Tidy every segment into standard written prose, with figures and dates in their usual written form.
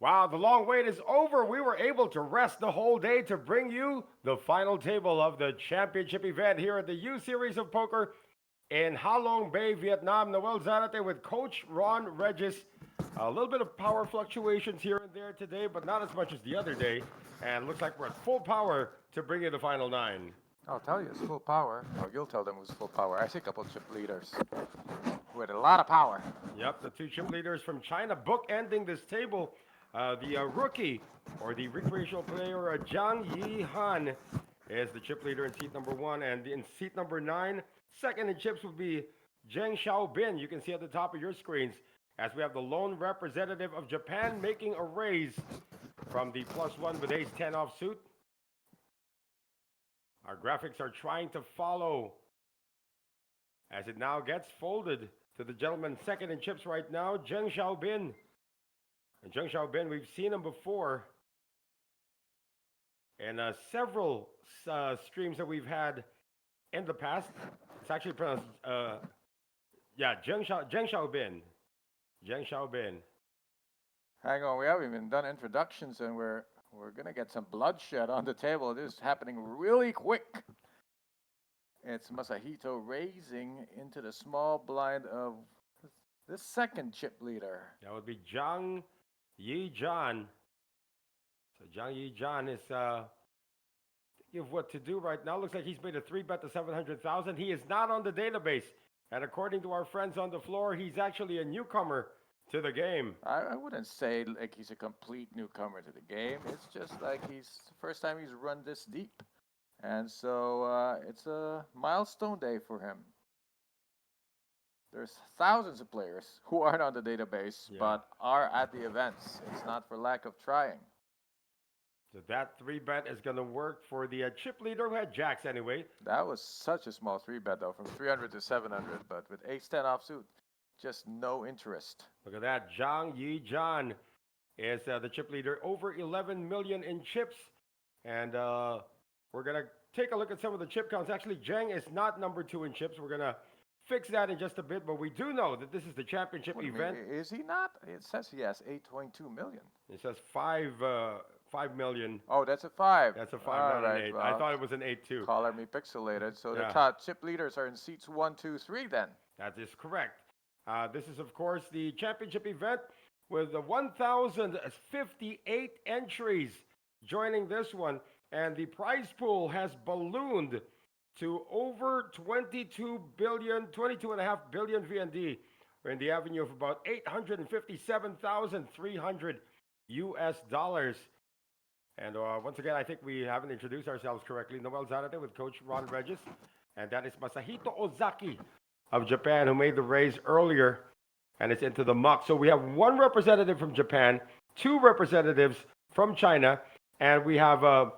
Wow, the long wait is over. We were able to rest the whole day to bring you the final table of the championship event here at the U Series of Poker in Ha Long Bay, Vietnam. Noel Zarate with Coach Ron Regis. A little bit of power fluctuations here and there today, but not as much as the other day. And looks like we're at full power to bring you the final nine. I'll tell you, it's full power. Or you'll tell them it was full power. I see a couple of chip leaders who had a lot of power. Yep, the two chip leaders from China bookending this table. The rookie or the recreational player Zhang Yi Han is the chip leader in seat number one, and in seat number nine, second in chips would be Zheng Xiaobin. You can see at the top of your screens as we have the lone representative of Japan making a raise from the +1 with ace 10 offsuit. Our graphics are trying to follow as it now gets folded to the gentleman second in chips right now, Zheng Xiaobin. And Zheng Xiaobin, we've seen him before in several streams that we've had in the past. It's actually pronounced, Zheng Xiaobin. Zheng Xiaobin. Hang on, we haven't even done introductions, and we're gonna get some bloodshed on the table. This is happening really quick. It's Masahito raising into the small blind of the second chip leader. That would be Zhang Yi-Jan. So Zhang Yi-Jan is thinking of what to do right now. Looks like he's made a 3-bet to 700,000. He is not on the database. And according to our friends on the floor, he's actually a newcomer to the game. I wouldn't say like he's a complete newcomer to the game. It's just like he's the first time he's run this deep. And so it's a milestone day for him. There's thousands of players who aren't on the database, but are at the events. It's not for lack of trying. So that 3-bet is going to work for the chip leader who had jacks anyway. That was such a small 3-bet, though, from 300 to 700. But with ace-10 offsuit, just no interest. Look at that. Zhang Yi-Jan is the chip leader, over 11 million in chips. And we're going to take a look at some of the chip counts. Actually, Zheng is not number 2 in chips. We're going to fix that in just a bit, but we do know that this is the championship event. Is he not? It says he has 8.2 million. It says 5 million. Oh, that's a 5. That's a 5, not an 8. Well, I thought it was an 8 too. Color me pixelated. So the top chip leaders are in seats 1, 2, 3 then. That is correct. This is, of course, the championship event with 1,058 entries joining this one. And the prize pool has ballooned to over 22.5 billion VND. We're in the avenue of about 857,300 US dollars. And once again, I think we haven't introduced ourselves correctly. Noel Zarate with Coach Ron Regis. And that is Masahito Ozaki of Japan, who made the raise earlier. And it's into the muck. So we have one representative from Japan, 2 representatives from China, and we have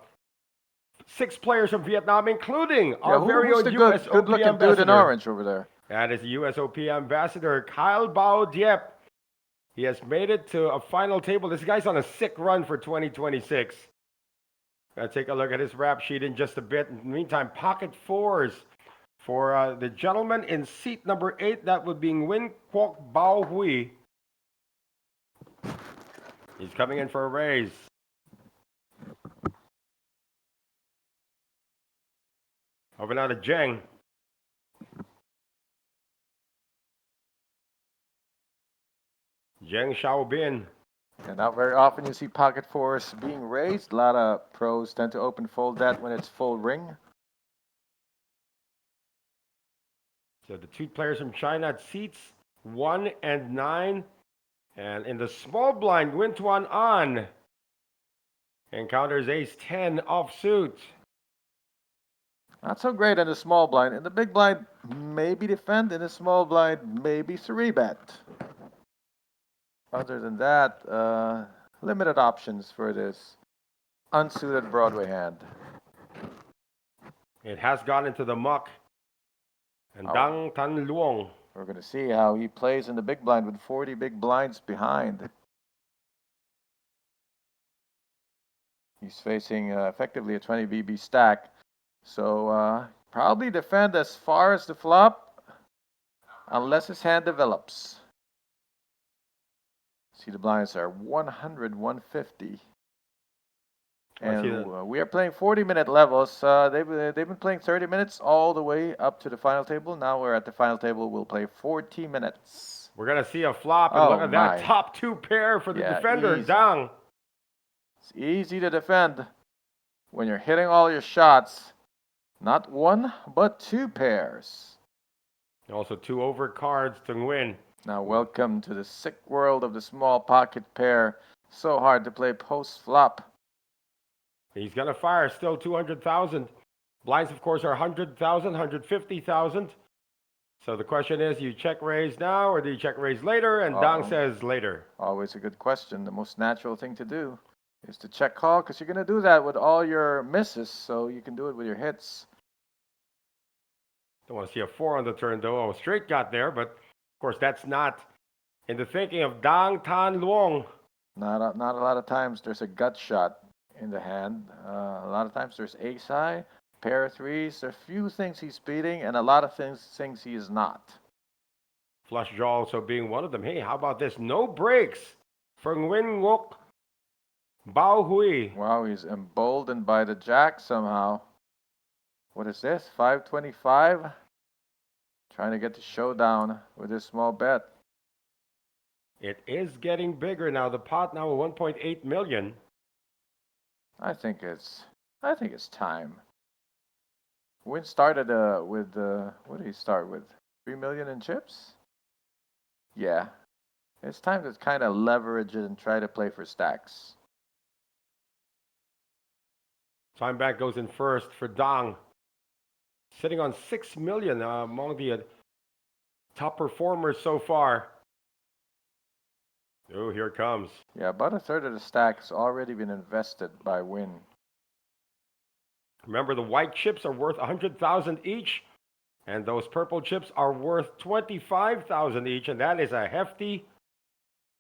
6 players from Vietnam, including our very own USOP good-looking ambassador. Dude in orange over there. That is the USOP ambassador, Kyle Bao Diep. He has made it to a final table. This guy's on a sick run for 2026. Gonna take a look at his rap sheet in just a bit. In the meantime, pocket 4s for the gentleman in seat number 8. That would be Nguyen Quoc Bao Hui. He's coming in for a raise. Over now to Zheng. Zheng Xiaobin. And not very often you see pocket 4s being raised. A lot of pros tend to open fold that when it's full ring. So the 2 players from China at seats 1 and 9. And in the small blind, Nguyen Tuan An encounters ace 10 offsuit. Not so great in the small blind. In the big blind, maybe defend. In the small blind, maybe 3-bet. Other than that, limited options for this unsuited Broadway hand. It has gone into the muck. And Dang Tan Luong. We're going to see how he plays in the big blind with 40 big blinds behind. He's facing effectively a 20 BB stack. So probably defend as far as the flop unless his hand develops. See, the blinds are 100, 150. I see And that. we are playing 40-minute levels. They've been playing 30 minutes all the way up to the final table. Now we're at the final table. We'll play 40 minutes. We're gonna see a flop, and look Oh at that my. top two pair for the Yeah, defender, easy. Dang. It's easy to defend when you're hitting all your shots. Not one, but two pairs. Also, two over cards to win. Now, welcome to the sick world of the small pocket pair. So hard to play post flop. He's gonna fire. Still 200,000. Blinds, of course, are 100,000, 150,000. So the question is, you check raise now or do you check raise later? And Dang says later. Always a good question. The most natural thing to do is to check call because you're going to do that with all your misses, so you can do it with your hits. Don't want to see a 4 on the turn, though. Oh, straight got there, but of course, that's not in the thinking of Dang Tan Luong. Not a lot of times there's a gut shot in the hand. A lot of times there's ace high, pair of threes. There are few things he's beating, and a lot of things he is not. Flush draw also being one of them. Hey, how about this? No breaks for Nguyen Ngoc Bao Hui. Wow, he's emboldened by the jack somehow. What is this? 525? Trying to get the showdown with this small bet. It is getting bigger now. The pot now at 1.8 million. I think it's time. Win started with what did he start with? 3 million in chips? Yeah. It's time to kind of leverage it and try to play for stacks. Time back goes in first for Dang. Sitting on 6 million among the top performers so far. Oh, here it comes. Yeah, about a third of the stack has already been invested by Win. Remember, the white chips are worth 100,000 each, and those purple chips are worth 25,000 each, and that is a hefty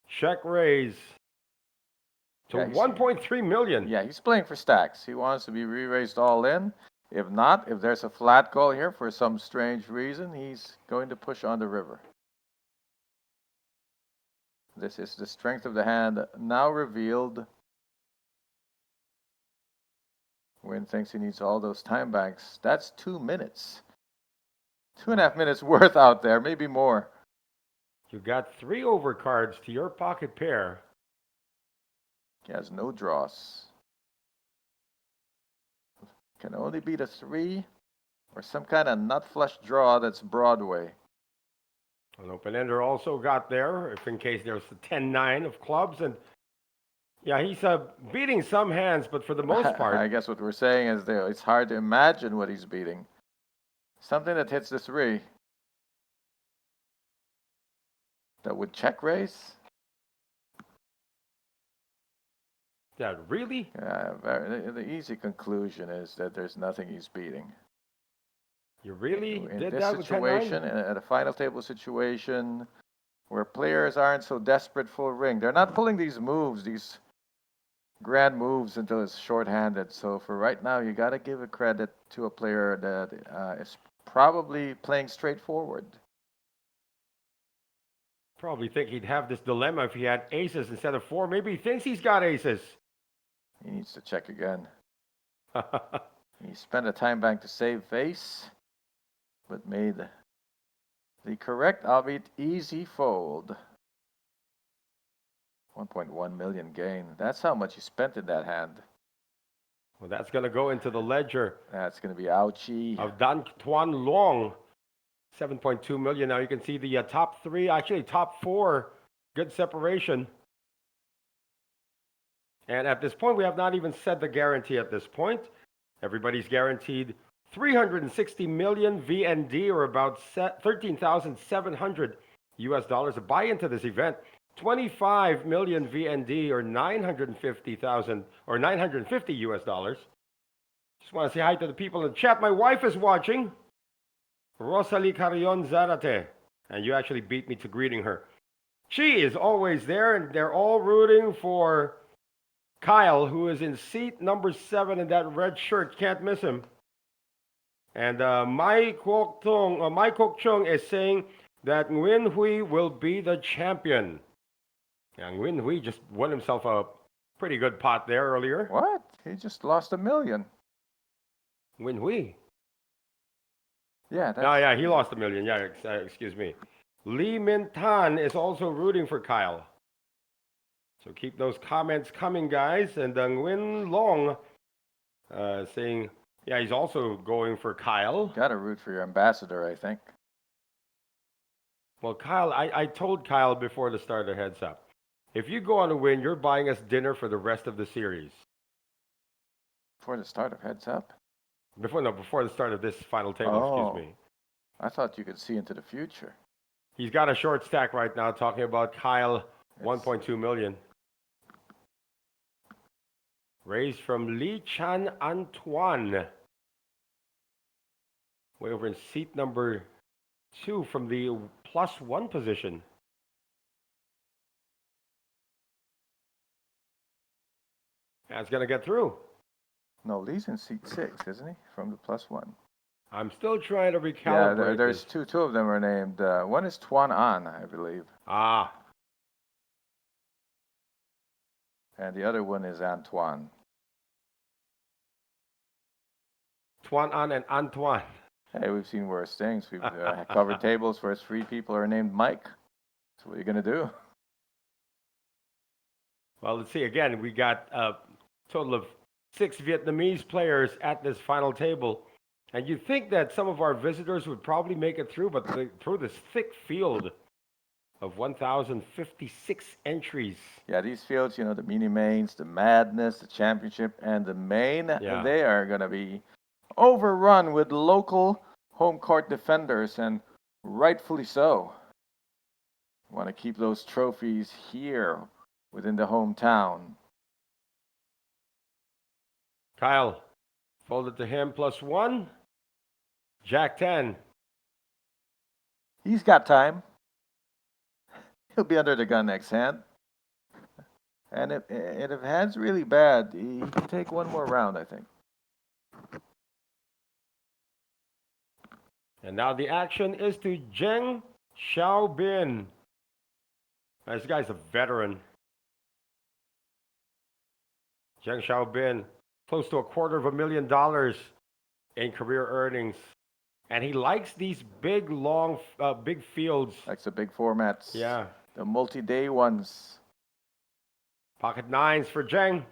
check raise to 1.3 million. Yeah, he's playing for stacks. He wants to be re-raised all in. If not, if there's a flat call here for some strange reason, he's going to push on the river. This is the strength of the hand now revealed. Win thinks he needs all those time banks. That's 2 minutes. 2.5 minutes worth out there, maybe more. You got 3 overcards to your pocket pair. He has no draws. Can only beat a 3 or some kind of nut flush draw that's Broadway. An open-ender also got there, if in case there's the 10-9 of clubs. And yeah, he's beating some hands, but for the most part. I guess what we're saying is that it's hard to imagine what he's beating. Something that hits the 3. That would check raise? That really? Yeah, the easy conclusion is that there's nothing he's beating. You really in did this that with situation, at a final table situation, where players aren't so desperate for a ring. They're not pulling these moves, these grand moves until it's shorthanded. So for right now, you got to give a credit to a player that is probably playing straightforward. Probably think he'd have this dilemma if he had aces instead of 4. Maybe he thinks he's got aces. He needs to check again. He spent a time bank to save face, but made the correct, albeit easy fold. 1.1 million gain. That's how much he spent in that hand. Well, that's going to go into the ledger. That's going to be ouchie. Of Dan Tuan Long. 7.2 million. Now you can see the top 3, actually top 4. Good separation. And at this point, we have not even said the guarantee at this point. Everybody's guaranteed 360 million VND, or about 13,700 US dollars to buy into this event. 25 million VND, or 950,000 or 950 US dollars. Just want to say hi to the people in the chat. My wife is watching, Rosalie Carrion Zarate, and you actually beat me to greeting her. She is always there, and they're all rooting for Kyle, who is in seat number 7 in that red shirt. Can't miss him. And Mai Kok Chung is saying that Nguyen Hui will be the champion. Yang Win Hui just won himself a pretty good pot there earlier. What? He just lost $1 million. Win Hui. Yeah, Oh, that's. yeah, he lost $1 million. Yeah, excuse me. Lee Min Tan is also rooting for Kyle. So keep those comments coming, guys. And Nguyen Long saying, yeah, he's also going for Kyle. Gotta root for your ambassador, I think. Well, Kyle, I told Kyle before the start of Heads Up, if you go on a win, you're buying us dinner for the rest of the series. Before the start of Heads Up? Before the start of this final table, excuse me. I thought you could see into the future. He's got a short stack right now talking about Kyle, 1.2 million. Raised from Lee Chan Antoine. Way over in seat number 2 from the +1 position. That's going to get through. No, Lee's in seat 6, isn't he? From the +1. I'm still trying to recalibrate. Yeah, there's two of them are named. One is Tuan An, I believe. Ah. And the other one is Antoine. Tuan An and Antoine. Hey, we've seen worse things. We've covered tables where 3 people are named Mike. So what are you going to do? Well, let's see. Again, we got a total of 6 Vietnamese players at this final table. And you'd think that some of our visitors would probably make it through, but through this thick field of 1,056 entries. Yeah, these fields, you know, the mini mains, the madness, the championship, and the main, they are going to be overrun with local home court defenders, and rightfully so. Want to keep those trophies here within the hometown. Kyle, folded to him +1. Jack 10. He's got time. He'll be under the gun next hand. And if hand's really bad, he can take one more round, I think. And now the action is to Zheng Xiaobin. This guy's a veteran. Zheng Xiaobin, close to $250,000 in career earnings. And he likes these big, long, big fields. Likes the big formats. Yeah. The multi-day ones. Pocket 9s for Zheng.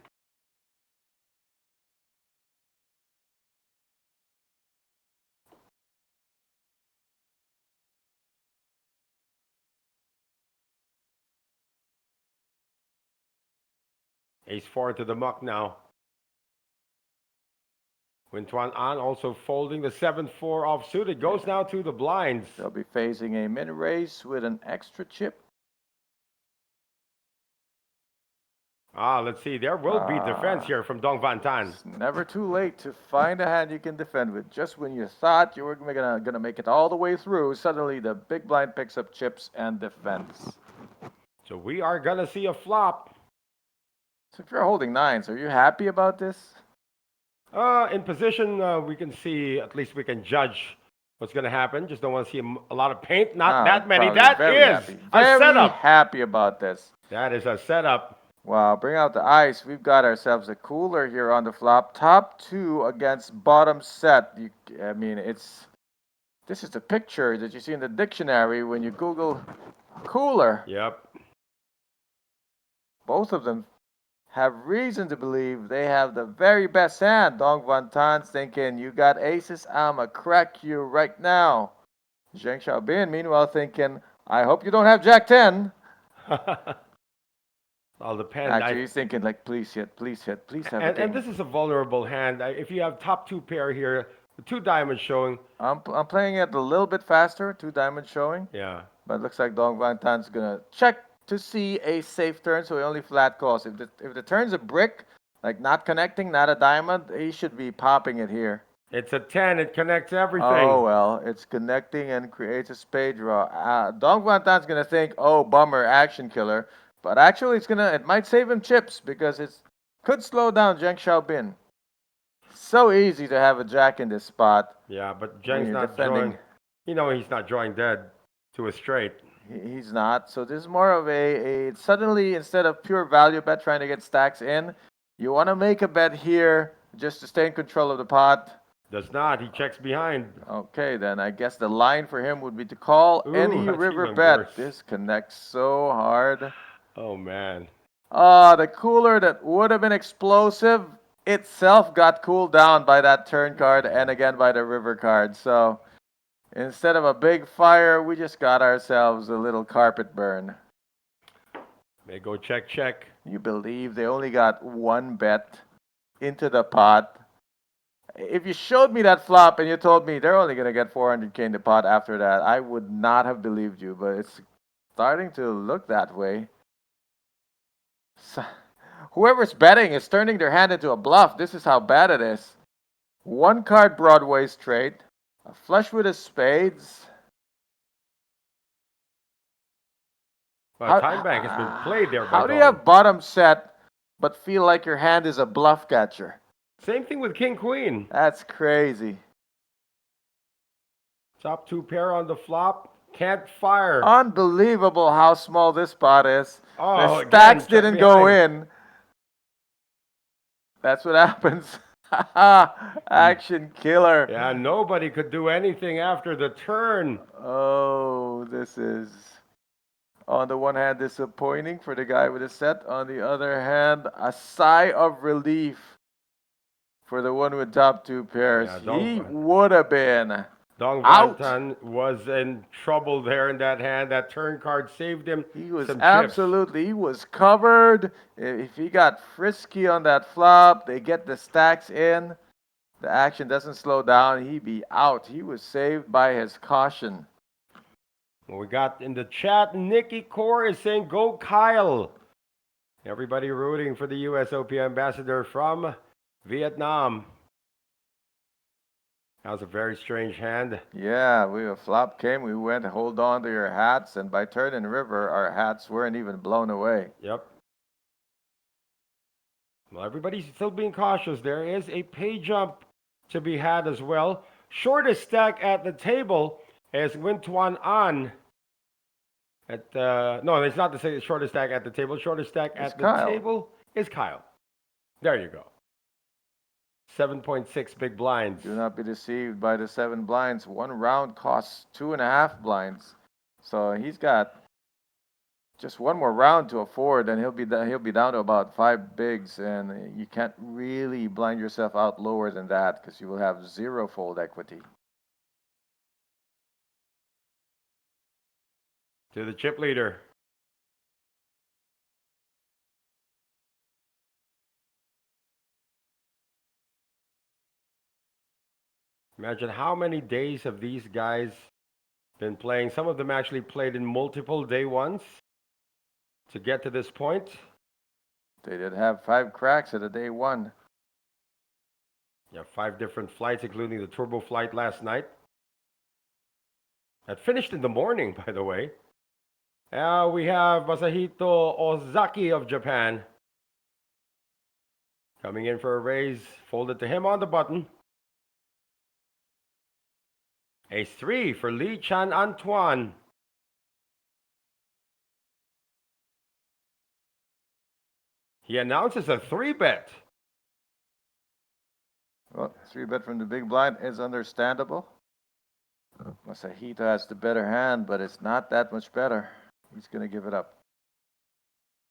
Ace-4 to the muck now. Win Tuan An also folding the 7-4 offsuit. It goes now to the blinds. They'll be facing a min-race with an extra chip. Let's see. There will be defense here from Dong Van Tan. It's never too late to find a hand you can defend with. Just when you thought you were gonna make it all the way through, suddenly the big blind picks up chips and defense. So we are gonna see a flop. So if you're holding 9s, are you happy about this? In position, we can see, at least we can judge what's going to happen. Just don't want to see a lot of paint. Not that many. That is a setup. Happy about this. That is a setup. Wow, bring out the ice. We've got ourselves a cooler here on the flop. Top 2 against bottom set. This is the picture that you see in the dictionary when you Google cooler. Yep. Both of them have reason to believe they have the very best hand. Dong Van Tan's thinking, you got aces, I'ma crack you right now. Zheng Xiaobin, meanwhile, thinking, I hope you don't have Jack 10. All depends. Actually, he's thinking, like, please hit, please have a king. And this is a vulnerable hand. If you have top 2 pair here, the 2 diamonds showing. I'm playing it a little bit faster, 2 diamonds showing. Yeah. But it looks like Dong Van Tan's going to check to see a safe turn, so he only flat calls. If the turn's a brick, like not connecting, not a diamond, he should be popping it here. It's a 10. It connects everything. Oh, well, it's connecting and creates a spade draw. Dong Van Tan's going to think, oh, bummer, action killer. But actually, it might save him chips because it could slow down Zheng Xiaobin. So easy to have a jack in this spot. Yeah, but Zheng's not drawing. You know he's not drawing dead to a straight. He's not. So this is more of a suddenly, instead of pure value bet trying to get stacks in, you want to make a bet here just to stay in control of the pot. Does not. He checks behind. Okay, then I guess the line for him would be to call Ooh, any that's river even bet. worse. This connects so hard. Oh man. The cooler that would have been explosive itself got cooled down by that turn card and again by the river card. So instead of a big fire, we just got ourselves a little carpet burn. May go check, check. You believe they only got one bet into the pot? If you showed me that flop and you told me they're only going to get 400K in the pot after that, I would not have believed you, but it's starting to look that way. So, whoever's betting is turning their hand into a bluff. This is how bad it is. One card Broadway straight, a flush with a spades. Well, time bank has been played there by How do you Dong. have bottom set but feel like your hand is a bluff catcher? Same thing with King Queen. That's crazy. Top two pair on the flop. Can't fire. Unbelievable how small this pot is. Oh, The again, stacks check didn't go behind. in. That's what happens. Action killer. Yeah, nobody could do anything after the turn. Oh, this is, on the one hand, disappointing for the guy with a set. On the other hand, a sigh of relief for the one with top two pairs. Yeah, He would have been Dong out. Vantan was in trouble there in that hand. That turn card saved him He was some absolutely, he was covered. If he got frisky on that flop, they get the stacks in. The action doesn't slow down. He'd be out. He was saved by his caution. Well, we got in the chat, Nikki Core is saying, go Kyle. Everybody rooting for the USOP ambassador from Vietnam. That was a very strange hand. Yeah, a flop came. We went, hold on to your hats. And by turn and river, our hats weren't even blown away. Yep. Well, everybody's still being cautious. There is a pay jump to be had as well. Shortest stack at the table is Wintuan An. No, it's not the shortest stack at the table. Shortest stack It's at the Kyle. table is Kyle. There you go. 7.6 big blinds. Do not be deceived by the 7 blinds. One round costs 2.5 blinds. So he's got just one more round to afford, and he'll be down to about 5 bigs, and you can't really blind yourself out lower than that because you will have 0 fold equity. To the chip leader. Imagine how many days have these guys been playing. Some of them actually played in multiple day ones to get to this point. They did have 5 cracks at a day 1. Yeah, 5 different flights, including the turbo flight last night. That finished in the morning, by the way. We have Masahito Ozaki of Japan. Coming in for a raise. Folded to him on the button. Ace 3 for Lee Chan Antoine. He announces a 3-bet. Well, 3-bet from the big blind is understandable. Masahito has the better hand, but it's not that much better. He's going to give it up.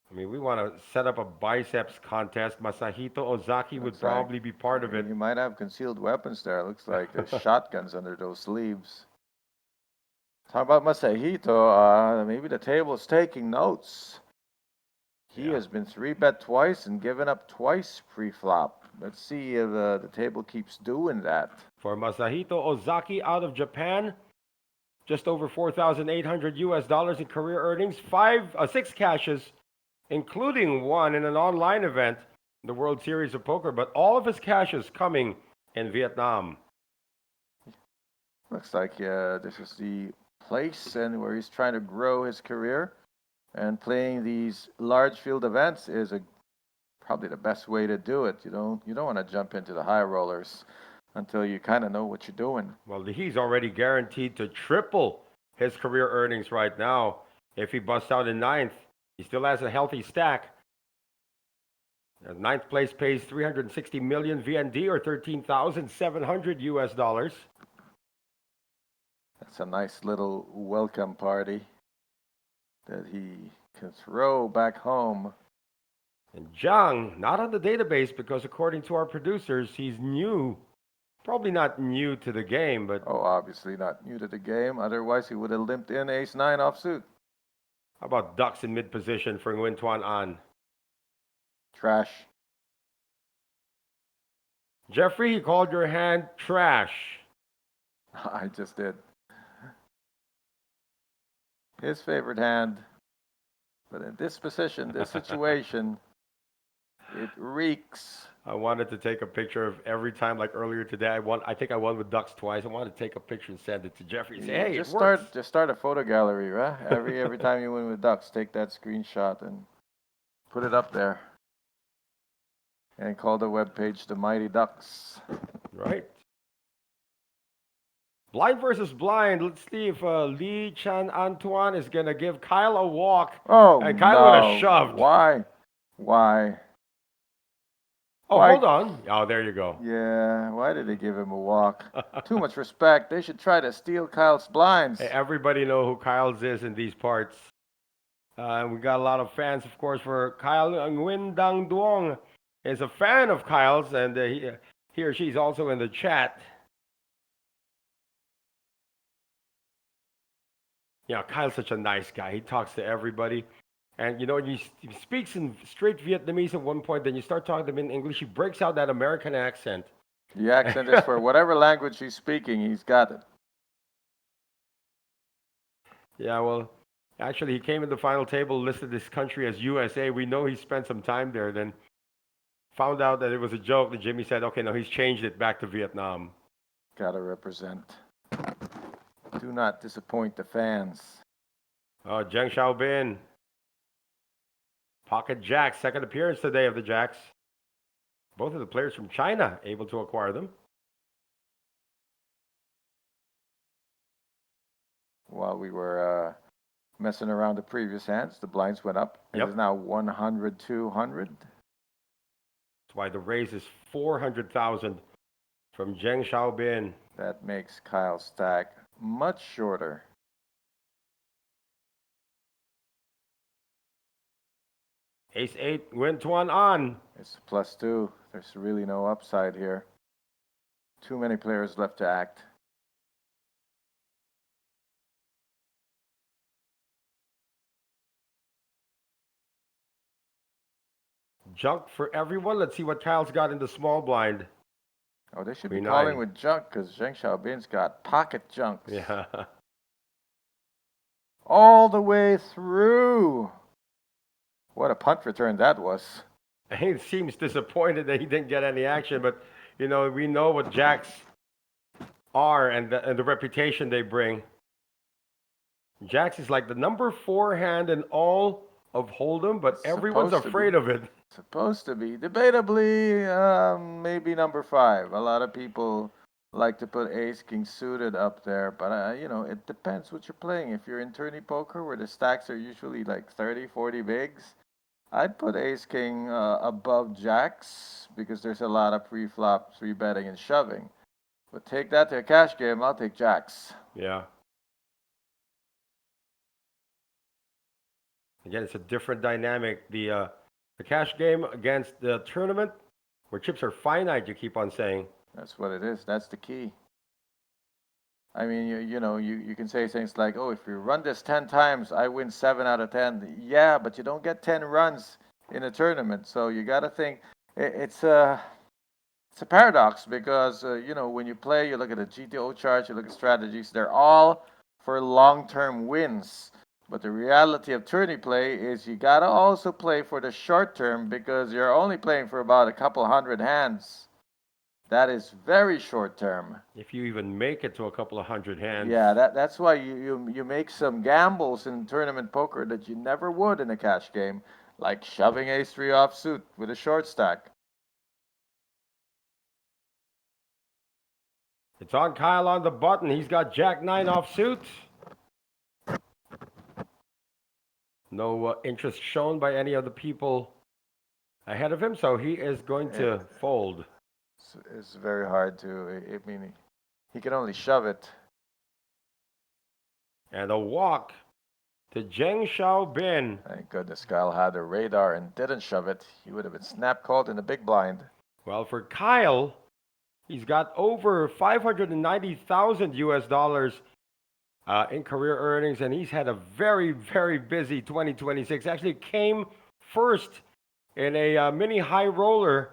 I mean, we want to set up a biceps contest. Masahito Ozaki would probably be part of it. You might have concealed weapons there. Looks like there's shotguns under those sleeves. How about Masahito? Maybe the table's taking notes. He has been 3-bet twice and given up twice pre-flop. Let's see if the table keeps doing that. For Masahito Ozaki out of Japan, just over 4,800 US dollars in career earnings, 6 cashes, including one in an online event, the World Series of Poker, but all of his cashes coming in Vietnam. Looks like this is the place and where he's trying to grow his career, and playing these large field events is probably the best way to do it. You don't want to jump into the high rollers until you kind of know what you're doing. Well, he's already guaranteed to triple his career earnings right now If he busts out in ninth, he still has a healthy stack. Ninth place pays 360 million VND or 13,700 US dollars. That's a nice little welcome party that he can throw back home. And Zhang, not on the database because according to our producers, he's new. Probably not new to the game, but Oh, obviously not new to the game. Otherwise, he would have limped in ace-9 offsuit. how about ducks in mid position for Nguyen Tuan An? Trash. Jeffrey, he called your hand trash. I just did. His favorite hand. But in this position, this situation, it reeks. I wanted to take a picture of every time, like earlier today. I think I won with ducks twice. I wanted to take a picture and send it to Jeffrey. Say, hey, just it works. start a photo gallery, right? Every time you win with ducks, take that screenshot and put it up there. And call the webpage the Mighty Ducks. Right. Blind versus blind. Let's see if Lee Chan Antoine is going to give Kyle a walk. Oh, And Kyle would have shoved. Why? Oh, Why? hold on. Oh, there you go. Yeah, why did they give him a walk? Too much respect. They should try to steal Kyle's blinds. Hey, everybody know who Kyle's is in these parts. We got a lot of fans, of course, for Kyle. Nguyen Dang Duong is a fan of Kyle's, and he or she's also in the chat. Yeah, Kyle's such a nice guy. He talks to everybody. And, you know, he speaks in straight Vietnamese at one point, then you start talking to him in English, he breaks out that American accent. The accent is for whatever language he's speaking, he's got it. Yeah, well, actually, he came in the final table, listed this country as USA. We know he spent some time there, then found out that it was a joke. And Jimmy said, okay, no, he's changed it back to Vietnam. Gotta represent. Do not disappoint the fans. Oh, Zheng Xiaobin. Pocket Jacks, second appearance today of the Jacks. Both of the players from China able to acquire them. While we were messing around the previous hands, the blinds went up. It is now 100, 200. That's why the raise is 400,000 from Zheng Xiaobin. That makes Kyle's stack much shorter. Ace-8, Nguyen Tuan An. It's +2. There's really no upside here. Too many players left to act. Junk for everyone. Let's see what Kyle's got in the small blind. Oh, they should be 3-9. calling with junk because Zheng Xiaobin's got pocket junks. Yeah. All the way through. What a punt return that was. He seems disappointed that he didn't get any action, but, you know, we know what Jacks are and the reputation they bring. Jacks is like the number 4 hand in all of Hold'em, but everyone's afraid of it. Supposed to be. Debatably, maybe number 5. A lot of people like to put ace king suited up there, but you know, it depends what you're playing. If you're in tourney poker where the stacks are usually like 30, 40 bigs, I'd put ace king above jacks because there's a lot of pre-flop 3-betting and shoving. But take that to a cash game, I'll take jacks. Yeah. Again, it's a different dynamic. The cash game against the tournament, where chips are finite, you keep on saying. That's what it is. That's the key. I mean, you can say things like, oh, if you run this 10 times, I win 7 out of 10. Yeah, but you don't get 10 runs in a tournament. So you got to think it's a paradox because, when you play, you look at the GTO chart, you look at strategies, they're all for long-term wins. But the reality of tourney play is you got to also play for the short term because you're only playing for about a couple hundred hands. That is very short term. If you even make it to a couple of hundred hands. Yeah, that's why you make some gambles in tournament poker that you never would in a cash game, like shoving ace-3 offsuit with a short stack. It's on Kyle on the button. He's got jack-9 offsuit. No interest shown by any of the people ahead of him, so he is going It, to fold. it's very hard to. I mean, he can only shove it. And a walk to Zheng Xiaobin. Thank goodness Kyle had a radar and didn't shove it. He would have been snap called in the big blind. Well, for Kyle, he's got over 590,000 US dollars in career earnings, and he's had a very, very busy 2026. Actually, came first in a mini high roller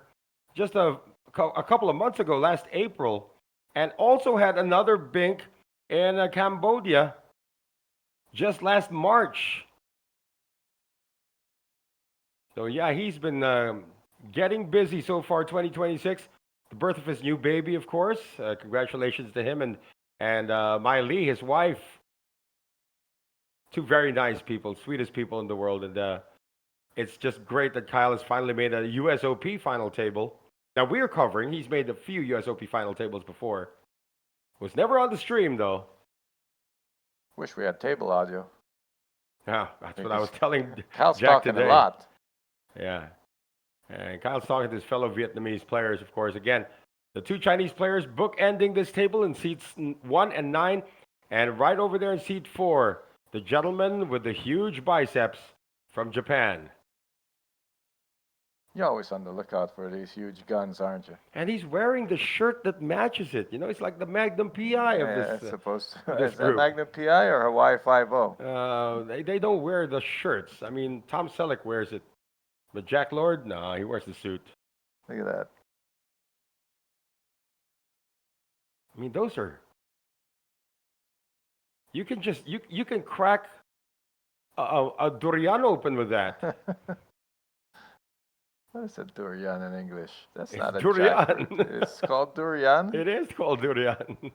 just a couple of months ago, last April, and also had another bink in Cambodia just last March. So yeah, he's been getting busy so far 2026. The birth of his new baby, of course. Congratulations to him and Mai Lee, his wife. Two very nice people, sweetest people in the world, and it's just great that Kyle has finally made a USOP final table. Now we're covering. He's made a few USOP final tables before. Was never on the stream though. Wish we had table audio. Yeah, that's what I was telling Kyle's Jack talking today. a lot. Yeah. And Kyle's talking to his fellow Vietnamese players, of course. Again, the two Chinese players bookending this table in seats 1 and 9. And right over there in seat 4, the gentleman with the huge biceps from Japan. You're always on the lookout for these huge guns, aren't you? And he's wearing the shirt that matches it. You know, it's like the Magnum PI of Yeah, this. it's supposed to. This Is that group. Magnum PI or Hawaii 5-0? They don't wear the shirts. I mean, Tom Selleck wears it. But Jack Lord, no, he wears the suit. Look at that. I mean, those are. You can just you can crack a durian open with that. What is a durian in English? That's It's not a durian. jackfruit. It's called durian? It is called durian.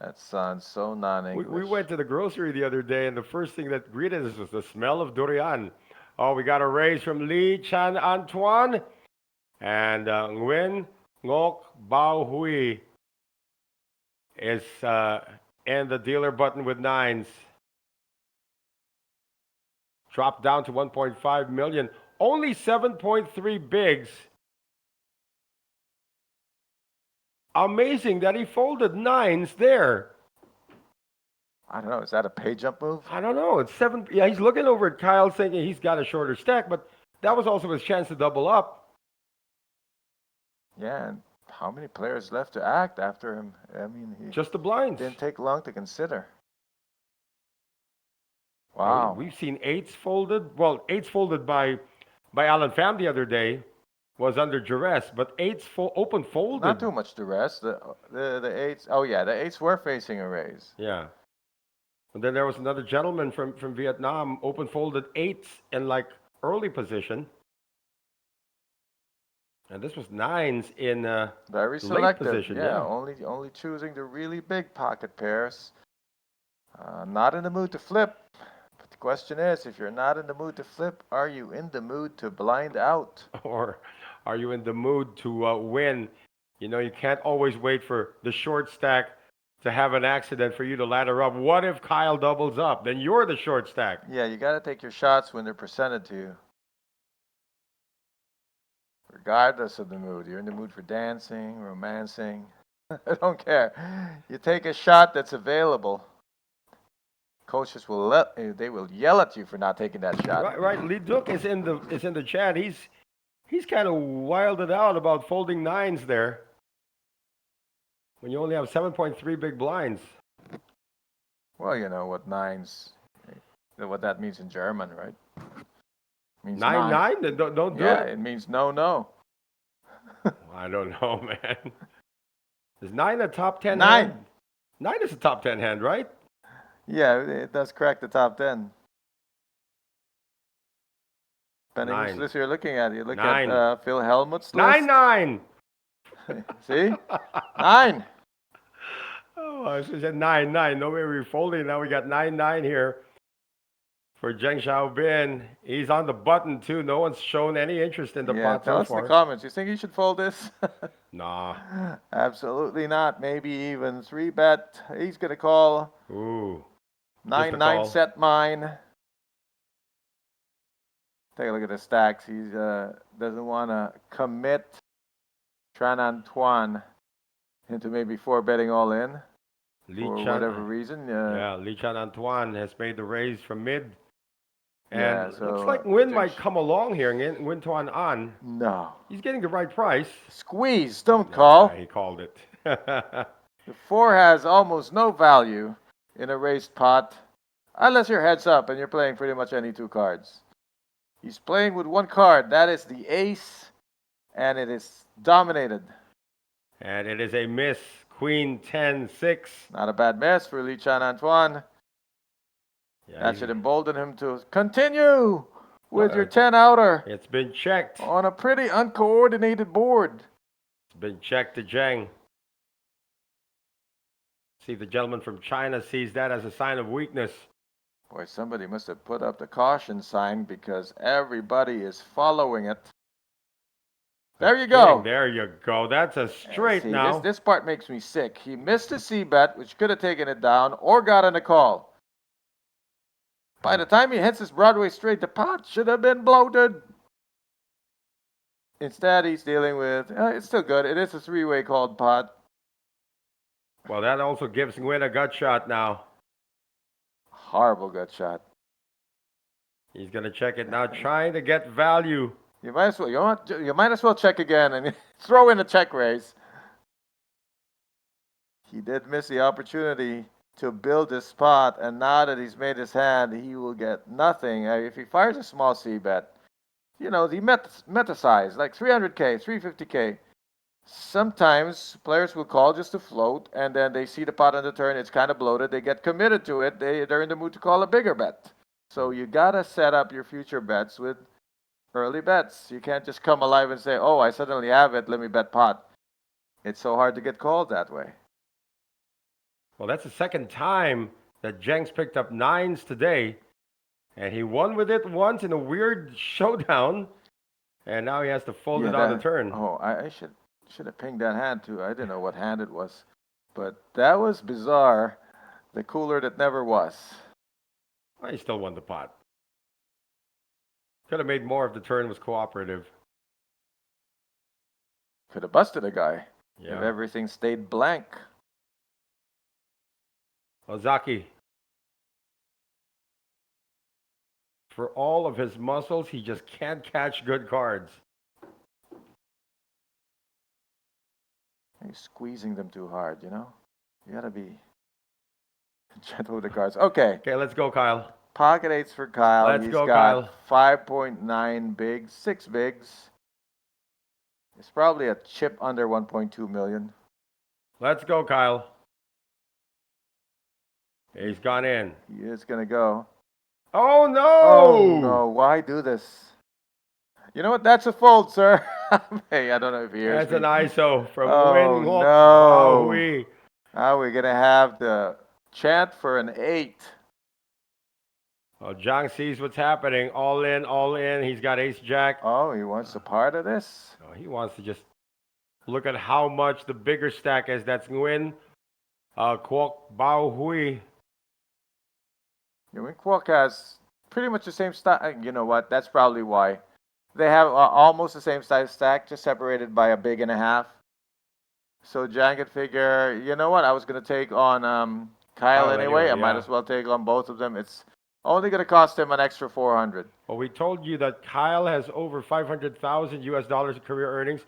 That sounds so non-English. We went to the grocery the other day, and the first thing that greeted us was the smell of durian. Oh, we got a raise from Lee Chan Antoine and Nguyen Ngok Bao Hui is in the dealer button with 9s. Dropped down to 1.5 million. Only 7.3 bigs. Amazing that he folded 9s there. I don't know. Is that a pay jump move? I don't know. It's 7. Yeah, he's looking over at Kyle thinking he's got a shorter stack, but that was also his chance to double up. Yeah, and how many players left to act after him? I mean, he Just the blinds. didn't take long to consider. Wow. We've seen 8s folded. Well, 8s folded by Alan Pham the other day was under duress, but 8s open folded. Not too much duress. The eights. Oh yeah, the eights were facing a raise. Yeah. And then there was another gentleman from Vietnam, open folded 8s in like early position. And this was 9s in Very late selective. position. Yeah, only choosing the really big pocket pairs. Not in the mood to flip. But the question is, if you're not in the mood to flip, are you in the mood to blind out? Or are you in the mood to win? You know, you can't always wait for the short stack to have an accident for you to ladder up. What if Kyle doubles up? Then you're the short stack. Yeah, you got to take your shots when they're presented to you. Regardless of the mood. You're in the mood for dancing, romancing. I don't care. You take a shot that's available. Coaches will they will yell at you for not taking that shot. Right. Lee Duke is in the chat. He's kind of wilded out about folding 9s there. When you only have 7.3 big blinds. Well, you know what 9s, what that means in German, right? It means 9. Then don't do yeah, it. it means no. I don't know, man. Is 9 a top 10 9. hand? 9 is a top 10 hand, right? Yeah, it does crack the top 10. Depending 9. which list you're looking at. You look 9. at Phil Helmut's list. 9. See? 9. Oh, I said 9. No way we're folding. Now we got 9 here for Zheng Xiaobin. He's on the button too. No one's shown any interest in the pot tell so us far. in the comments. You think he should fold this? Nah. Absolutely not. Maybe even 3-bet. He's gonna call. Ooh. 9-9 set mine. Take a look at the stacks. He doesn't want to commit Tran Antoine into maybe 4 betting all in Lee for Chan, whatever reason. yeah, Lee Chan Antoine has made the raise from mid. And Yeah, looks so like Nguyen might come along here and get Nguyen Tuan An. no. He's getting the right price. Squeeze, don't Nah, call. he called it. The 4 has almost no value in a raised pot, unless you're heads up and you're playing pretty much any 2 cards. He's playing with 1 card, that is the ace, and it is dominated. And it is a miss. Queen 10-6. Not a bad mess for Lee Chan Antoine. Yeah, That should embolden him to continue with your uh, 10 outer it's been checked. on a pretty uncoordinated board. It's been checked to Zheng. See, the gentleman from China sees that as a sign of weakness. Boy, somebody must have put up the caution sign because everybody is following it. There you go. There you go. That's a straight See, now. this part makes me sick. He missed a C-bet, which could have taken it down, or gotten a call. By the time he hits his Broadway straight, the pot should have been bloated. Instead, he's dealing with, it's still good. It is a 3-way called pot. Well, that also gives Nguyen a gut shot now. Horrible gut shot. He's going to check it now, trying to get value. You might as well, you might as well check again and throw in a check raise. He did miss the opportunity to build this spot, and now that he's made his hand, he will get nothing. If he fires a small C-bet, the meta size, like 300K, 350K. Sometimes players will call just to float, and then they see the pot on the turn, it's kind of bloated, they get committed to it, they're in the mood to call a bigger bet. So you gotta set up your future bets with early bets. You can't just come alive and say, oh, I suddenly have it, let me bet pot. It's so hard to get called that way. Well, that's the second time that Zheng's picked up 9s today. And he won with it once in a weird showdown. And now he has to fold it on the turn. Oh, I should have pinged that hand too. I didn't know what hand it was. But that was bizarre. The cooler that never was. Well, he still won the pot. Could have made more if the turn was cooperative. Could have busted a guy Yeah. if everything stayed blank. Ozaki. For all of his muscles, he just can't catch good cards. He's squeezing them too hard, You gotta be gentle with the cards. Okay. Okay, let's go, Kyle. Pocket 8s for Kyle. Let's He's go, got Kyle. 5.9 bigs, 6 bigs. It's probably a chip under 1.2 million. Let's go, Kyle. He's gone in. He is gonna go. Oh, no! Oh, no. Why do this? You know what? That's a fold, sir. Hey, I don't know if he hears That's me. an ISO from Oh, Nguyen Ngoc no. Bao Hui. Now we're going to have the chant for an 8. Oh, Zhang sees what's happening. All in, all in. He's got ace jack. Oh, he wants a part of this? Oh, he wants to just look at how much the bigger stack is. That's Nguyen Ngoc Bao Hui. Nguyen Kwok has pretty much the same stack. You know what? That's probably why. They have almost the same size stack, just separated by a big and a half. So Zhang could figure, you know what? I was going to take on Kyle anyway. I might as well take on both of them. It's only going to cost him an extra 400. Well, we told you that Kyle has over 500,000 US dollars in career earnings.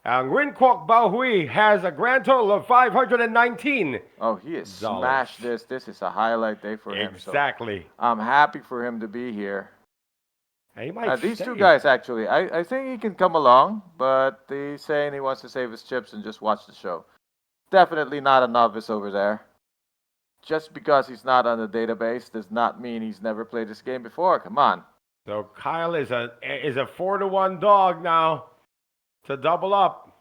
Nguyen Kwok Bao Hui has a grand total of 519. Oh, he has smashed this. This is a highlight day for him. Exactly. So I'm happy for him to be here. He might These stay. two guys, actually, I think he can come along, but he's saying he wants to save his chips and just watch the show. Definitely not a novice over there. Just because he's not on the database does not mean he's never played this game before. Come on. So Kyle is a 4-1 dog now to double up.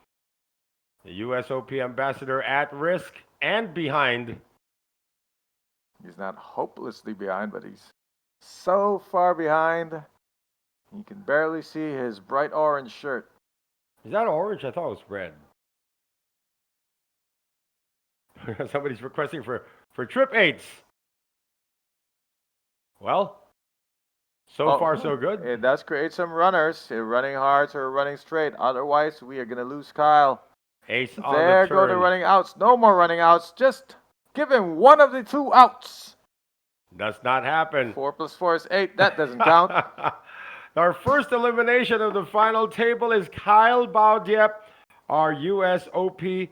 The USOP ambassador at risk and behind. He's not hopelessly behind, but he's so far behind. You can barely see his bright orange shirt. Is that orange? I thought it was red. Somebody's requesting for trip 8s. Well, So far, so good. It does create some runners, running hearts or running straight. Otherwise, we are going to lose Kyle. Ace on the There go the turn. running outs. No more running outs. Just give him one of the two outs. Does not happen. 4 plus 4 is 8. That doesn't count. Our first elimination of the final table is Kyle Baudiep, our USOP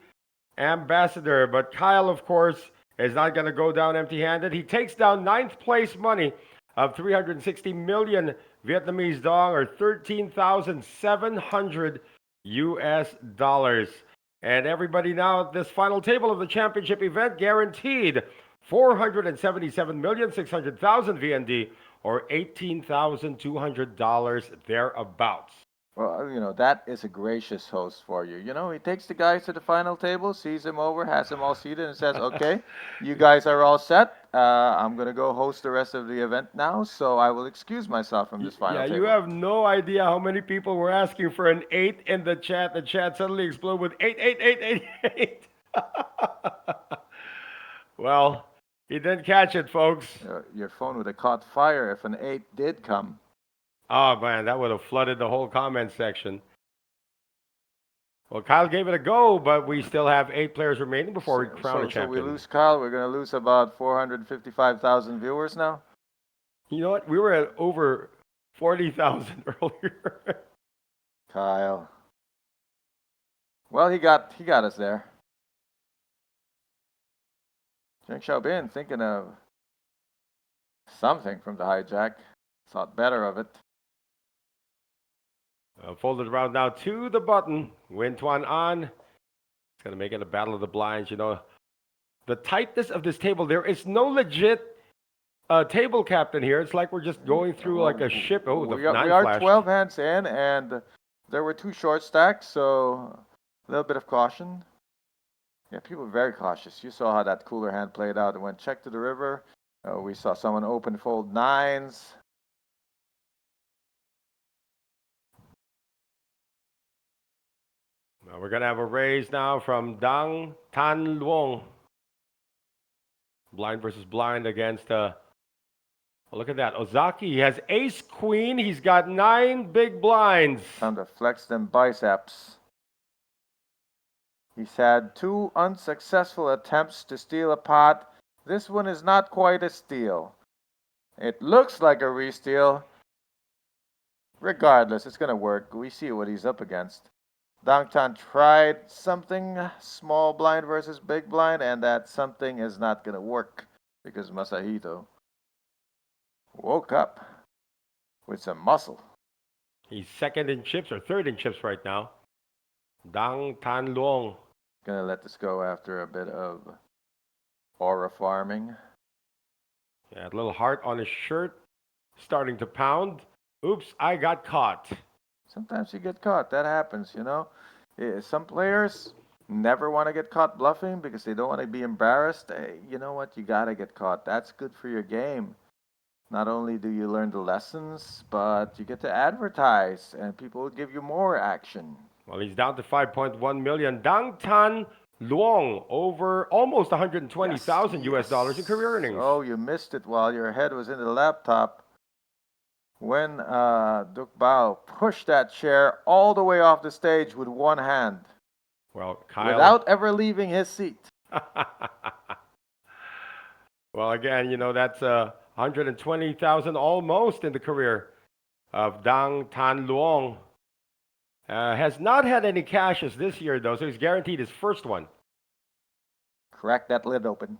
ambassador. But Kyle, of course, is not going to go down empty-handed. He takes down ninth place money of 360 million Vietnamese dong, or 13,700 US dollars. And everybody now at this final table of the championship event guaranteed 477,600,000 VND, or $18,200 thereabouts. Well, that is a gracious host for you. He takes the guys to the final table, sees them over, has them all seated, and says, okay, you guys are all set. I'm going to go host the rest of the event now, so I will excuse myself from this final table. You have no idea how many people were asking for an 8 in the chat. The chat suddenly exploded with 8, 8, 8, 8, 8. Well, he didn't catch it, folks. Your phone would have caught fire if an 8 did come. Oh, man, that would have flooded the whole comment section. Well, Kyle gave it a go, but we still have 8 players remaining before we crown a champion. So we lose Kyle. We're going to lose about 455,000 viewers now. You know what? We were at over 40,000 earlier. Kyle. Well, he got us there. Zheng Xiaobin thinking of something from the hijack. Thought better of it. Folded around now to the button. Win Tuan on. It's going to make it a battle of the blinds. The tightness of this table, there is no legit table captain here. It's like we're just going through like a ship. Oh, we are 12 hands in, and there were 2 short stacks, so a little bit of caution. Yeah, people are very cautious. You saw how that cooler hand played out. It went check to the river. We saw someone open fold 9s. We're going to have a raise now from Dang Tan Luong. Blind versus blind against, look at that. Ozaki, he has ace queen. He's got 9 big blinds. Time to flex them biceps. He's had 2 unsuccessful attempts to steal a pot. This one is not quite a steal. It looks like a re-steal. Regardless, it's going to work. We see what he's up against. Dang Tan tried something, small blind versus big blind, and that something is not going to work because Masahito woke up with some muscle. He's second in chips or third in chips right now. Dang Tan Luong. Gonna let this go after a bit of aura farming. Yeah, a little heart on his shirt, starting to pound. Oops, I got caught. Sometimes you get caught. That happens, Some players never want to get caught bluffing because they don't want to be embarrassed. Hey, you know what? You got to get caught. That's good for your game. Not only do you learn the lessons, but you get to advertise and people will give you more action. Well, he's down to 5.1 million. Dang Tan Luong, over almost 120,000 US dollars in career earnings. Oh, you missed it while your head was in the laptop. When Duc Bao pushed that chair all the way off the stage with one hand. Well, Kyle, without ever leaving his seat. Well, again, that's 120,000 almost in the career of Dang Tan Luong. Has not had any cashes this year, though, so he's guaranteed his first one. Crack that lid open.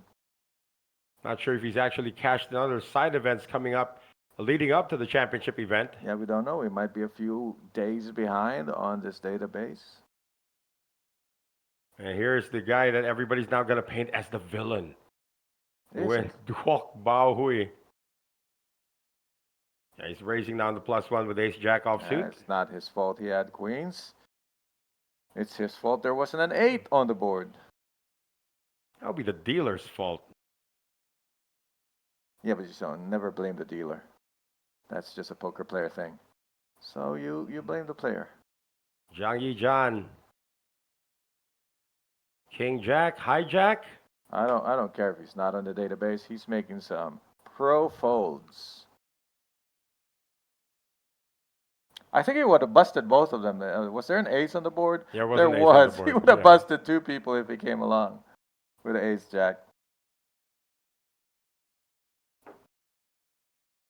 Not sure if he's actually cashed in other side events coming up, leading up to the championship event. Yeah, we don't know. We might be a few days behind on this database. And here's the guy that everybody's now going to paint as the villain. With Duok Bao Hui. Yeah, he's raising down the +1 with ace jack offsuit. It's not his fault he had queens. It's his fault there wasn't an 8 on the board. That'll be the dealer's fault. Yeah, but you never blame the dealer. That's just a poker player thing. So you blame the player. Zhang Yijian. King Jack, hijack. I don't care if he's not on the database. He's making some pro folds. I think he would have busted both of them. Was there an ace on the board? There was There an ace on the was. He board. would have Yeah. busted two people if he came along with an ace jack.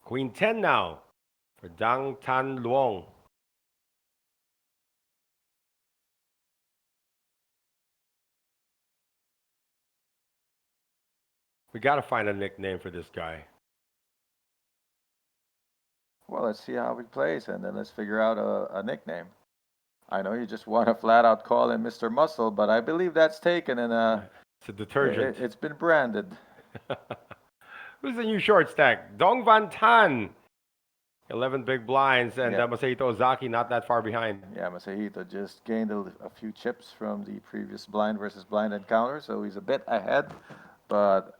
Queen 10 now for Dang Tan Luong. We got to find a nickname for this guy. Well, let's see how he plays, and then let's figure out a nickname. I know you just want to flat out call him Mr. Muscle, but I believe that's taken and It's a detergent. it's been branded. Who's the new short stack? Dong Van Tan. 11 big blinds, and Yeah. Masahito Ozaki not that far behind. Yeah, Masahito just gained a few chips from the previous blind versus blind encounter, so he's a bit ahead, but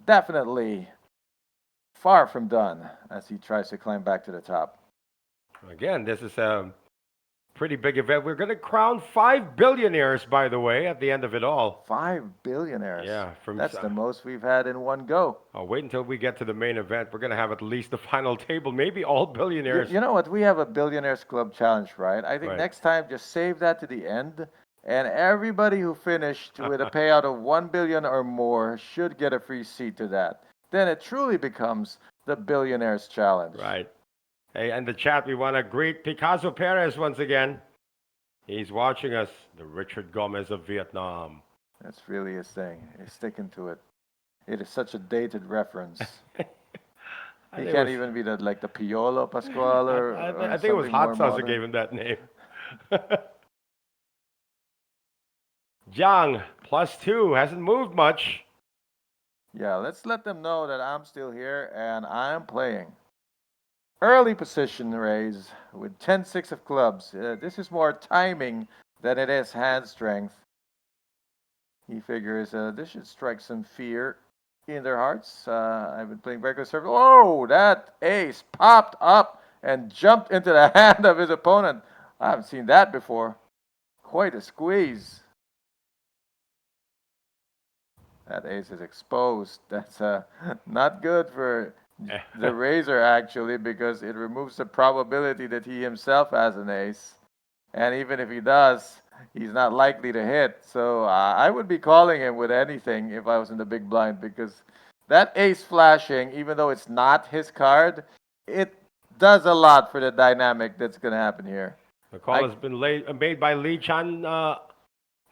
definitely far from done as he tries to climb back to the top. Again, this is a pretty big event. We're going to crown 5 billionaires, by the way, at the end of it all. 5 billionaires. Yeah, That's the most we've had in one go. Oh, wait until we get to the main event. We're going to have at least the final table, maybe all billionaires. You know what? We have a Billionaires Club challenge, right? I think Right. next time just save that to the end, and everybody who finished with a payout of 1 billion or more should get a free seat to that. Then it truly becomes the Billionaires Challenge. Right. Hey, and the chat, we want to greet Picasso Perez once again. He's watching us, the Richard Gomez of Vietnam. That's really his thing. He's sticking to it. It is such a dated reference. He can't even be the Piolo Pascual or I think it was something Hot more Sauce that modern. gave him that name. Jiang, +2, hasn't moved much. Yeah, let's let them know that I'm still here and I'm playing. Early position raise with 10-6 of clubs. This is more timing than it is hand strength. He figures this should strike some fear in their hearts. I've been playing regular service. Oh, that ace popped up and jumped into the hand of his opponent. I haven't seen that before. Quite a squeeze. That ace is exposed. That's not good for the raiser, actually, because it removes the probability that he himself has an ace. And even if he does, he's not likely to hit. So I would be calling him with anything if I was in the big blind, because that ace flashing, even though it's not his card, it does a lot for the dynamic that's going to happen here. The call has been made by Lee Chan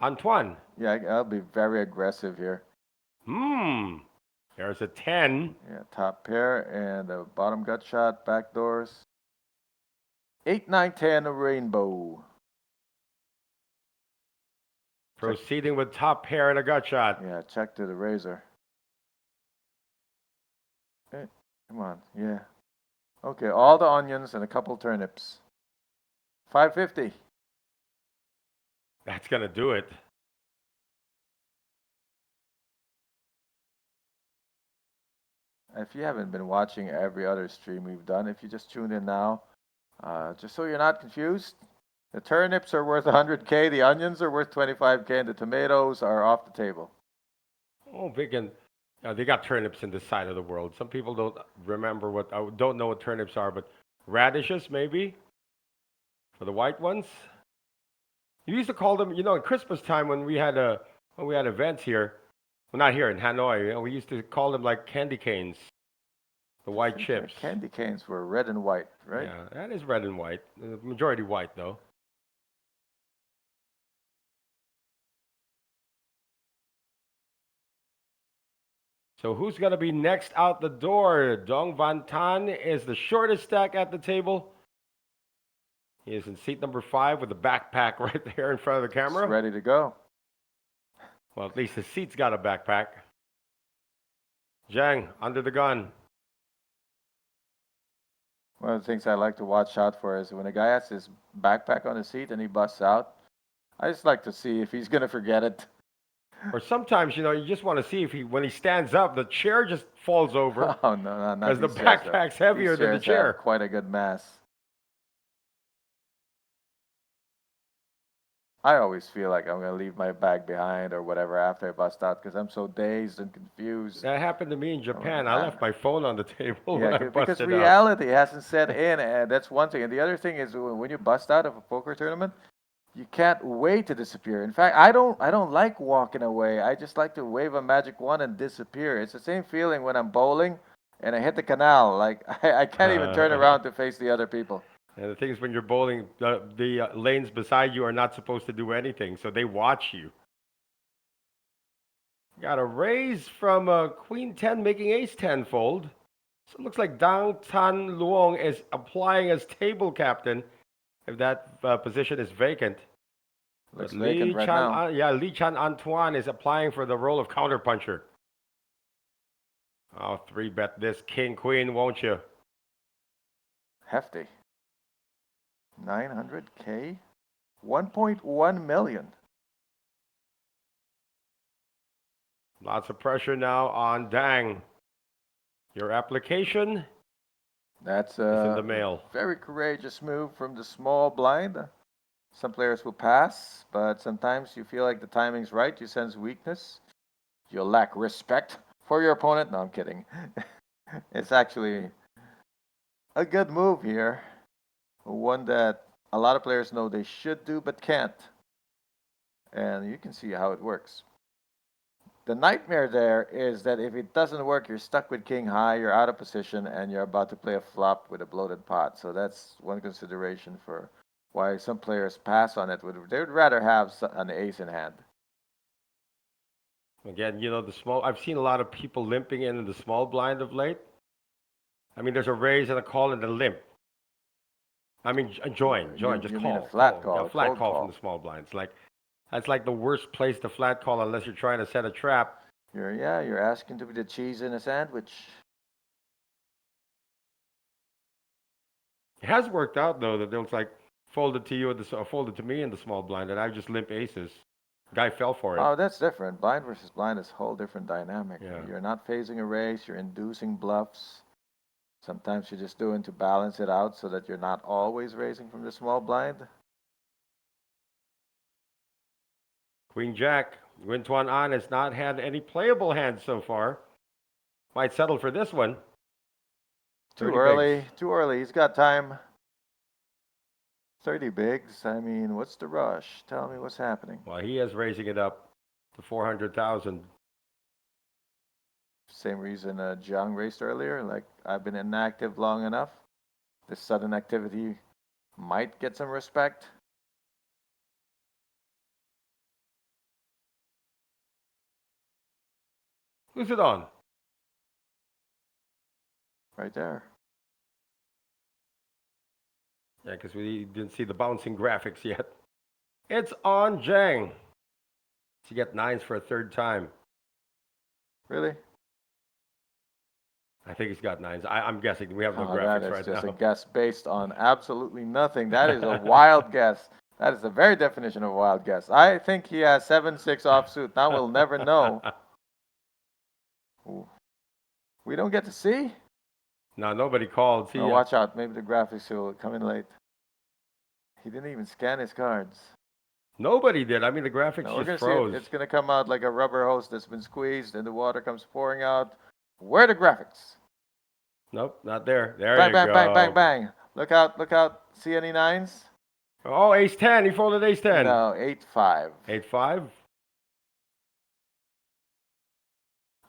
Antoine. Yeah, I'll be very aggressive here. There's a 10. Yeah, top pair and a bottom gut shot, back doors. 8, 9, 10, a rainbow. Proceeding with top pair and a gut shot. Yeah, check to the razor. Hey, come on, yeah. Okay, all the onions and a couple turnips. 550. That's going to do it. If you haven't been watching every other stream we've done, if you just tuned in now, just so you're not confused, the turnips are worth 100K, the onions are worth 25K, and the tomatoes are off the table. Oh, big and they got turnips in this side of the world. Some people don't remember don't know what turnips are, but radishes maybe for the white ones. You used to call them, at Christmas time when we had events here. Well, not here in Hanoi. We used to call them like candy canes, the white chips. Candy canes were red and white, right? Yeah, that is red and white. The majority white, though. So who's going to be next out the door? Dong Van Tan is the shortest stack at the table. He is in seat number 5 with the backpack right there in front of the camera. It's ready to go. Well, at least his seat's got a backpack. Jiang, under the gun. One of the things I like to watch out for is when a guy has his backpack on his seat and he busts out, I just like to see if he's going to forget it. Or sometimes, you just want to see if when he stands up, the chair just falls over. Oh, no, not because the these chairs, though. backpack's heavier These than the chairs chair. have quite a good mass. I always feel like I'm gonna leave my bag behind or whatever after I bust out because I'm so dazed and confused. That happened to me in I'm like, Japan. I left my phone on the table when yeah, I because busted out. reality hasn't set in, and that's one thing. And the other thing is when you bust out of a poker tournament, you can't wait to disappear. In fact, I don't like walking away. I just like to wave a magic wand and disappear. It's the same feeling when I'm bowling and I hit the canal. Like I can't even turn around to face the other people. And the thing is, when you're bowling, the lanes beside you are not supposed to do anything, so they watch you. Got a raise from Queen 10 making Ace 10 fold. So it looks like Dang Tan Luong is applying as table captain if that position is vacant. But Looks vacant right now. Li Chan Antoine is applying for the role of counterpuncher. Oh, three bet this king queen, won't you? Hefty. 900K? 1.1 million. Lots of pressure now on Dang. Your application That's is in a the mail. very courageous move from the small blind. Some players will pass, but sometimes you feel like the timing's right. You sense weakness. You'll lack respect for your opponent. No, I'm kidding. It's actually a good move here. One that a lot of players know they should do but can't. And you can see how it works. The nightmare there is that if it doesn't work, you're stuck with king high, you're out of position, and you're about to play a flop with a bloated pot. So that's one consideration for why some players pass on it. They would rather have an ace in hand. Again, the small. I've seen a lot of people limping in the small blind of late. I mean, there's a raise and a call and a limp. I mean, join, just You mean a call, flat call, yeah, a flat cold call from call. the small blinds. Like that's like the worst place to flat call unless you're trying to set a trap. You're asking to be the cheese in a sandwich. It has worked out though that they'll like fold it to you fold it to me in the small blind, and I just limp aces. Guy fell for it. Oh, that's different. Blind versus blind is a whole different dynamic. Yeah. You're not phasing a race, you're inducing bluffs. Sometimes you're just doing to balance it out so that you're not always raising from the small blind. Queen Jack. Nguyen Tuan An has not had any playable hands so far. Might settle for this one. Too 30 early. bigs. Too early. He's got time. 30 bigs. I mean, what's the rush? Tell me what's happening. Well, he is raising it up to 400,000. Same reason Jiang raced earlier. Like, I've been inactive long enough. This sudden activity might get some respect. Who's it on? Right there. Yeah, because we didn't see the bouncing graphics yet. It's on Zhang. To get nines for a third time. Really? I think he's got nines. I'm guessing. We have no Oh, graphics that is right just now. a guess based on absolutely nothing. That is a wild guess. That is the very definition of a wild guess. I think he has 7-6 offsuit. Now we'll never know. Ooh. We don't get to see? No, nobody called. See Oh, ya. watch out. Maybe the graphics will come in late. He didn't even scan his cards. Nobody did. I mean, the graphics No, we're just going to see froze. It's going to come out like a rubber hose that's been squeezed and the water comes pouring out. Where are the graphics? Nope, not there. There Bang, you bang, go. bang, bang, bang. Look out, look out. See any nines? Oh, ace 10. He folded ace 10. No, 8-5. 8-5.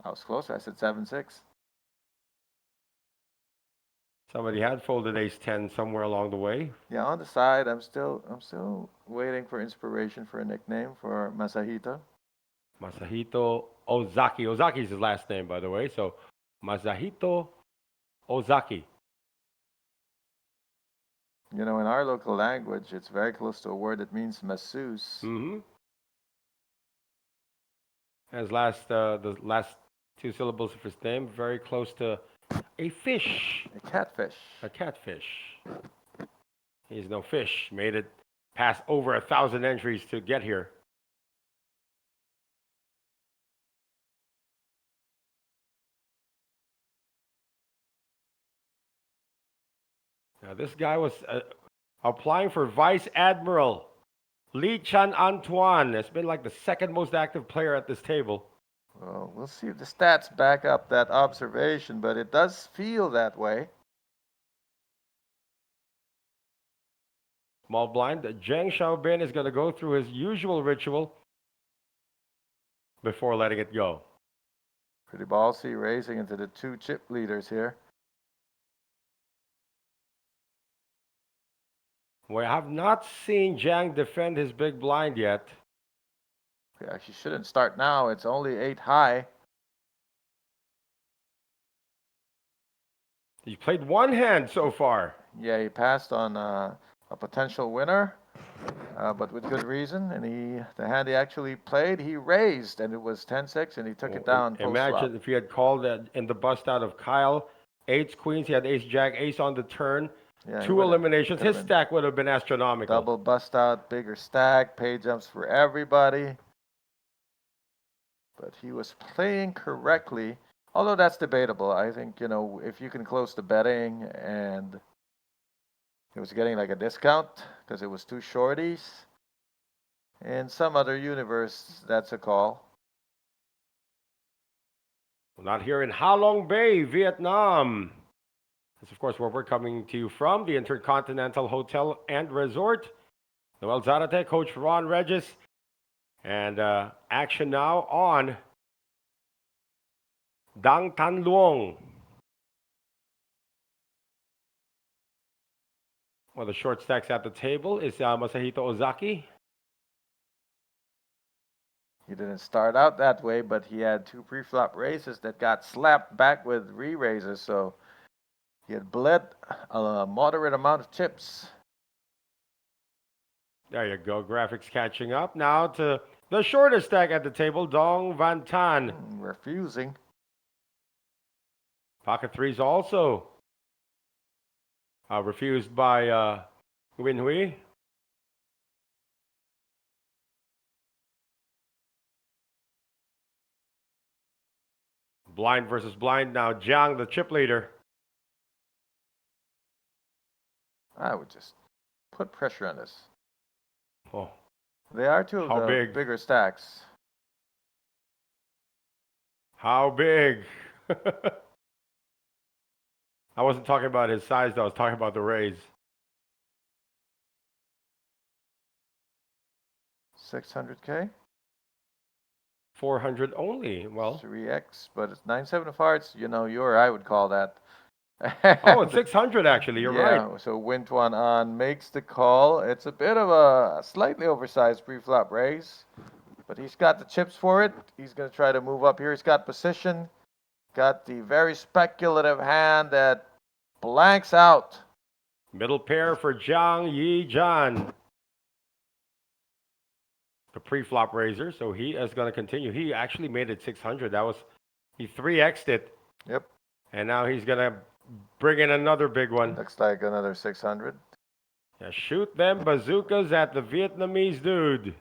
I was close. I said 7-6. Somebody had folded ace 10 somewhere along the way. Yeah, on the side, I'm still waiting for inspiration for a nickname for Masahito. Masahito Ozaki. Ozaki's his last name, by the way. So, Masahito Ozaki. You know, in our local language, it's very close to a word that means masseuse. Mm-hmm. His the last two syllables of his name, very close to a fish. A catfish. A catfish. He's no fish. Made it past over 1,000 entries to get here. Now, this guy was applying for vice admiral Lee Chan Antoine has been like the second most active player at this table. Well, we'll see if the stats back up that observation, but it does feel that way. Small blind. Zheng Xiaobin is going to go through his usual ritual before letting it go. Pretty ballsy, raising into the two chip leaders here. We have not seen Zhang defend his big blind yet. He actually shouldn't start now. It's only 8 high. He's played one hand so far. Yeah, he passed on a potential winner, but with good reason. And the hand he actually played, he raised, and it was 10-6, and he took it down post flop. Imagine if he had called that in the bust out of Kyle. Eights, queens, he had ace, jack, ace on the turn. Yeah, Two eliminations. His stack would have been astronomical. Double bust out, bigger stack, pay jumps for everybody. But he was playing correctly, although that's debatable. I think, if you can close the betting and he was getting like a discount because it was two shorties. In some other universe, that's a call. Not here in Ha Long Bay, Vietnam. That's, of course, where we're coming to you from, the Intercontinental Hotel and Resort. Noel Zarate, Coach Ron Regis. And action now on Dang Tan Luong. One of the short stacks at the table is Masahito Ozaki. He didn't start out that way, but he had two pre-flop raises that got slapped back with re-raises, so he had bled a moderate amount of chips. There you go, graphics catching up. Now to the shortest stack at the table, Dong Van Tan. Refusing. Pocket threes also refused by Win Hui. Blind versus blind now. Jiang, the chip leader. I would just put pressure on this. Oh. They are two of the bigger stacks. How big? I wasn't talking about his size, though. I was talking about the raise. 600K? 400 only. Well, 3x, but it's 9-7 of hearts. I would call that. Oh, it's 600 actually. You're right. Yeah, so wint one on makes the call. It's a bit of a slightly oversized pre-flop raise, but he's got the chips for it. He's going to try to move up here. He's got position. Got the very speculative hand that blanks out. Middle pair for Zhang Yi Zhan. The pre-flop raiser, so he is going to continue. He actually made it 600. He 3x'd it. Yep. And now he's going to bring in another big one. Looks like another 600. Yeah, shoot them bazookas at the Vietnamese dude.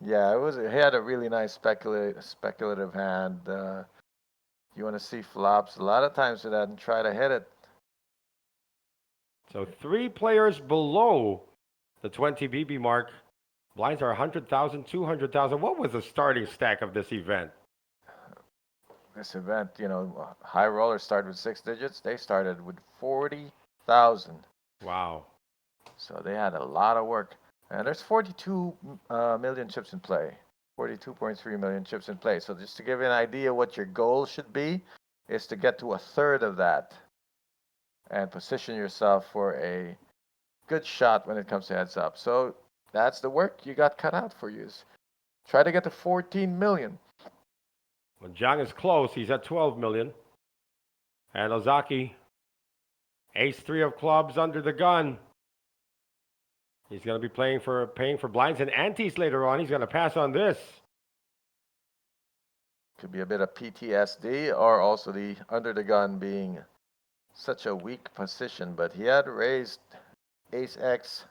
Yeah, he had a really nice speculative hand. You want to see flops a lot of times with that and try to hit it. So 3 players below the 20 BB mark. Blinds are 100,000, 200,000. What was the starting stack of this event? This event, high rollers started with 6 digits. They started with 40,000. Wow. So they had a lot of work. And there's 42 million chips in play. 42.3 million chips in play. So just to give you an idea what your goal should be, is to get to a third of that and position yourself for a good shot when it comes to heads up. So that's the work you got cut out for you. Try to get to 14 million. When Zhang is close, he's at 12 million. And Ozaki, ace-3 of clubs under the gun. He's going to be paying for blinds and antes later on. He's going to pass on this. Could be a bit of PTSD, or also the under the gun being such a weak position. But he had raised ace X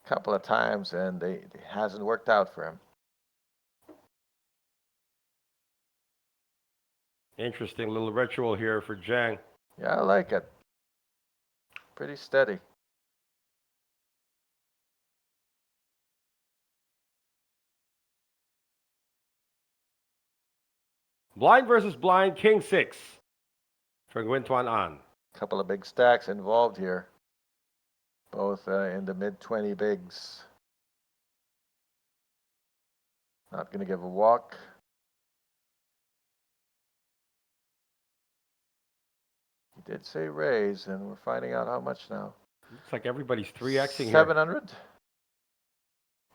a couple of times, and it hasn't worked out for him. Interesting little ritual here for Zhang. Yeah, I like it. Pretty steady. Blind versus blind, king 6 for Nguyen Tuan An. Couple of big stacks involved here, both in the mid 20 bigs. Not going to give a walk. He did say raise, and we're finding out how much now. Looks like everybody's 3xing here. 700?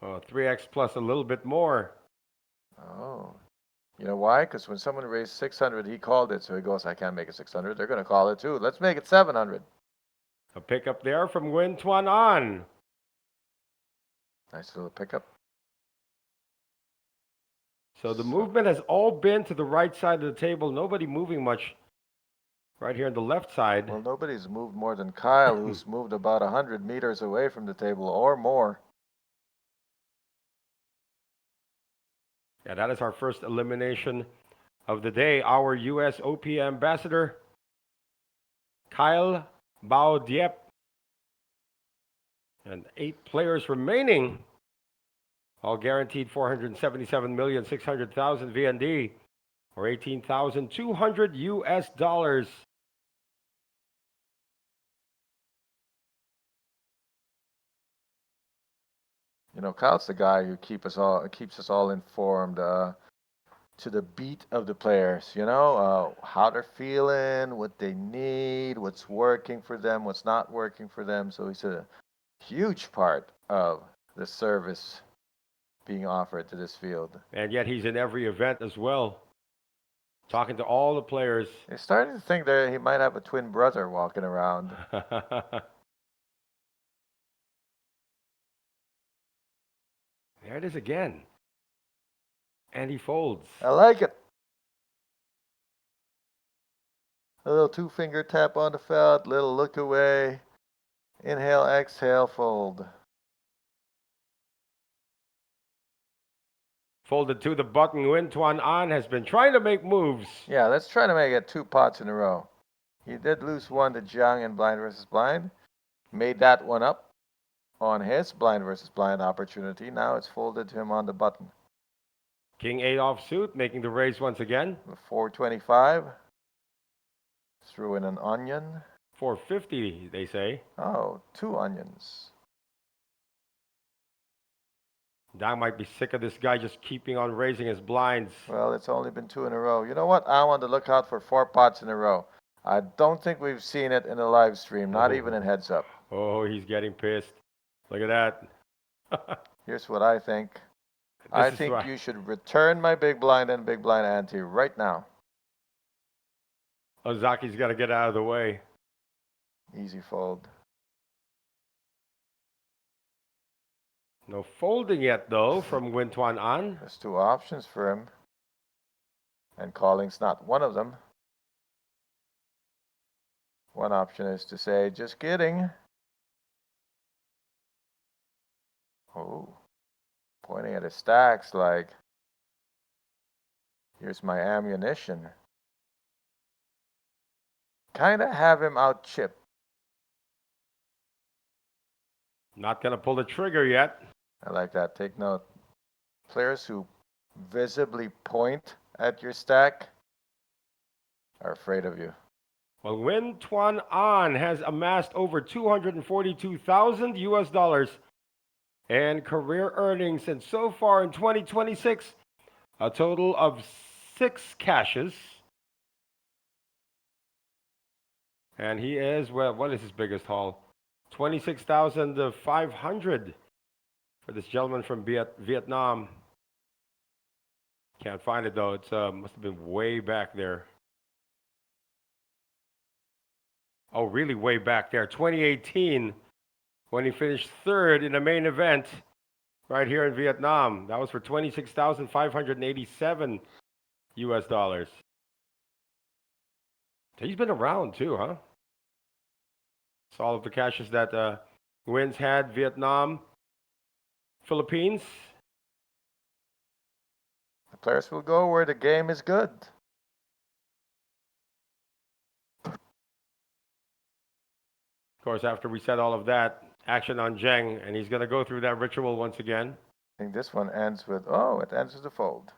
3x plus a little bit more. Oh. You know why? Because when someone raised 600, he called it. So he goes, I can't make it 600. They're going to call it too. Let's make it 700. A pickup there from Nguyen Tuan An. Nice little pickup. So the movement has all been to the right side of the table. Nobody moving much right here on the left side. Well, nobody's moved more than Kyle, who's moved about 100 meters away from the table or more. Yeah, that is our first elimination of the day. Our U.S. OP ambassador, Kyle Bao Diep. And 8 players remaining. All guaranteed 477,600,000 VND, or 18,200 US dollars. You know, Kyle's the guy who keeps us all informed to the beat of the players. You know, how they're feeling, what they need, what's working for them, what's not working for them. So he's a huge part of the service being offered to this field. And yet he's in every event as well, talking to all the players. They're starting to think that he might have a twin brother walking around. There it is again. And he folds. I like it. A little 2-finger tap on the felt, little look away. Inhale, exhale, fold. Folded to the button. Nguyen Tuan An has been trying to make moves. Yeah, let's try to make it 2 pots in a row. He did lose one to Jiang in blind versus blind. Made that one up on his blind versus blind opportunity. Now it's folded to him on the button. King 8 offsuit, making the raise once again. 425. Threw in an onion. 450, they say. Oh, 2 onions. Dang might be sick of this guy just keeping on raising his blinds. Well, it's only been 2 in a row. You know what? I want to look out for 4 pots in a row. I don't think we've seen it in the live stream, not even in heads up. Oh, he's getting pissed. Look at that. Here's what I think. I think you should return my big blind and big blind ante right now. Ozaki's got to get out of the way. Easy fold. No folding yet, though, from Nguyen Tuan An. There's 2 options for him. And calling's not one of them. One option is to say, just kidding. Oh, pointing at his stacks like, here's my ammunition. Kind of have him out chip. Not going to pull the trigger yet. I like that. Take note. Players who visibly point at your stack are afraid of you. Well, Nguyen Tuan An has amassed over 242,000 US dollars and career earnings, and so far in 2026, a total of 6 cashes. And he is, well, what is his biggest haul? 26,500 for this gentleman from Vietnam. Can't find it though. It's must have been way back there. Oh, really way back there. 2018, when he finished 3rd in the main event right here in Vietnam. That was for 26,587 US dollars. He's been around too, huh? So all of the caches that Nguyen's had, Vietnam, Philippines. The players will go where the game is good. Of course, after we said all of that, action on Zheng, and he's going to go through that ritual once again. I think this one ends with, oh, it ends with a fold.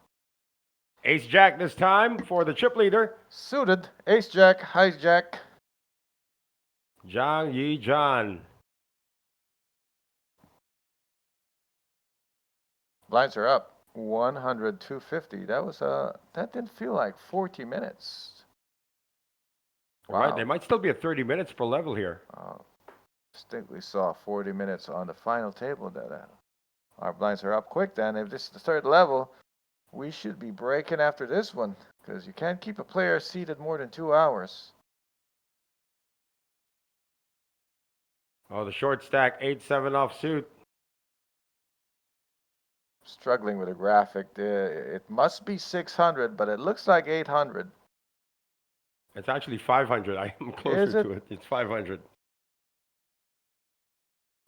Ace Jack this time for the chip leader. Suited. Ace Jack, hijack. Zhang Yi Zhan. Blinds are up. 100, 250. That didn't feel like 40 minutes. Right, they might still be at 30 minutes per level here. Distinctly saw 40 minutes on the final table. That our blinds are up quick. Then, if this is the third level, we should be breaking after this one because you can't keep a player seated more than 2 hours. Oh, the short stack, 8-7 offsuit. Struggling with a graphic. It must be 600, but it looks like 800. It's actually 500. I am closer to it. It's 500.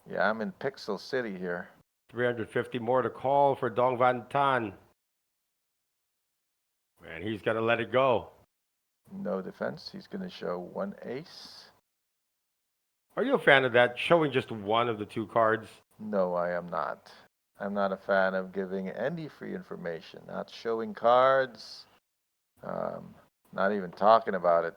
Yeah, I'm in Pixel City here. 350 more to call for Dong Van Tan. And he's going to let it go. No defense. He's going to show one ace. Are you a fan of that, showing just one of the two cards? No, I am not. I'm not a fan of giving any free information. Not showing cards. Not even talking about it.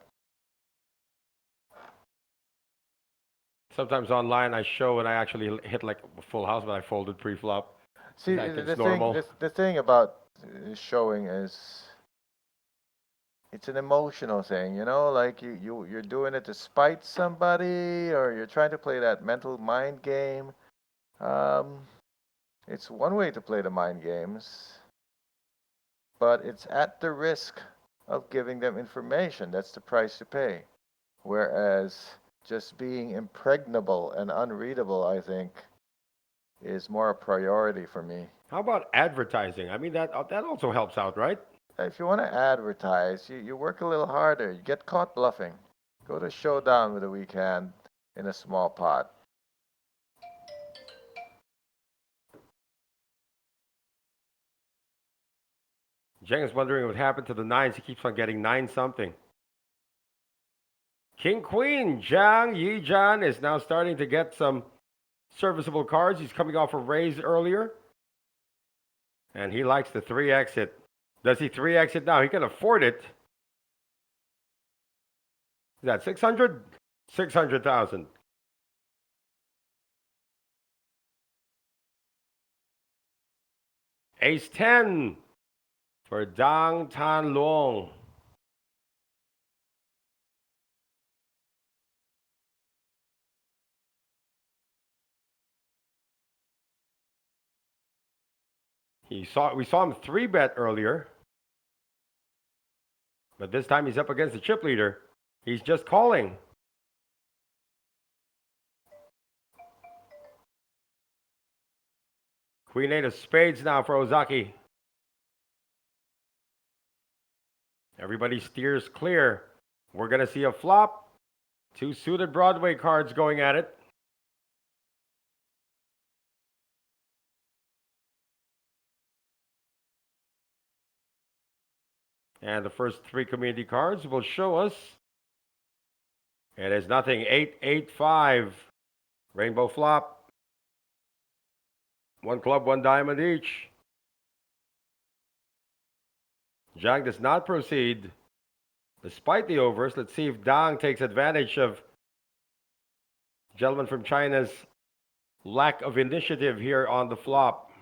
Sometimes online I show and I actually hit like a full house, but I folded pre-flop. See, the thing about showing is it's an emotional thing, you know, like you're doing it to spite somebody or you're trying to play that mental mind game. It's one way to play the mind games, but it's at the risk of giving them information. That's the price to pay. Whereas just being impregnable and unreadable, I think, is more a priority for me. How about advertising? I mean, that also helps out, right? If you want to advertise, you work a little harder. You get caught bluffing. Go to Showdown with a weak hand in a small pot. Jeng is wondering what happened to the nines. He keeps on getting 9-something. King Queen, Zhang Yi Zhan is now starting to get some serviceable cards. He's coming off a raise earlier. And he likes the 3 exit. Does he 3 exit now? He can afford it. Is that 600? 600,000. Ace 10 for Dang Tan Long. We saw him 3-bet earlier. But this time he's up against the chip leader. He's just calling. Queen 8 of spades now for Ozaki. Everybody steers clear. We're going to see a flop. 2 suited Broadway cards going at it. And the first 3 community cards will show us. It is nothing. 8-8-5. Rainbow flop. 1 club, 1 diamond each. Zhang does not proceed. Despite the overs, let's see if Dang takes advantage of gentleman from China's lack of initiative here on the flop.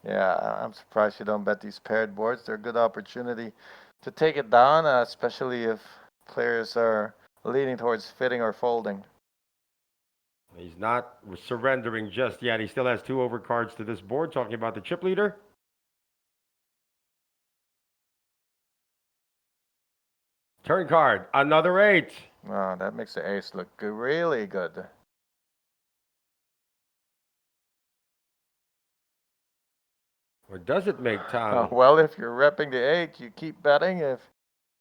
Yeah, I'm surprised you don't bet these paired boards. They're a good opportunity to take it down, especially if players are leaning towards fitting or folding. He's not surrendering just yet. He still has 2 overcards to this board, talking about the chip leader. Turn card, another 8. Oh, that makes the ace look really good. Or does it make Tom? Well, if you're repping the 8, you keep betting. If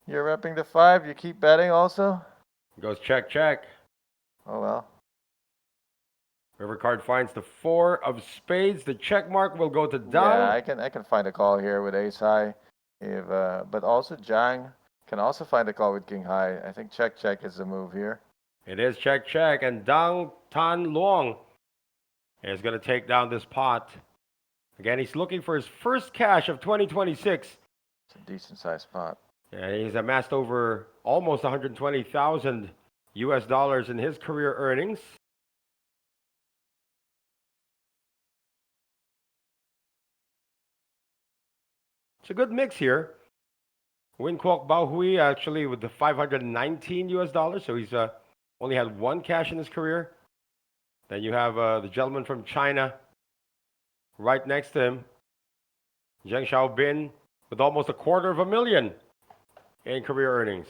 you're repping the 5, you keep betting also. Goes check, check. Oh, well. River card finds the 4 of spades. The check mark will go to Dang. Yeah, I can find a call here with ace high. But also Zhang can also find a call with king high. I think check, check is the move here. It is check, check. And Dang Tan Long is going to take down this pot. Again, he's looking for his first cash of 2026. It's a decent sized spot. Yeah, he's amassed over almost 120,000 US dollars in his career earnings. It's a good mix here. Win Kwok Bao Hui actually with the 519 US dollars, so he's only had one cash in his career. Then you have the gentleman from China right next to him, Zheng Xiaobin, with almost $250,000 in career earnings.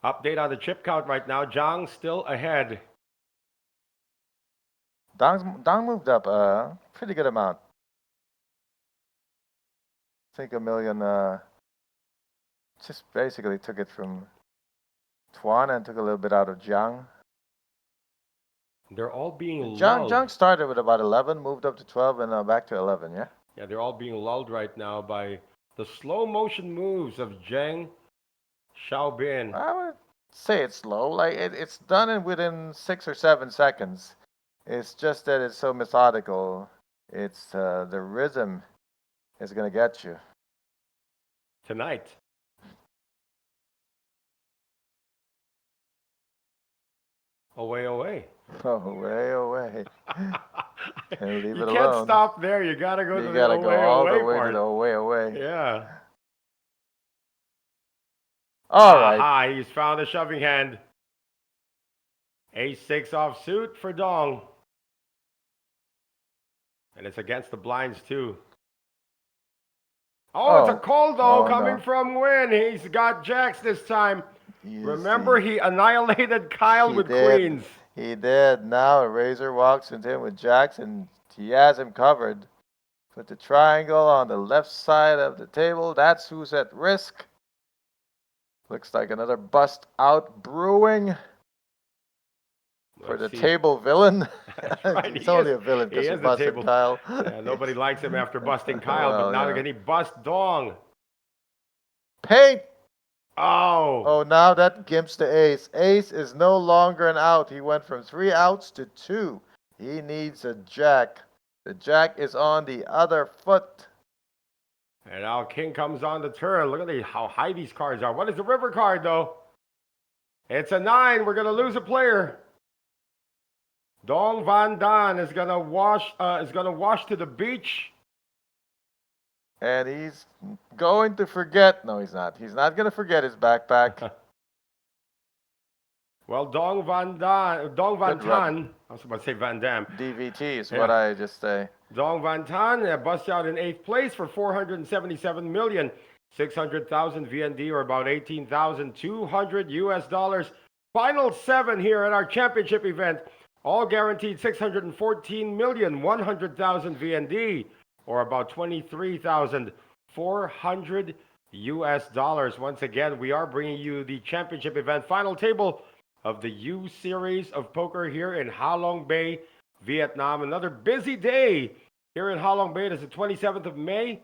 Update on the chip count right now. Zhang still ahead. Dong moved up a pretty good amount. I think a million. Just basically took it from Tuan and took a little bit out of Jiang. They're all being lulled. Jiang started with about 11, moved up to 12, and back to 11. Yeah. Yeah, they're all being lulled right now by the slow motion moves of Zheng Xiaobin. I would say it's slow. Like it's done within 6 or 7 seconds. It's just that it's so methodical. It's the rhythm is gonna get you Tonight. Away, away. away. And leave You it can't alone. stop there. You gotta go to You the gotta away, go all away the way part. to the away. Yeah. All right. Aha, he's found a shoving hand. Ace-6 offsuit for Dong. And it's against the blinds too. Oh, it's a call though coming from Win. He's got jacks this time. Remember, he annihilated Kyle with queens. He did. Now a razor walks into him with jacks, and he has him covered. Put the triangle on the left side of the table. That's who's at risk. Looks like another bust out brewing for the table villain. Right. He's only a villain because he busted Kyle. Yeah, nobody likes him after busting Kyle, but now can he bust Dong? Paint! Oh. Oh, now that gimps the ace. Ace is no longer an out. He went from 3 outs to 2. He needs a jack. The jack is on the other foot. And now King comes on the turn. Look at how high these cards are. What is the river card, though? It's a 9. We're going to lose a player. Dong Van Dan is going to wash to the beach. And he's going to forget. No, he's not. He's not going to forget his backpack. Well, Dong Van Tan. I was about to say Van Dam. DVT is what I just say. Dong Van Tan busts out in 8th place for 477,600,000 VND, or about 18,200 US dollars. Final 7 here at our championship event. All guaranteed 614,100,000 VND, or about 23,400 US dollars. Once again, we are bringing you the championship event final table of the U Series of Poker here in Ha Long Bay, Vietnam. Another busy day here in Ha Long Bay. It is the 27th of May.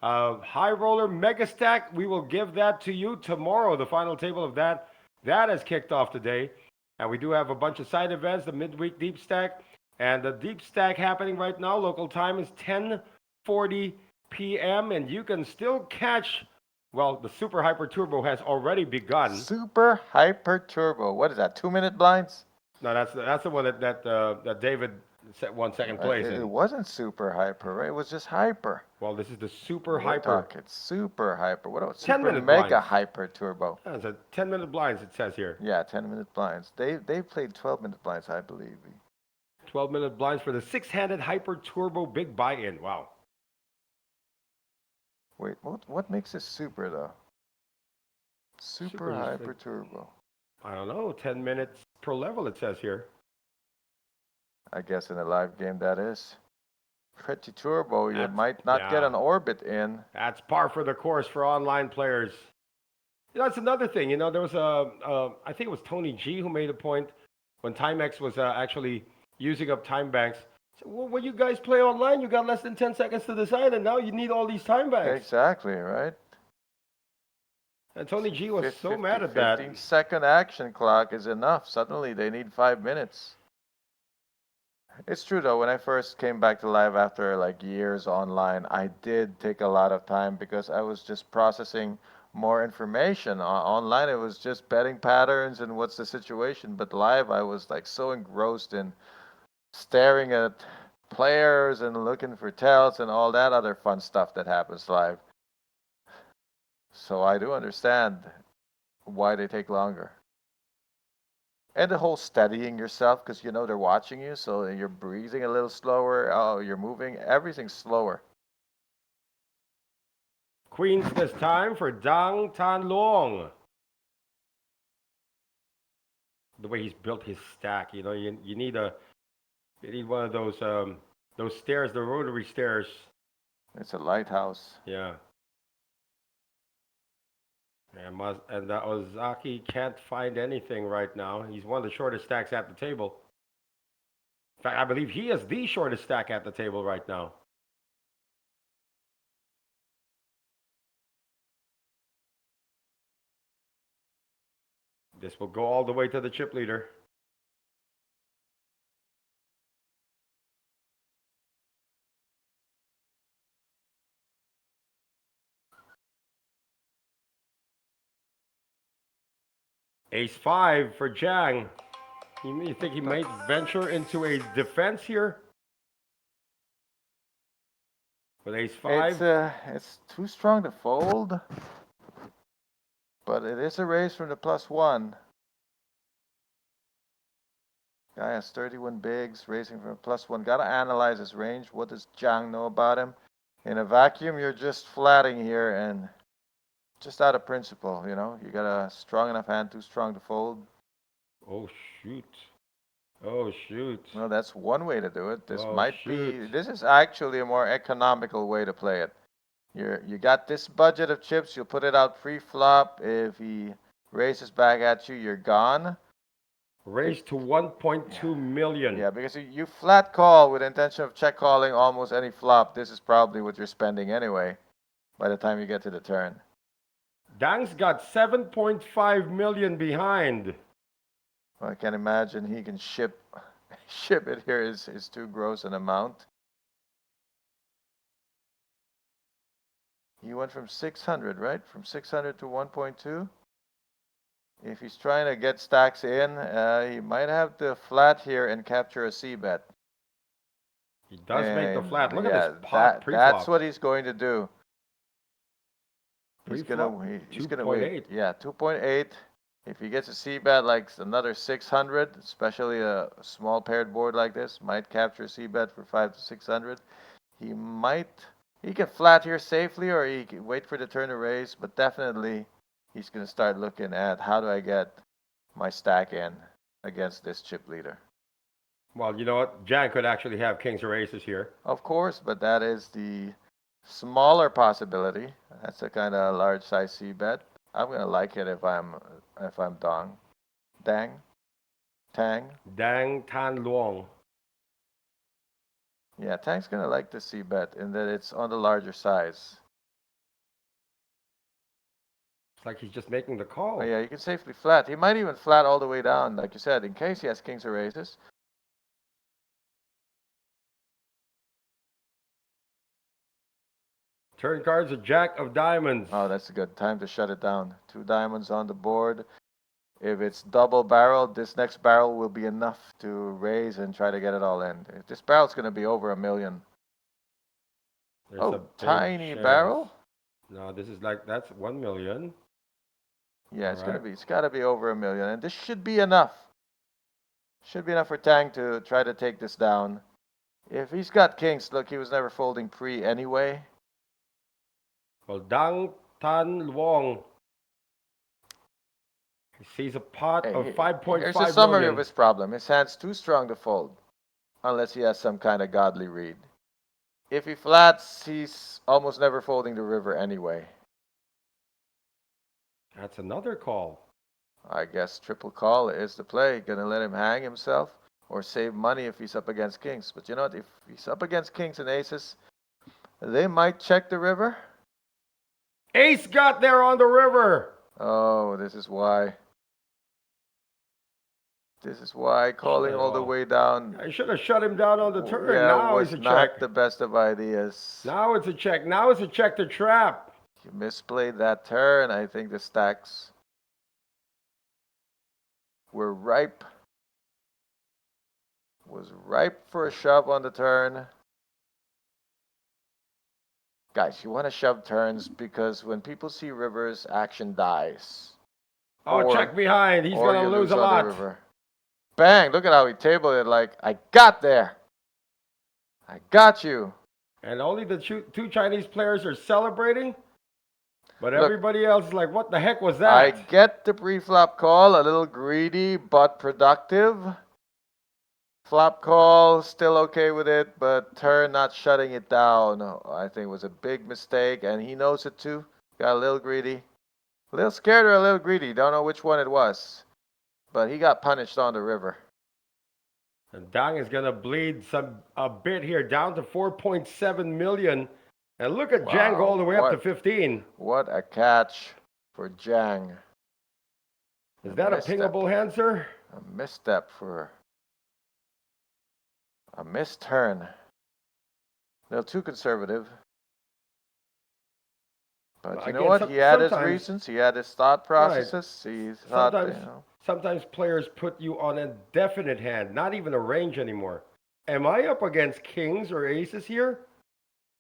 High Roller Mega Stack, we will give that to you tomorrow. The final table of that has kicked off today. And we do have a bunch of side events, the midweek deep stack. And the deep stack happening right now, local time is 10:40 p.m. And you can still catch, well, the Super Hyper Turbo has already begun. Super Hyper Turbo. What is that, 2-minute blinds? No, that's the one that David won second place in. It wasn't Super Hyper, right? It was just Hyper. Well, this is the Super Hyper. It's Super Hyper. What about 10 Super minute Mega blinds. Hyper Turbo? That's a 10-minute blinds, it says here. Yeah, 10-minute blinds. They played 12-minute blinds, I believe. 12-minute blinds for the 6-handed Hyper Turbo big buy-in. Wow. Wait, what makes it super though? Super Hyper Turbo. I don't know. 10 minutes per level, it says here. I guess in a live game that is. Pretty turbo. You might not get an orbit in. That's par for the course for online players. You know, that's another thing. You know, there was I think it was Tony G who made a point when Timex was actually using up time banks. So, well, when you guys play online, you got less than 10 seconds to decide, and now you need all these time banks. Exactly, right? And Tony G was so 50, mad at that. 15-second action clock is enough. Suddenly they need 5 minutes. It's true though, when I first came back to live after like years online, I did take a lot of time because I was just processing more information. Online it was just betting patterns and what's the situation, but live I was like so engrossed in staring at players and looking for tells and all that other fun stuff that happens live. So I do understand why they take longer. And the whole studying yourself, because you know they're watching you, so you're breathing a little slower. Oh, you're moving. Everything's slower. Queens this time for Dang Tan Long. The way he's built his stack, you need one of those stairs, the rotary stairs. It's a lighthouse. Yeah. And Ozaki can't find anything right now. He's one of the shortest stacks at the table. In fact, I believe he is the shortest stack at the table right now. This will go all the way to the chip leader. Ace-5 for Jang. You think he might venture into a defense here? With Ace-5? It's too strong to fold, but it is a raise from the +1. Guy has 31 bigs, raising from a +1. Gotta analyze his range. What does Jang know about him? In a vacuum, you're just flatting here and just out of principle, you know? You got a strong enough hand, too strong to fold. Oh, shoot. Oh, shoot. Well, that's one way to do it. This Oh, might shoot. be, this is actually a more economical way to play it. You got this budget of chips, you'll put it out pre-flop. If he races back at you, you're gone. Raised to 1.2 million. Yeah, because you flat call with intention of check calling almost any flop. This is probably what you're spending anyway by the time you get to the turn. Dang's got 7.5 million behind. Well, I can imagine he can ship it here is too gross an amount. He went from 600, right? From 600 to 1.2. If he's trying to get stacks in, he might have to flat here and capture a C bet. He does make the flat. Look at this pot pre-flop. That's what he's going to do. He's gonna 2.8. wait. Yeah, 2.8. If he gets a C bet like another 600, especially a small paired board like this, might capture a C bet for 5 to 600. He can flat here safely, or he can wait for the turn to raise. But definitely, he's gonna start looking at how do I get my stack in against this chip leader. Well, you know what? Jang could actually have kings or aces here. Of course, but that is the smaller possibility. That's a kind of large size C bet. I'm gonna like it if I'm Tang. Dang Tan Luong. Yeah, Tang's gonna like the C bet in that it's on the larger size. It's like he's just making the call. Oh, yeah, you can safely flat. He might even flat all the way down, like you said, in case he has kings or aces. Turn cards, a jack of diamonds. Oh, that's a good time to shut it down. 2 diamonds on the board. If it's double barrel, this next barrel will be enough to raise and try to get it all in. This barrel's going to be over 1 million. There's a tiny chance. barrel? No, that's 1 million. Yeah, it's got to be over 1 million. And this should be enough. Should be enough for Tang to try to take this down. If he's got kings, look, he was never folding pre anyway. Well, Dang Tan Luong sees a pot of 5.5 Here's a summary million. of his problem. His hand's too strong to fold, unless he has some kind of godly read. If he flats, he's almost never folding the river anyway. That's another call. I guess triple call is the play. Gonna let him hang himself or save money if he's up against kings. But you know what? If he's up against kings and aces, they might check the river. Ace got there on the river. Oh, this is why. This is why calling all the way down. I should have shut him down on the turn. Yeah, Now it's was a not check. the best of ideas. Now it's a check. Now it's a check to trap. You misplayed that turn. I think the stacks were ripe. Was ripe for a shove on the turn. Guys, you want to shove turns because when people see rivers, action dies. Oh, check behind. He's or going to you lose lose a on the lot. river. Bang, look at how he tabled it like, I got there. I got you. And only the two Chinese players are celebrating. But Look, everybody else is like, what the heck was that? I get the pre-flop call, a little greedy but productive. Flop call, still okay with it, but turn not shutting it down, I think was a big mistake, and he knows it too. Got a little greedy. A little scared or a little greedy, don't know which one it was. But he got punished on the river. And Dang is going to bleed a bit here, down to 4.7 million. And look at Jang go all the way up to 15. What a catch for Jang. Is that a pingable hand, sir? A misstep for a missed turn. A little too conservative. But you know what? He had his reasons. He had his thought processes. Right. He thought, sometimes players put you on a definite hand, not even a range anymore. Am I up against kings or aces here?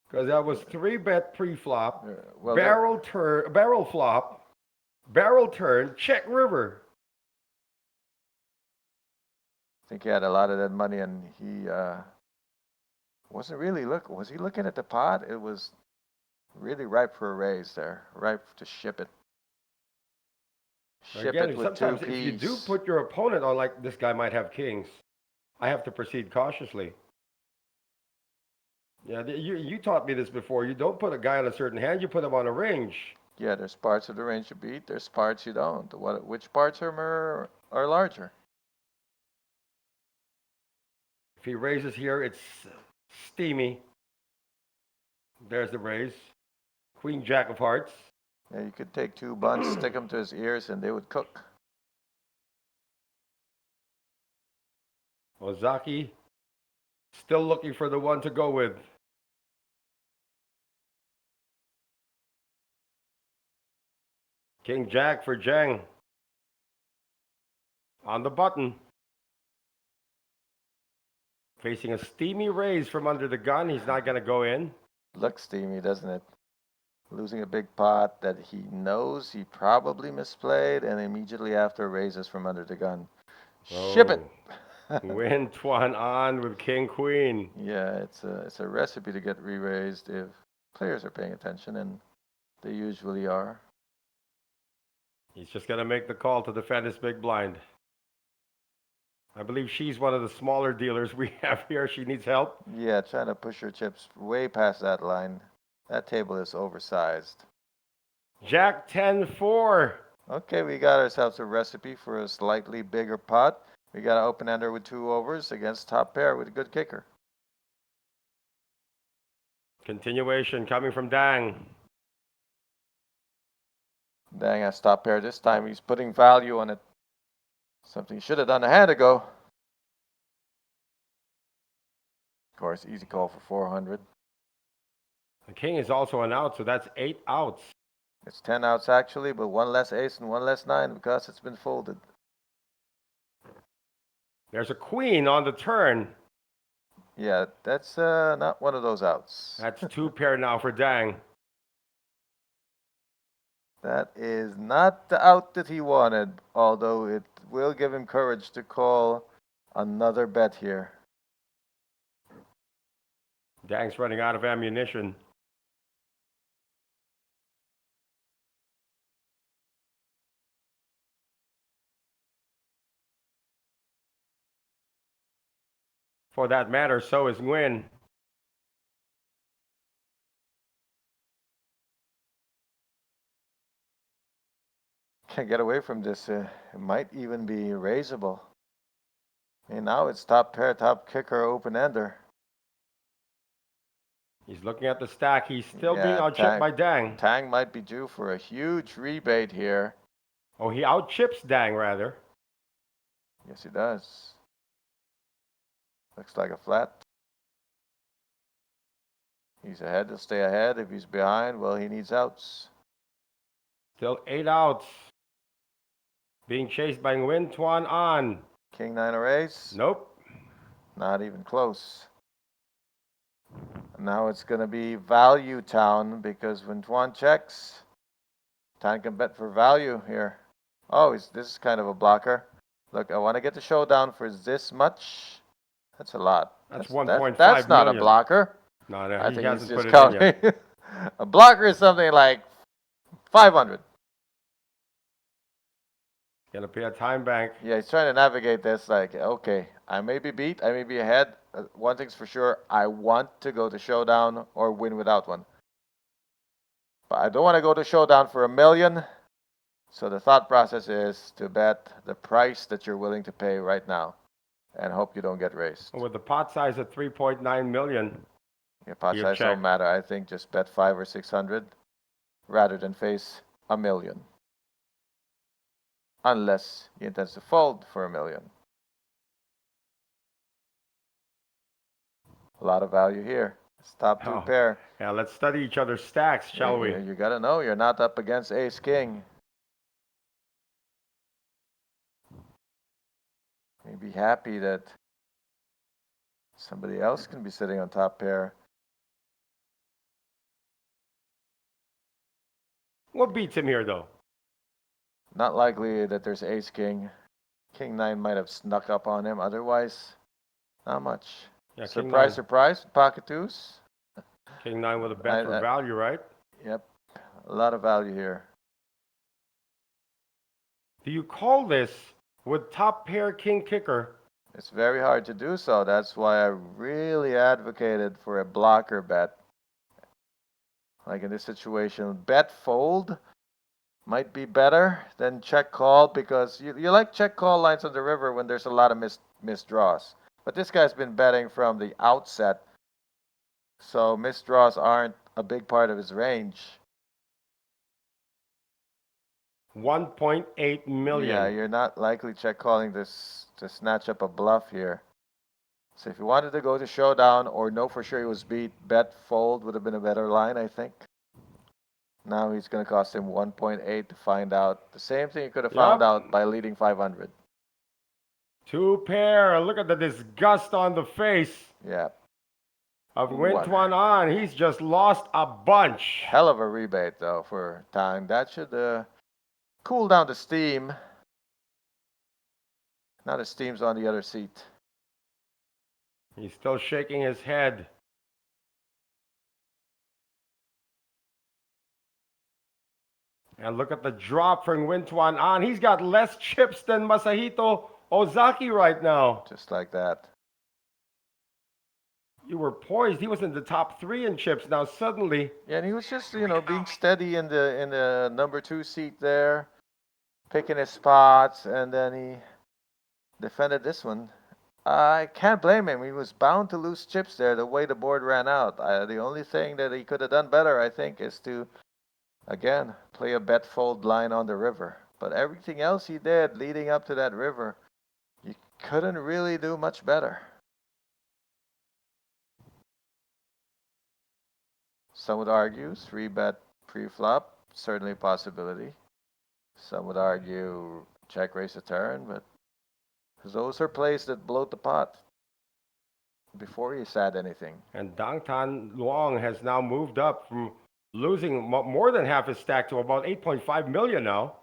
Because that was 3-bet pre-flop, barrel flop, barrel turn, check river. I think he had a lot of that money, and he wasn't really was he looking at the pot? It was really ripe for a raise there, ripe to ship it. Ship it with sometimes 2 Ps. If you do put your opponent on, like this guy might have kings, I have to proceed cautiously. Yeah, you taught me this before. You don't put a guy on a certain hand, you put him on a range. Yeah, there's parts of the range you beat, there's parts you don't. Which parts are larger? If he raises here, it's steamy. There's the raise. Queen, Jack of Hearts. Yeah, you could take 2 bunts, stick them to his ears, and they would cook. Ozaki still looking for the one to go with. King Jack for Jang. On the button. Facing a steamy raise from under the gun. He's not going to go in. Looks steamy, doesn't it? Losing a big pot that he knows he probably misplayed, and immediately after raises from under the gun. Oh. Ship it! Win Tuan on with King Queen. Yeah, it's a recipe to get re-raised if players are paying attention, and they usually are. He's just going to make the call to defend his big blind. I believe she's one of the smaller dealers we have here. She needs help. Yeah, trying to push her chips way past that line. That table is oversized. Jack 10-4. Okay, we got ourselves a recipe for a slightly bigger pot. We got an open-ender with 2 overs against top pair with a good kicker. Continuation coming from Dang. Dang has top pair this time. He's putting value on it. Something he should have done a hand ago. Of course, easy call for 400. The king is also an out, so that's 8 outs. It's 10 outs actually, but 1 less ace and 1 less 9 because it's been folded. There's a queen on the turn. Yeah, that's not one of those outs. That's 2 pair now for Dang. That is not the out that he wanted, although it will give him courage to call another bet here. Dang's running out of ammunition. For that matter, so is Nguyen. Can't get away from this. It might even be raisable. And now it's top pair, top kicker, open-ender. He's looking at the stack. He's still being outchecked by Dang. Tang might be due for a huge rebate here. Oh, he outchips Dang rather. Yes, he does. Looks like a flat. He's ahead. He'll stay ahead. If he's behind, well, he needs outs. Still 8 outs. Being chased by Nguyen Tuan An. King 9 or ace? Nope. Not even close. Now it's going to be value town because when Tuan checks, Tan can bet for value here. Oh, this is kind of a blocker. Look, I want to get the showdown for this much. That's a lot. That's That's 1.5 not a million. blocker. No, no, I he think he's hasn't put just it in counting. yet. A blocker is something like 500. Gonna pay a time bank. Yeah, he's trying to navigate this like, okay, I may be beat, I may be ahead. One thing's for sure, I want to go to showdown or win without one. But I don't want to go to showdown for $1 million. So the thought process is to bet the price that you're willing to pay right now and hope you don't get raised. With the pot size at 3.9 million. Your pot You size check. don't matter. I think just bet 500 or 600 rather than face $1 million. Unless he intends to fold for $1 million. A lot of value here. It's top two pair. Yeah, let's study each other's stacks, shall we? You got to know you're not up against ace king. You'd be happy that somebody else can be sitting on top pair. What beats him here, though? Not likely that there's ace king. King 9 might have snuck up on him. Otherwise, not much. Yeah, surprise, surprise. Pocket deuce. King 9 with a bet for value, right? Yep. A lot of value here. Do you call this with top pair king kicker? It's very hard to do so. That's why I really advocated for a blocker bet. Like in this situation, bet fold might be better than check call because you like check call lines on the river when there's a lot of missed draws. But this guy's been betting from the outset, so missed draws aren't a big part of his range. 1.8 million. Yeah, you're not likely check calling this to snatch up a bluff here. So if you wanted to go to showdown or know for sure he was beat, bet fold would have been a better line, I think. Now he's going to cost him 1.8 to find out. The same thing you could have found out by leading 500. Two pair. Look at the disgust on the face. Yeah. Of Nguyen Tuan An. He's just lost a bunch. Hell of a rebate, though, for Tang. That should cool down the steam. Now the steam's on the other seat. He's still shaking his head. And look at the drop from Nguyen Tuan An. He's got less chips than Masahito Ozaki right now. Just like that. You were poised. He was in the top 3 in chips. Now suddenly. Yeah, and he was just, being steady in the number 2 seat there, picking his spots, and then he defended this one. I can't blame him. He was bound to lose chips there the way the board ran out. The only thing that he could have done better, I think, is to, again, play a bet fold line on the river. But everything else he did leading up to that river, you couldn't really do much better. Some would argue 3-bet pre-flop, certainly a possibility. Some would argue check raise a turn, but those are plays that bloat the pot before you sad anything. And Dang Tan Luong has now moved up from losing more than half his stack to about 8.5 million now.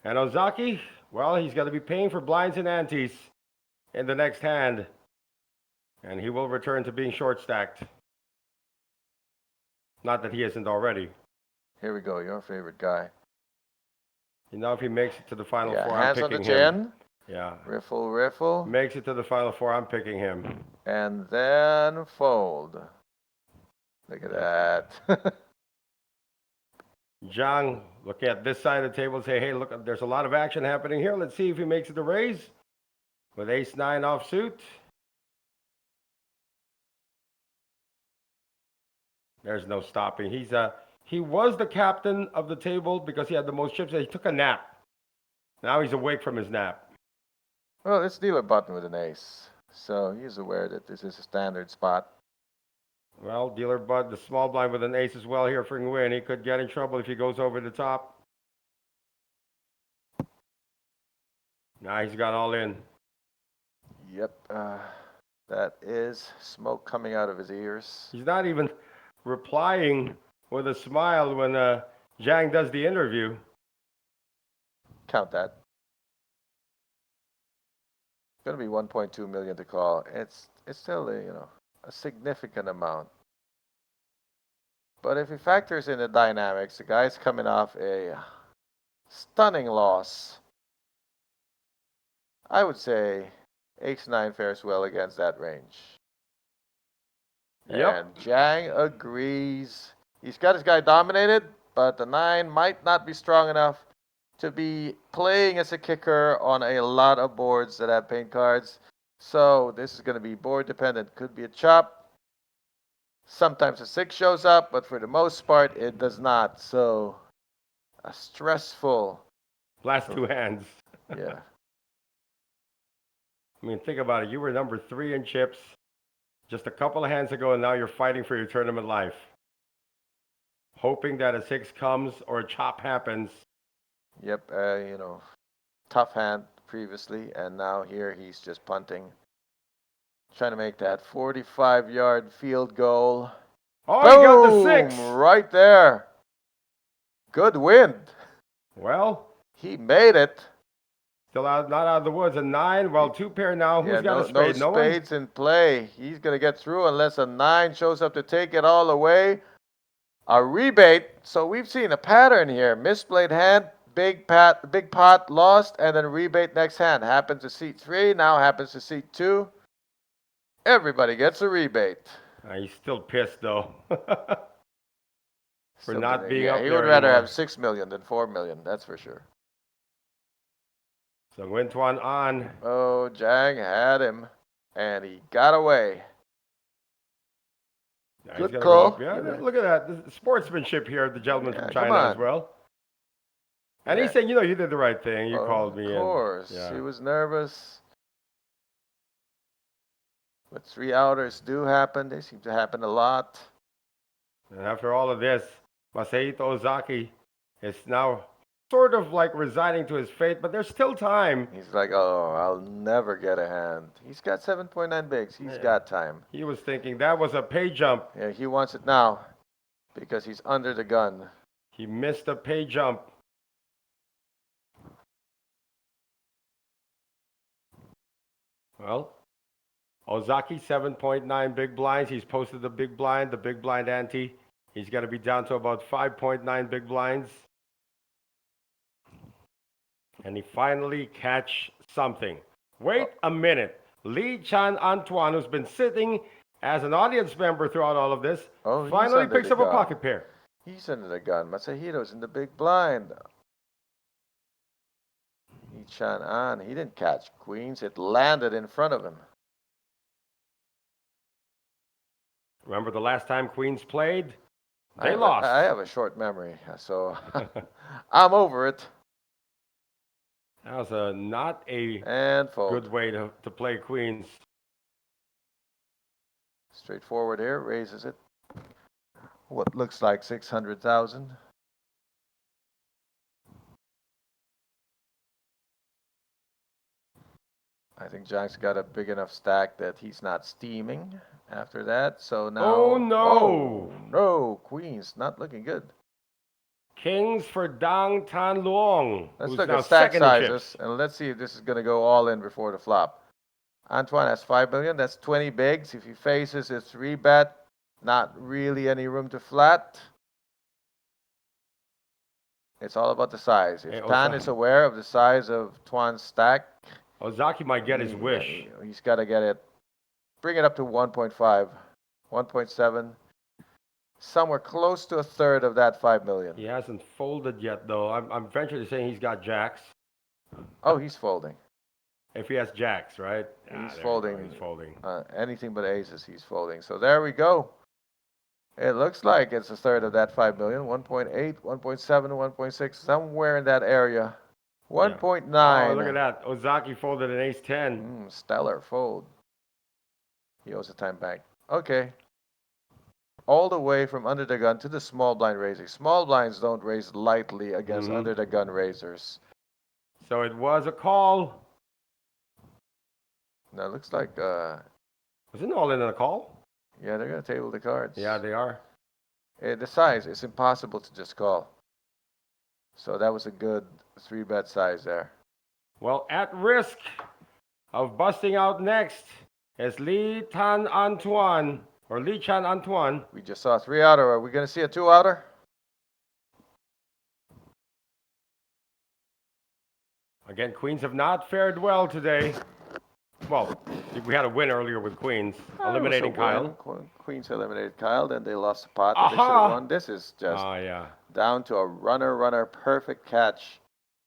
And Ozaki, well, he's going to be paying for blinds and antes in the next hand. And he will return to being short stacked. Not that he isn't already. Here we go, your favorite guy. You know, if he makes it to the final 4, I'm hands picking on the chin. him. Yeah. Riffle. Makes it to the final 4, I'm picking him. And then fold. Look at that. Zhang, look at this side of the table and say, hey, look, there's a lot of action happening here. Let's see if he makes it to raise with ace 9 offsuit. There's no stopping. He was the captain of the table because he had the most chips. He took a nap. Now he's awake from his nap. Well, it's dealer button with an ace, so he's aware that this is a standard spot. Well, dealer Bud, the small blind with an ace as well here for win. He could get in trouble if he goes over the top. Now he's got all in. Yep, that is smoke coming out of his ears. He's not even replying with a smile when Zhang does the interview. Count that. It's going to be 1.2 million to call. It's still a significant amount. But if he factors in the dynamics, the guy's coming off a stunning loss. I would say Ace-9 fares well against that range. Yep. And Zhang agrees. He's got his guy dominated, but the 9 might not be strong enough to be playing as a kicker on a lot of boards that have paint cards. So this is going to be board dependent. Could be a chop. Sometimes a 6 shows up, but for the most part, it does not. So a stressful. Last two hands. Yeah. I mean, think about it. You were number 3 in chips just a couple of hands ago, and now you're fighting for your tournament life. Hoping that a 6 comes or a chop happens. Yep, tough hand previously, and now here he's just punting. Trying to make that 45-yard field goal. Oh, Boom! he got the 6! Right there. Good wind. Well, he made it. Still not out of the woods. A 9. Well, 2 pair now. Who's got a spade? No spades in play. He's going to get through unless a 9 shows up to take it all away. A rebate. So we've seen a pattern here. Misplayed hand, big pot lost, and then rebate next hand. Happens to seat 3, now happens to seat 2. Everybody gets a rebate. He's still pissed, though. For not being up there. He would rather anymore. have 6 million than 4 million, that's for sure. So Nguyen on. Oh, Zhang had him, and he got away. Yeah, good call. Yeah, look at that. The sportsmanship here, the gentleman from China as well. And he's saying, you did the right thing. You called me in. Of course. He was nervous. But 3 outers do happen. They seem to happen a lot. And after all of this, Masahito Ozaki is now sort of like resigning to his fate, but there's still time. He's like, oh, I'll never get a hand. He's got 7.9 bigs. He's got time. He was thinking that was a pay jump. Yeah, he wants it now because he's under the gun. He missed a pay jump. Well, Ozaki, 7.9 big blinds. He's posted the big blind ante. He's going to be down to about 5.9 big blinds. And he finally catch something. Wait a minute. Lee Chan Antoine, who's been sitting as an audience member throughout all of this, finally picks up a pocket pair. He's under the gun. Masahito's in the big blind. Lee Chan An, he didn't catch queens. It landed in front of him. Remember the last time queens played? They lost. I have a short memory, so I'm over it. That was not a good way to play queens. Straightforward here, raises it. What looks like 600,000. I think Jack's got a big enough stack that he's not steaming after that. So now. Oh no! Oh, no, queens not looking good. Kings for Dang Tan Luong. Let's look at stack sizes and let's see if this is going to go all in before the flop. Antoine has 5 million. That's 20 bigs. If he faces a 3-bet, not really any room to flat. It's all about the size. If Tan is aware of the size of Tuan's stack, Ozaki might get his wish. He's got to get it. Bring it up to 1.5, 1.7. Somewhere close to a third of that 5 million. He hasn't folded yet, though. I'm venturing to say he's got jacks. Oh, he's folding. If he has jacks, right? He's folding. He's folding. Anything but aces, he's folding. So there we go. It looks like it's a third of that 5 million. 1.8, 1.7, 1.6, somewhere in that area. Yeah. Oh, 1.9. look at that. Ozaki folded an ace 10. Stellar fold. He owes a time back. Okay. All the way from under the gun to the small blind raising. Small blinds don't raise lightly against under the gun raisers. So it was a call. Now it looks like Wasn't all in a call? yeah, they're gonna table the cards. Yeah, they are. The size, it's impossible to just call. So that was a good 3-bet size there. Well, at risk of busting out next is Lee Tan Antoine or Lee Chan Antoine. We just saw a 3-outer. Are we gonna see a 2-outer? Again, Queens have not fared well today. Well, we had a win earlier with Queens, eliminating Kyle. Queens eliminated Kyle, then they lost the pot that they should have won. This is just down to a runner, perfect catch,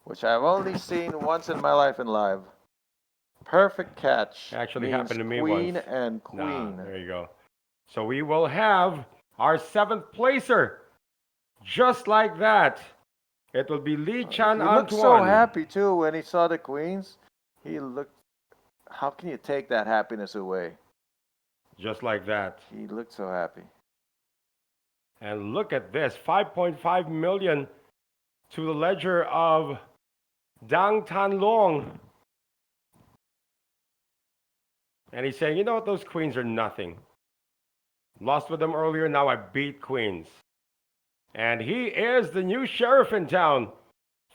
which I've only seen once in my life in live. Perfect catch. Actually happened to me queen once. and queen. There you go. So we will have our 7th placer, just like that. It will be Lee Chan Antoine. He looked so happy too when he saw the queens. He looked. How can you take that happiness away? Just like that. He looked so happy. And look at this, 5.5 million to the ledger of Dang Tan Long. And he's saying, you know what, those queens are nothing. Lost with them earlier, now I beat queens. And he is the new sheriff in town.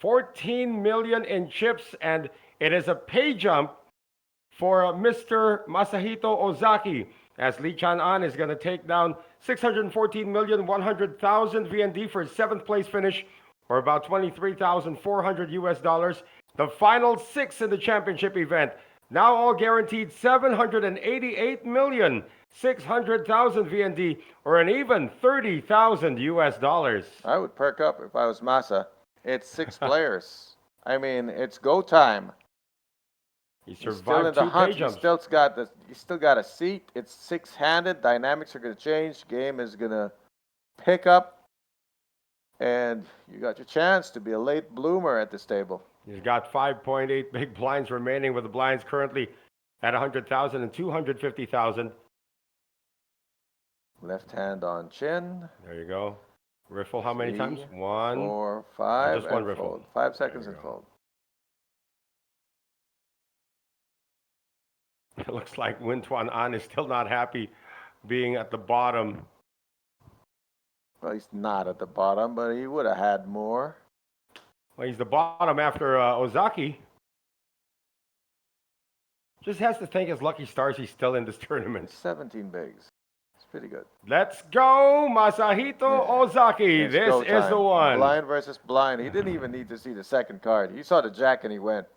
14 million in chips, and it is a pay jump for Mr. Masahito Ozaki, as Lee Chan-an is going to take down 614,100,000 VND for his 7th place finish, or about 23,400 US dollars. The final 6 in the championship event, now all guaranteed 788,600,000 VND, or an even 30,000 US dollars. I would perk up if I was Masa. It's 6 players. I mean, it's go time. He's still in the hunt. He's still got a seat. It's 6-handed. Dynamics are going to change. Game is going to pick up, and you got your chance to be a late bloomer at this table. He's got 5.8 big blinds remaining, with the blinds currently at 100,000 and 250,000. Left hand on chin. There you go. Riffle how many times? 1, 4, 5. Just one riffle. Fold. 5 seconds and fold. It looks like Win Tuan An is still not happy being at the bottom. Well, he's not at the bottom, but he would have had more. Well, he's the bottom after Ozaki. Just has to thank his lucky stars he's still in this tournament. 17 bigs. It's pretty good. Let's go, Masahito Ozaki. This is the one. Blind versus blind. He didn't even need to see the second card. He saw the jack and he went.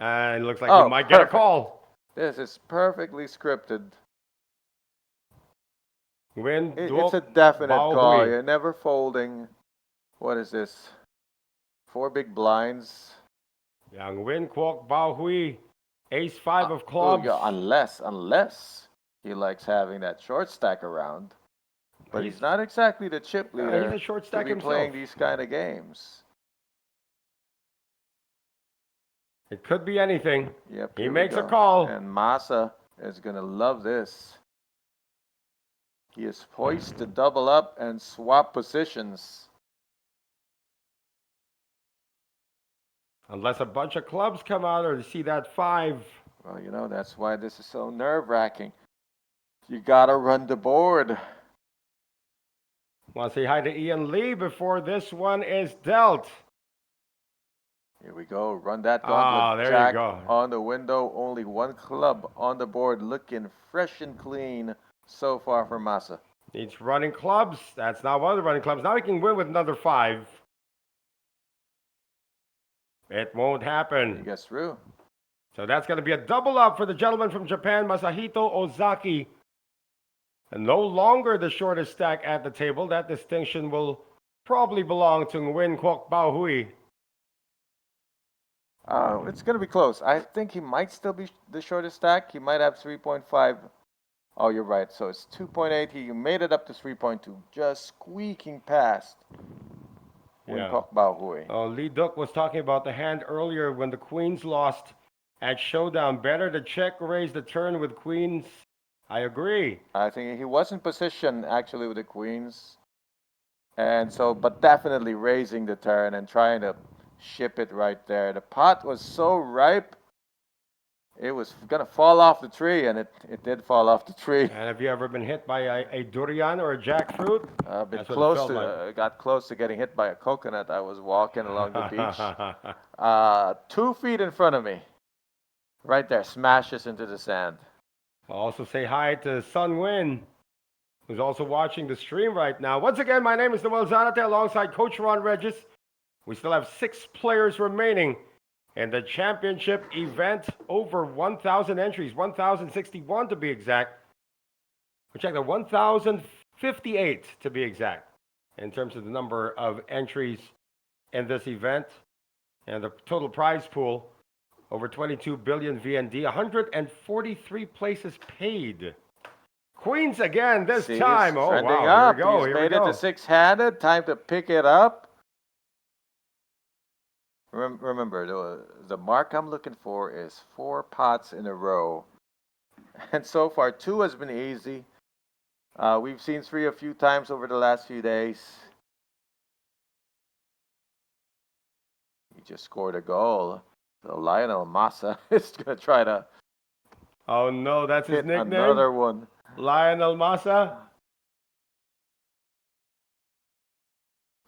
And it looks like he might get a call. This is perfectly scripted. It's a definite call. You're never folding. What is this? 4 big blinds. Yang Win Kwok Bao Hui. Ace 5 of clubs. Yeah, unless he likes having that short stack around. But he's not exactly the chip leader he's a short stack to be playing these kind of games. It could be anything. Yep, he makes a call. And Masa is going to love this. He is poised to double up and swap positions. Unless a bunch of clubs come out or to see that 5. Well, you know, that's why this is so nerve-wracking. You got to run the board. Want to say hi to Ian Lee before this one is dealt. Here we go. Run that gauntlet. There Jack you go. On the window. Only 1 club on the board. Looking fresh and clean so far for Masa. He's running clubs. That's not one of the running clubs. Now he can win with another 5. It won't happen. He gets through. So that's going to be a double up for the gentleman from Japan, Masahito Ozaki. And no longer the shortest stack at the table. That distinction will probably belong to Nguyen Kwok Bao Hui. It's going to be close. I think he might still be the shortest stack. He might have 3.5 Oh, you're right. So it's 2.8. He made it up to 3.2. Just squeaking past Win Yeah. Kok Bao Hui. Oh, Lee Duck was talking about the hand earlier when the queens lost at showdown. Better to check raise the turn with queens. I agree. I think he was in position actually with the queens. And so, but definitely raising the turn and trying to ship it right there. The pot was so ripe, it was going to fall off the tree, and it did fall off the tree. And have you ever been hit by a durian or a jackfruit? A bit That's what it close felt to, like. got close to getting hit by a coconut. I was walking along the beach. 2 feet in front of me, right there, smashes into the sand. I'll also say hi to Sun Win, who's also watching the stream right now. Once again, my name is Noel Zanate alongside Coach Ron Regis. We still have 6 players remaining in the championship event. Over 1,000 entries, 1,061 to be exact. We checked out 1,058 to be exact in terms of the number of entries in this event. And the total prize pool, over 22 billion VND, 143 places paid. Queens again this See, time. he's Oh, trending wow. up. Here we go. He's Here we made it go. to six-handed. Time to pick it up. Remember, the mark I'm looking for is 4 pots in a row. And so far, 2 has been easy. We've seen 3 a few times over the last few days. He just scored a goal. So Lionel Massa is going to try to Oh, no, that's his hit nickname? another one. Lionel Massa.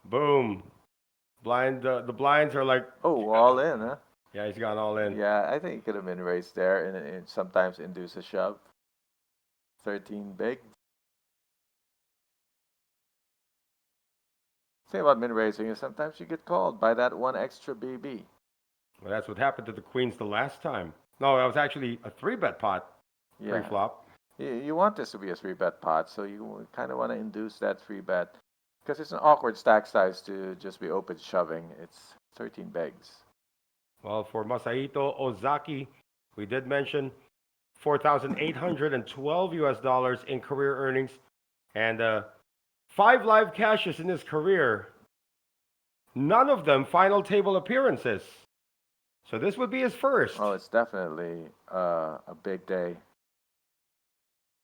Boom. The blinds are like, Oh, all in, huh? yeah, he's gone all in. Yeah, I think he could have been raised there and sometimes induce a shove. 13 big. Thing about min raising is sometimes you get called by that one extra BB. Well, that's what happened to the Queens the last time. No, that was actually a 3-bet pot Yeah. pre-flop. You want this to be a 3-bet pot, so you kind of want to induce that 3-bet. Because it's an awkward stack size to just be open shoving. It's 13 bigs. Well, for Masahito Ozaki, we did mention 4,812 US dollars in career earnings and 5 live cashes in his career. None of them final table appearances. So this would be his first. Oh, it's definitely a big day.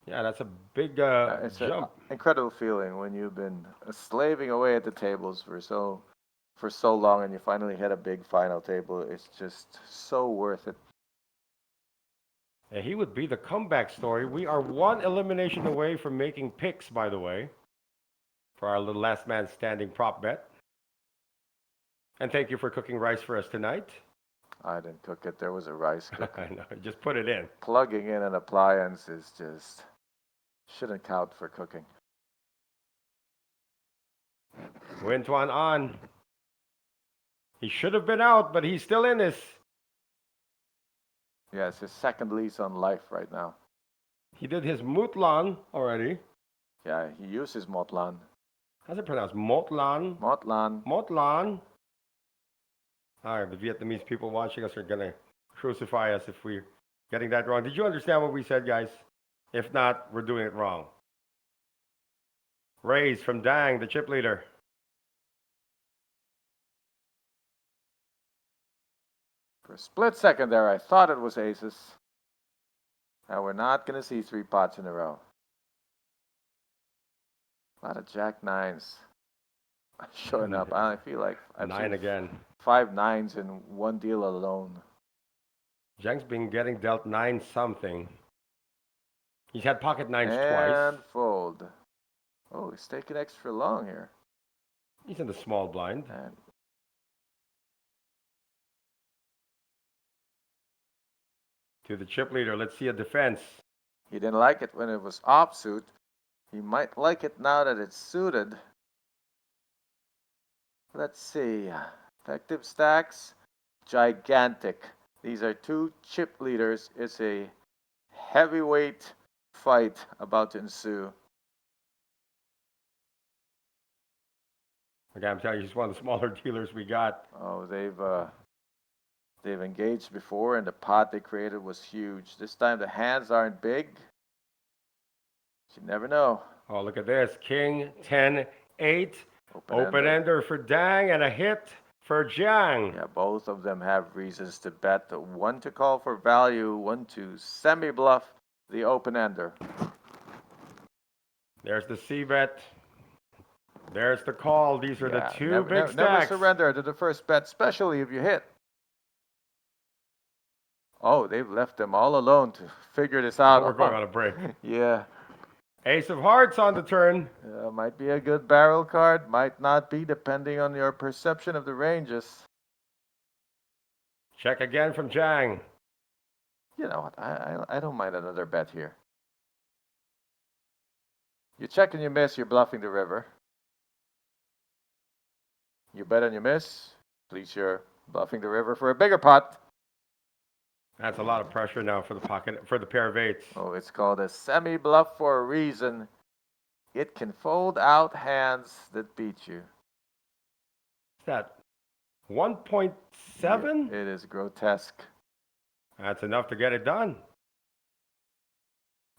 Yeah, that's a big It's jump. an incredible feeling when you've been slaving away at the tables for so long and you finally hit a big final table. It's just so worth it. And he would be the comeback story. We are 1 elimination away from making picks, by the way, for our little last man standing prop bet. And thank you for cooking rice for us tonight. I didn't cook it. There was a rice cooker. I know, just put it in. Plugging in an appliance is just shouldn't count for cooking. Wintuan on. He should have been out, but he's still in this. Yeah, it's his second lease on life right now. He did his Mutlan already. Yeah, he uses Motlan. How's it pronounced? Motlan? Motlan. Motlan? All right, the Vietnamese people watching us are going to crucify us if we're getting that wrong. Did you understand what we said, guys? If not, we're doing it wrong. Raise from Dang, the chip leader. For a split second there, I thought it was aces. Now we're not going to see 3 pots in a row. A lot of jack nines showing up. I feel like I've 9 seen again. 5 nines in one deal alone. Zhang's been getting dealt 9 something. He's had pocket 9s twice. And fold. Oh, he's taking extra long here. He's in the small blind. And To the chip leader, let's see a defense. he didn't like it when it was offsuit. He might like it now that it's suited. Let's see. Effective stacks, gigantic. These are 2 chip leaders. It's a heavyweight fight about to ensue. Okay, I'm telling you, he's one of the smaller dealers we got. Oh, they've engaged before, and the pot they created was huge. This time the hands aren't big. You never know. Oh, look at this. King 10 8. Open ender. ender for Dang and a hit for Jiang. Yeah, both of them have reasons to bet. One to call for value, one to semi-bluff the open ender. There's the C bet. There's the call. These are the two big stacks. Never surrender to the first bet, especially if you hit. Oh, they've left them all alone to figure this out. We're going on a break. Yeah. Ace of hearts on the turn. Might be a good barrel card, might not be, depending on your perception of the ranges. Check again from Jiang. You know what? I don't mind another bet here. You check and you miss, you're bluffing the river. You bet and you miss, please, you're bluffing the river for a bigger pot. That's a lot of pressure now for the pocket, for the pair of eights. Oh, it's called a semi-bluff for a reason. It can fold out hands that beat you. What's that? 1.7? It is grotesque. That's enough to get it done.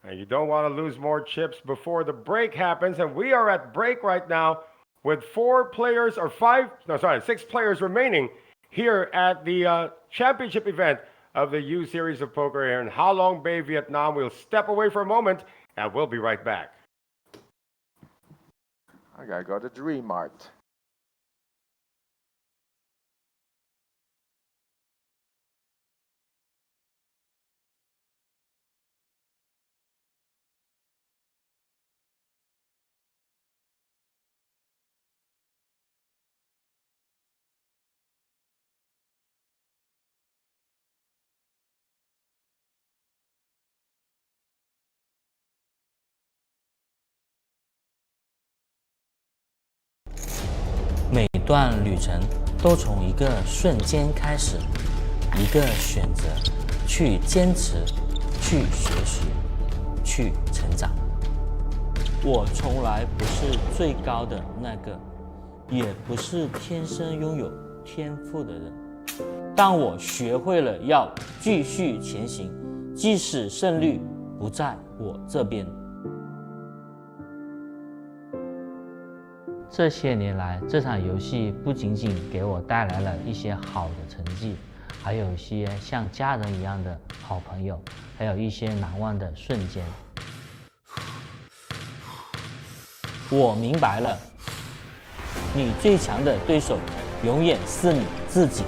And you don't want to lose more chips before the break happens. And we are at break right now with 6 players remaining here at the championship event of the U Series of Poker here in Ha Long Bay, Vietnam. We'll step away for a moment and we'll be right back. I gotta go to Dream Mart.每段旅程都从一个瞬间开始，一个选择，去坚持，去学习，去成长。我从来不是最高的那个，也不是天生拥有天赋的人，但我学会了要继续前行，即使胜率不在我这边。这些年来，这场游戏不仅仅给我带来了一些好的成绩，还有一些像家人一样的好朋友，还有一些难忘的瞬间。我明白了，你最强的对手永远是你自己，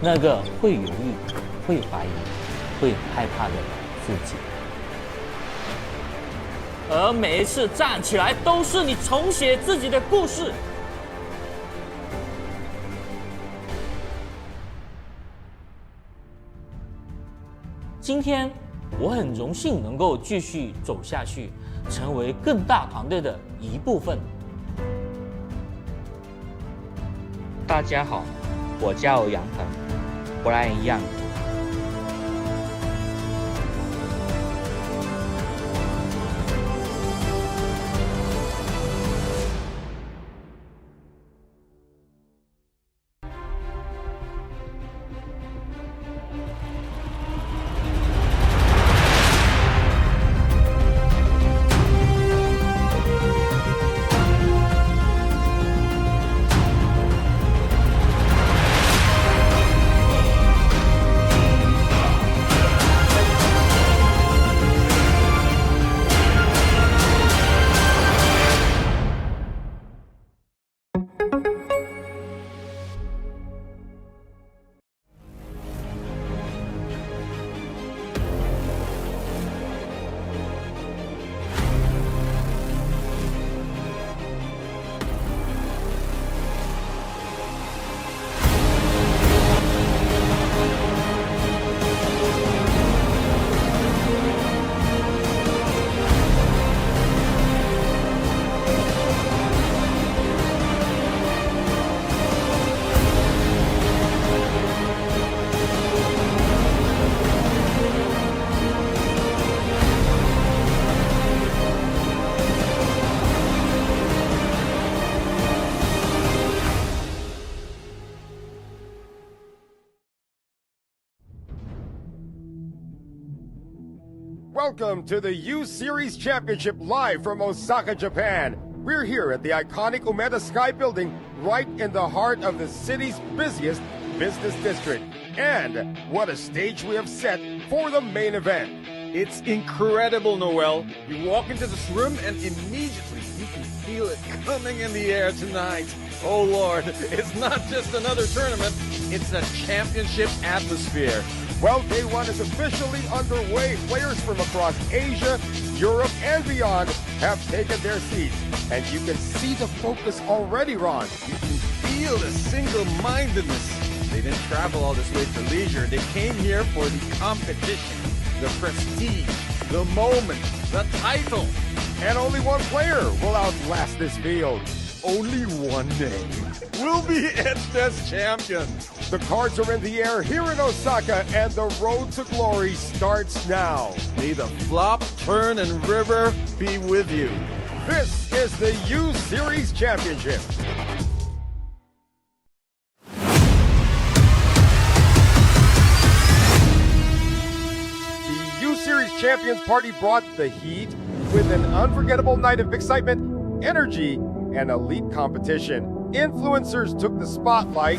那个会犹豫、会怀疑、会害怕的自己。而每一次站起来，都是你重写自己的故事。今天，我很荣幸能够继续走下去，成为更大团队的一部分。大家好，我叫杨鹏，Brian Young。Welcome to the U Series Championship live from Osaka, Japan. We're here at the iconic Umeda Sky Building right in the heart of the city's busiest business district. And what a stage we have set for the main event. It's incredible, Noel. You walk into this room and immediately you can feel it coming in the air tonight. Oh Lord, it's not just another tournament, it's a championship atmosphere. Well, day one is officially underway. Players from across Asia, Europe, and beyond have taken their seats. And you can see the focus already, Ron. You can feel the single-mindedness. They didn't travel all this way for leisure. They came here for the competition, the prestige, the moment, the title. And only one player will outlast this field. Only one name will be etched as champion. The cards are in the air here in Osaka, and the road to glory starts now. May the flop, turn, and river be with you. This is the U Series Championship. The U Series Champions Party brought the heat with an unforgettable night of excitement, energy, and elite competition. Influencers took the spotlight,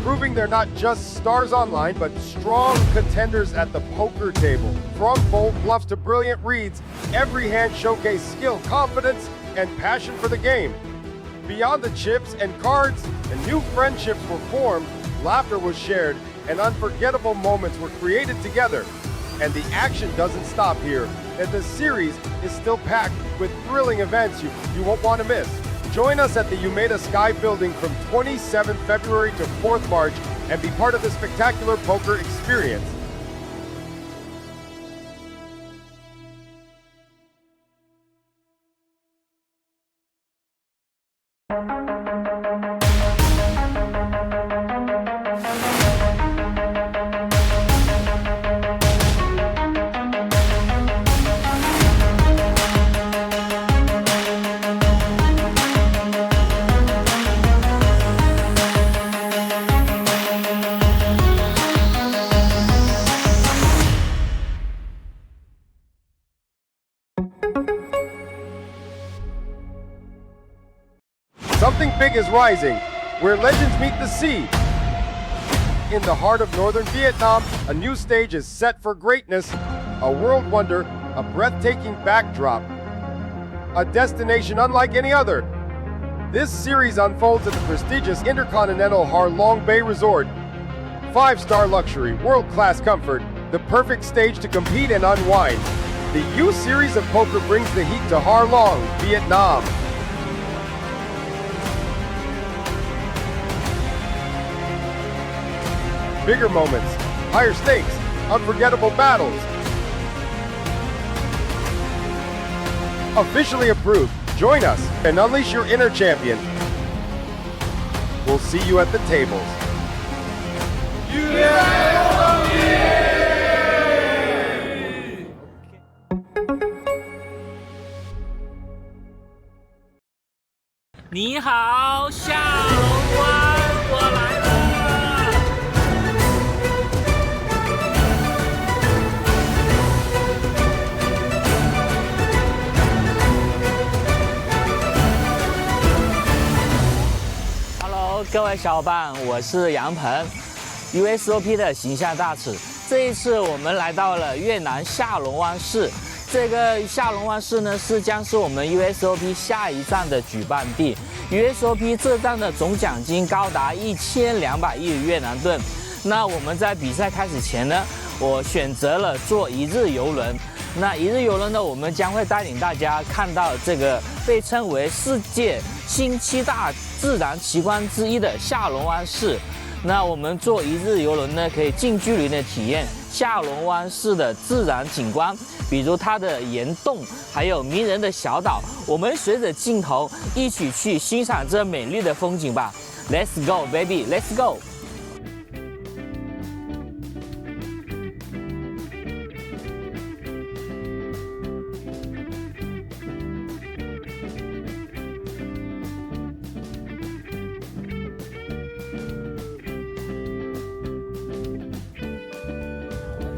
proving they're not just stars online, but strong contenders at the poker table. From bold bluffs to brilliant reads, every hand showcased skill, confidence, and passion for the game. Beyond the chips and cards, and new friendships were formed, laughter was shared, and unforgettable moments were created together. And the action doesn't stop here, and the series is still packed with thrilling events you won't want to miss. Join us at the Umeda Sky Building from 27th February to 4th March and be part of the spectacular poker experience. Something big is rising, where legends meet the sea. In the heart of northern Vietnam, a new stage is set for greatness, a world wonder, a breathtaking backdrop, a destination unlike any other. This series unfolds at the prestigious Intercontinental Ha Long Bay Resort. 5-star luxury, world-class comfort, the perfect stage to compete and unwind. The U Series of Poker brings the heat to Ha Long, Vietnam. Bigger moments, higher stakes, unforgettable battles. Officially approved. Join us and unleash your inner champion. We'll see you at the tables.你好，下龙湾，我来了。Hello， 各位小伙伴，我是杨鹏 ，USOP 的形象大使。这一次我们来到了越南下龙湾市。这个下龙湾市呢，将是我们 USOP 下一站的举办地。USOP 这站的总奖金高达1200亿越南盾。那我们在比赛开始前呢，我选择了坐一日游轮。那一日游轮呢，我们将会带领大家看到这个被称为世界新7大自然奇观之一的下龙湾市。那我们坐一日游轮呢，可以近距离的体验下龙湾市的自然景观，比如它的岩洞，还有迷人的小岛。我们随着镜头一起去欣赏这美丽的风景吧。Let's go, baby, let's go.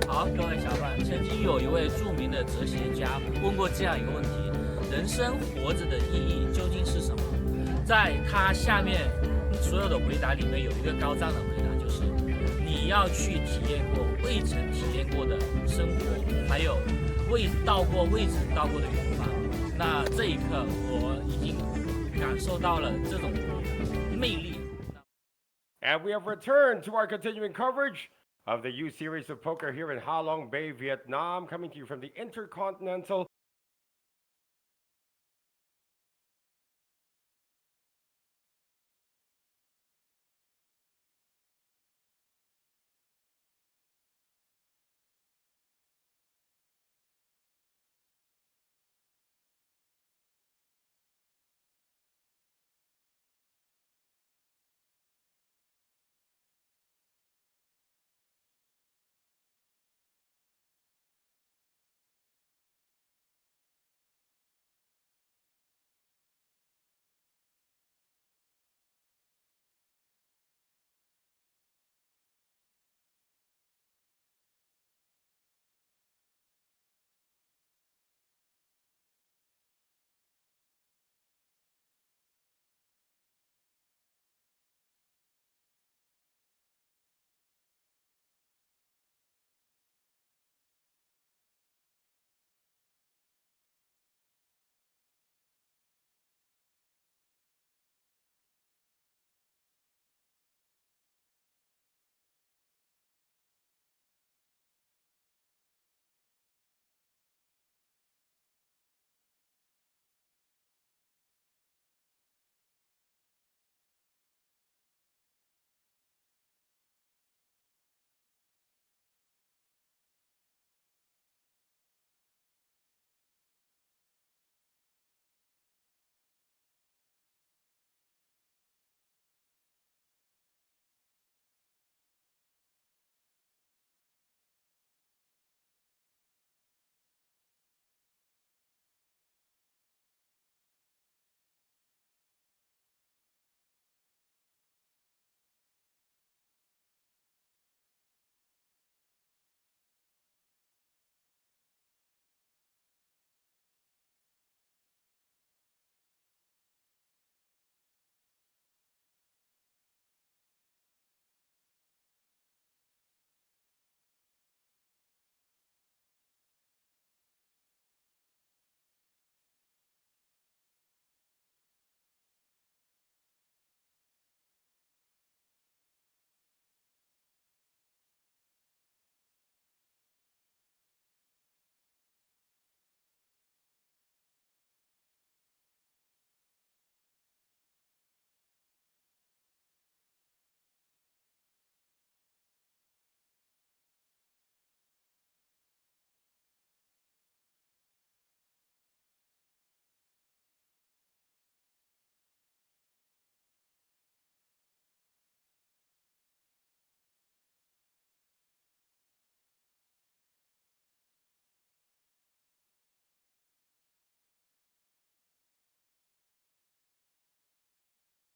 好，好，各位小伙伴，曾经有一位著名的哲学家问过这样一个问题：人生活着的意义究竟是什么？在他下面所有的回答里面有一个高赞的回答，就是你要去体验过未曾体验过的生活，还有未曾到过的远方。那这一刻，我已经感受到了这种魅力。And we have returned to our continuing coverage of the U Series of Poker here in Ha Long Bay, Vietnam, coming to you from the Intercontinental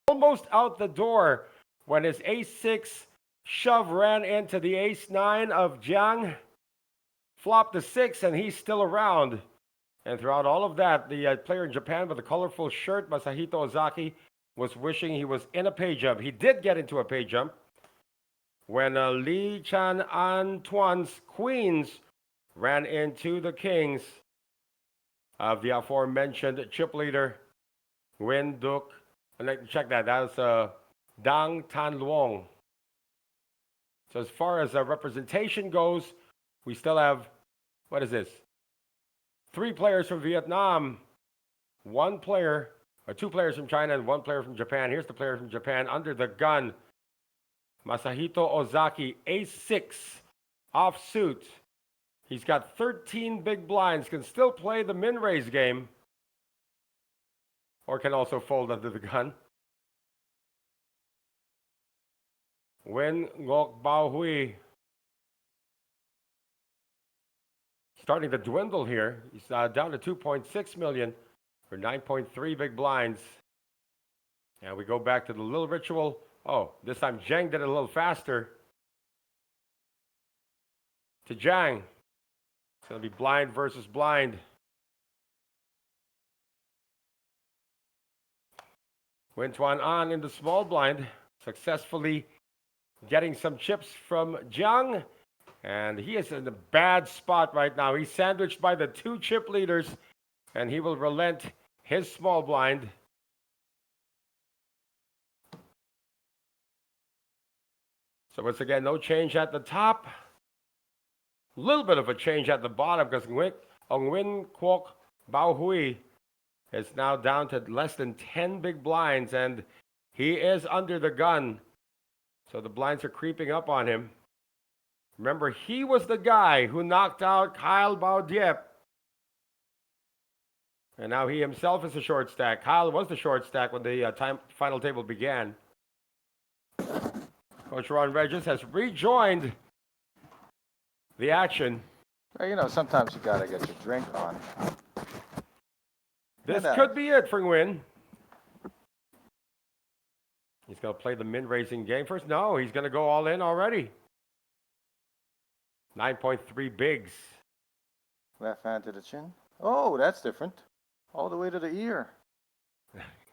almost out the door when his ace-6 shove ran into the ace-9 of Jiang. Flopped the 6, and he's still around. And throughout all of that, the player in Japan with the colorful shirt, Masahito Ozaki, was wishing he was in a pay jump. He did get into a pay jump when Lee Chan Antoine's queens ran into the kings of the aforementioned chip leader, Nguyen Duc. And check that. That was Dang Tan Luong. So as far as representation goes, we still have, what is this? 3 players from Vietnam, 1 player, or 2 players from China, and 1 player from Japan. Here's the player from Japan under the gun. Masahito Ozaki, ace-6, offsuit. He's got 13 big blinds, can still play the min-raise game, or can also fold under the gun. Wen Ngoc Bao Hui starting to dwindle here. He's down to 2.6 million for 9.3 big blinds. And we go back to the little ritual. Oh, this time Zheng did it a little faster. to Jiang. It's going to be blind versus blind. Wintuan on in the small blind, successfully getting some chips from Jiang. And he is in a bad spot right now. He's sandwiched by the 2 chip leaders, and he will relent his small blind. So once again, no change at the top. A little bit of a change at the bottom because Ongwin Kwok Bao Hui is now down to less than 10 big blinds, and he is under the gun. So the blinds are creeping up on him. Remember, he was the guy who knocked out Kyle Bao Diep. And now he himself is a short stack. Kyle was the short stack when the final table began. Coach Ron Regis has rejoined the action. Well, you know, sometimes you gotta get your drink on. This could be it for Nguyen. He's going to play the min-raising game first. No, he's going to go all in already. 9.3 bigs. Left hand to the chin. Oh, that's different. All the way to the ear.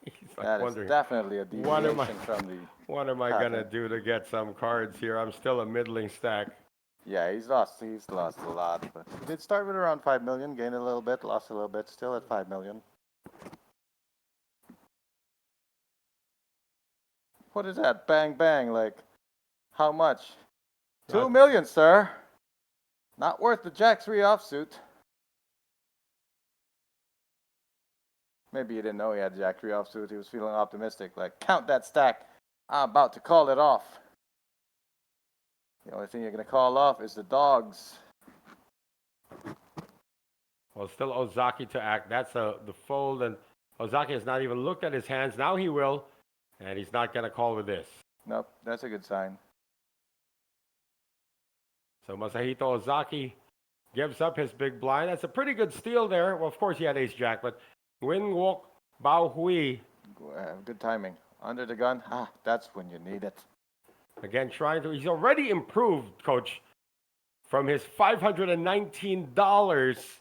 He's like That is wondering, definitely a deviation from the... what am I going to do to get some cards here? I'm still a middling stack. Yeah, he's lost a lot, but he did start with around 5 million, gained a little bit, lost a little bit, still at 5 million. What is that? Bang, bang, like, how much? 2 million, sir. Not worth the Jack 3 offsuit. Maybe he didn't know he had Jack 3 offsuit. He was feeling optimistic, like, count that stack. I'm about to call it off. The only thing you're going to call off is the dogs. Well, still Ozaki to act. That's the fold, and Ozaki has not even looked at his hands. Now he will, and he's not going to call with this. Nope, that's a good sign. So Masahito Ozaki gives up his big blind. That's a pretty good steal there. Well, of course he had ace-jack, but Nguyen Kwok Bao Hui. Good timing. Under the gun, that's when you need it. Again, he's already improved, Coach, from his $519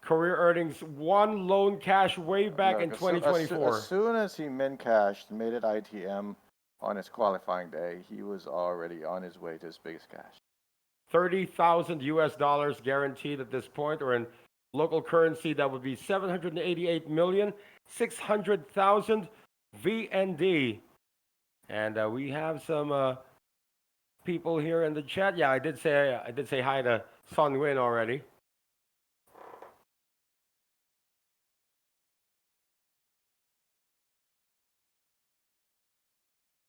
career earnings, one loan cash way back in 2024. As soon as he min-cashed, made it ITM on his qualifying day, he was already on his way to his biggest cash. 30,000 US dollars guaranteed at this point, or in local currency, that would be 788,600,000 VND. And we have some people here in the chat. Yeah, I did say hi to Son Nguyen already.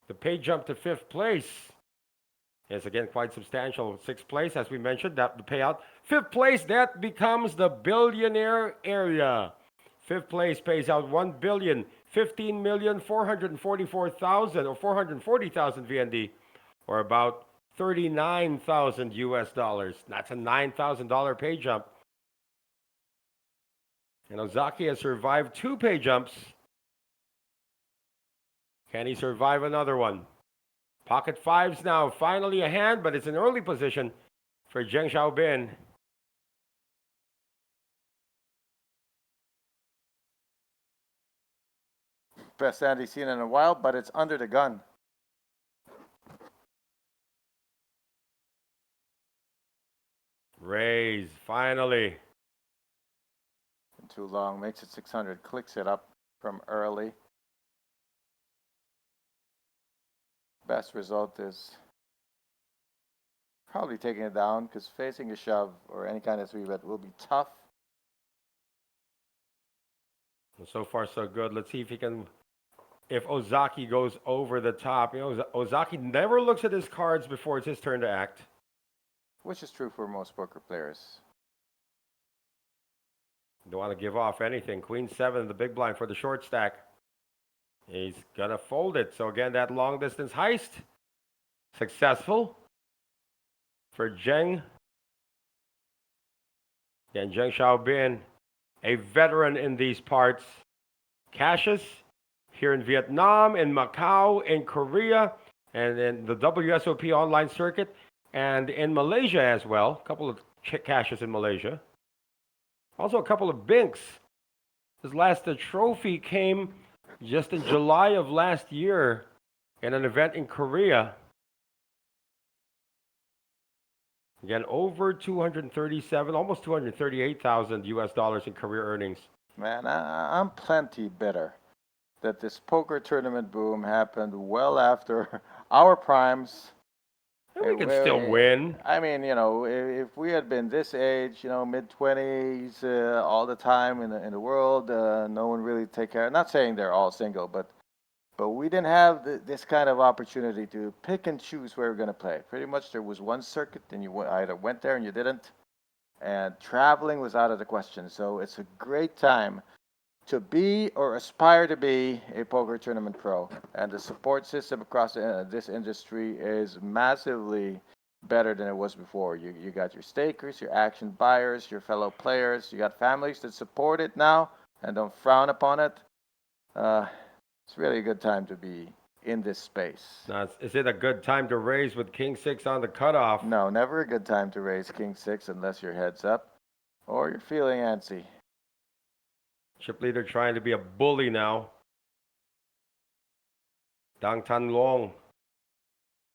The pay jump to 5th place is again quite substantial. 6th place, as we mentioned, that the payout. 5th place, that becomes the billionaire area. 5th place pays out 1,015,444,000 or 440,000 VND, or about 39,000 US dollars. That's a $9,000 pay jump. And Ozaki has survived 2 pay jumps. Can he survive another one? Pocket fives now, finally a hand, but it's an early position for Zheng Xiaobin. Best hand he's seen in a while, but it's under the gun. Raise, finally. Been too long, makes it 600, clicks it up from early. Best result is probably taking it down, because facing a shove or any kind of 3-bet will be tough. So far, so good. Let's see if Ozaki goes over the top. You know, Ozaki never looks at his cards before it's his turn to act. Which is true for most poker players. Don't want to give off anything. Queen 7, the big blind for the short stack. He's going to fold it. So again, that long distance heist, successful for Zheng. And Zheng Xiaobin, a veteran in these parts, cashes here in Vietnam, in Macau, in Korea, and in the WSOP online circuit. and in Malaysia as well. A couple of cashes in Malaysia. Also, a couple of binks. His last trophy came just in July of last year in an event in Korea. Again, over 237, almost 238,000 US dollars in career earnings. Man, I'm plenty bitter that this poker tournament boom happened well after our primes. And we can still win. I mean, if we had been this age, mid-20s all the time in the world, no one really take care. Not saying they're all single, but we didn't have this kind of opportunity to pick and choose where we're going to play. Pretty much there was one circuit, and you either went there and you didn't, and traveling was out of the question. So it's a great time to be or aspire to be a poker tournament pro. And the support system across this industry is massively better than it was before. You got your stakers, your action buyers, your fellow players. You got families that support it now and don't frown upon it. It's really a good time to be in this space. Now, is it a good time to raise with King 6 on the cutoff? No, never a good time to raise King 6 unless your head's up or you're feeling antsy. Chip leader trying to be a bully now. Dang Tan Long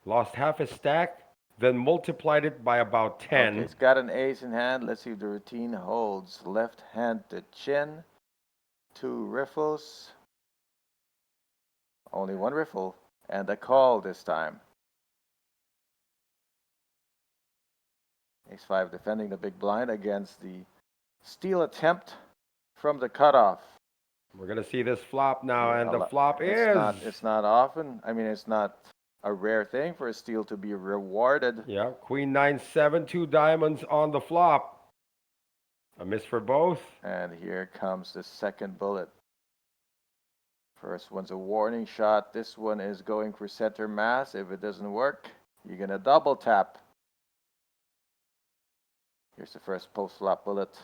lost half his stack, then multiplied it by about 10. Okay, he's got an ace in hand. Let's see if the routine holds. Left hand to chin. 2 riffles. Only 1 riffle. And a call this time. Ace 5 defending the big blind against the steal attempt from the cutoff. We're going to see this flop now, and the flop is... It's not often. I mean, it's not a rare thing for a steal to be rewarded. Yeah, Queen 9-7, 2 diamonds on the flop. A miss for both. And here comes the second bullet. First one's a warning shot. This one is going for center mass. If it doesn't work, you're going to double tap. Here's the first post-flop bullet.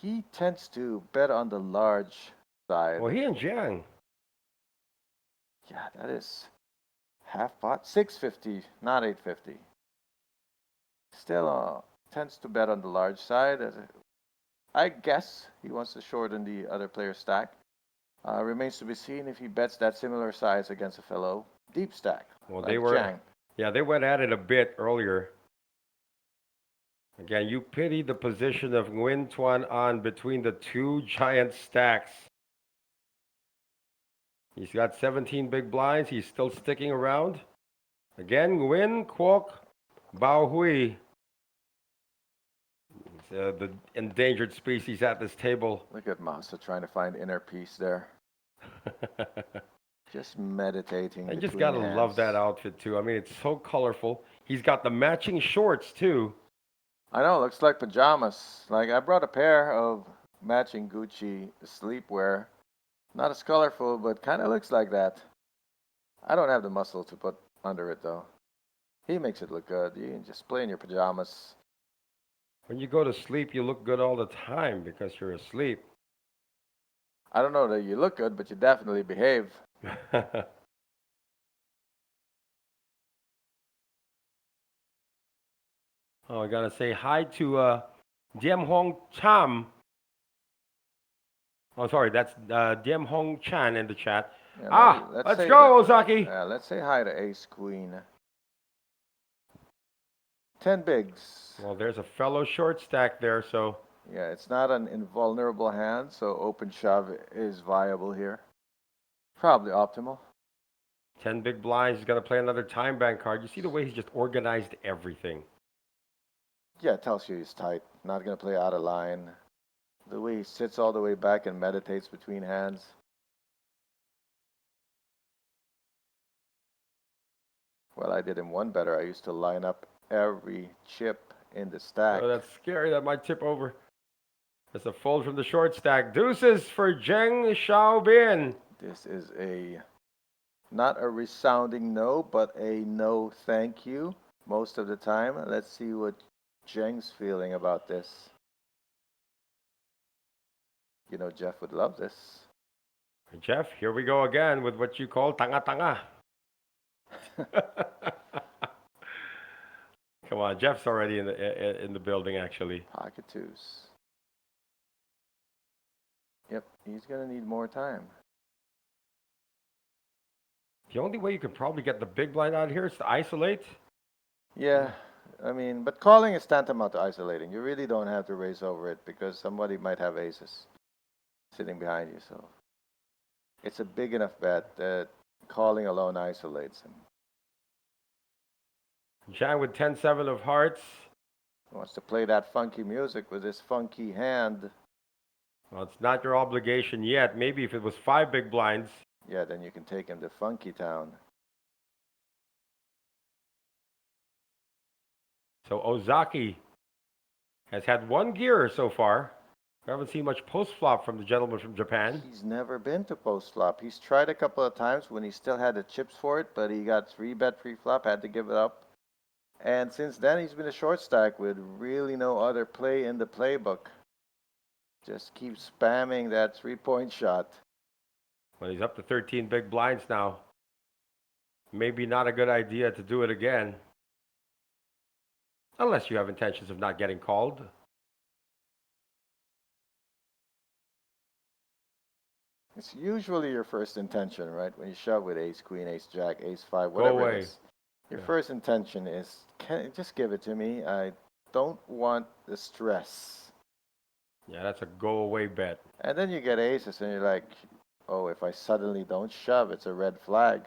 He tends to bet on the large side. Well, he and Jiang. Yeah, that is half pot. 650, not 850. Still tends to bet on the large side. I guess he wants to shorten the other player's stack. Remains to be seen if he bets that similar size against a fellow deep stack. Well, like they were... Jiang. Yeah, they went at it a bit earlier. Again, you pity the position of Nguyen Tuan An between the 2 giant stacks. He's got 17 big blinds. He's still sticking around. Again, Nguyen, Kwok, Bao Hui. The endangered species at this table. Look at Masa trying to find inner peace there. Just meditating. I just gotta love that outfit too. I mean, it's so colorful. He's got the matching shorts too. I know, looks like pajamas. Like, I brought a pair of matching Gucci sleepwear. Not as colorful, but kind of looks like that. I don't have the muscle to put under it though. He makes it look good. You can just play in your pajamas. When you go to sleep, you look good all the time because you're asleep. I don't know that you look good, but you definitely behave. Oh, I gotta say hi to Diem Hong Cham. Oh, sorry, that's Diem Hong Chan in the chat. Yeah, let's go, Ozaki. Yeah, let's say hi to Ace Queen. 10 bigs. Well, there's a fellow short stack there, so... Yeah, it's not an invulnerable hand, so open shove is viable here. Probably optimal. 10 big blinds. He's going to play another time bank card. You see the way he's just organized everything. Yeah, it tells you he's tight. Not going to play out of line. The way he sits all the way back and meditates between hands. Well, I did him one better. I used to line up every chip in the stack. Oh, that's scary. That might tip over. That's a fold from the short stack. Deuces for Zheng Xiaobin. This is not a resounding no, but a no thank you most of the time. Let's see what Zheng's feeling about this. You know, Jeff would love this. Jeff, here we go again with what you call tanga tanga. Come on, Jeff's already in the building actually. Pocket twos. Yep, he's going to need more time. The only way you could probably get the big blind out here is to isolate. Yeah, I mean, but calling is tantamount to isolating. You really don't have to raise over it because somebody might have aces sitting behind you. So it's a big enough bet that calling alone isolates him. Jan with 10-7 of hearts. He wants to play that funky music with his funky hand. Well, it's not your obligation yet. Maybe if it was 5 big blinds. Yeah, then you can take him to Funky Town. So Ozaki has had 1 gear so far. We haven't seen much post flop from the gentleman from Japan. He's never been to post flop. He's tried a couple of times when he still had the chips for it, but he got 3-bet pre-flop, had to give it up. And since then, he's been a short stack with really no other play in the playbook. Just keep spamming that 3-point shot. Well, he's up to 13 big blinds now. Maybe not a good idea to do it again. Unless you have intentions of not getting called. It's usually your first intention, right? When you shove with ace, queen, ace, jack, ace, 5, whatever it is. Your first intention is, just give it to me. I don't want the stress. Yeah, that's a go away bet. And then you get aces and you're like, oh, if I suddenly don't shove, it's a red flag.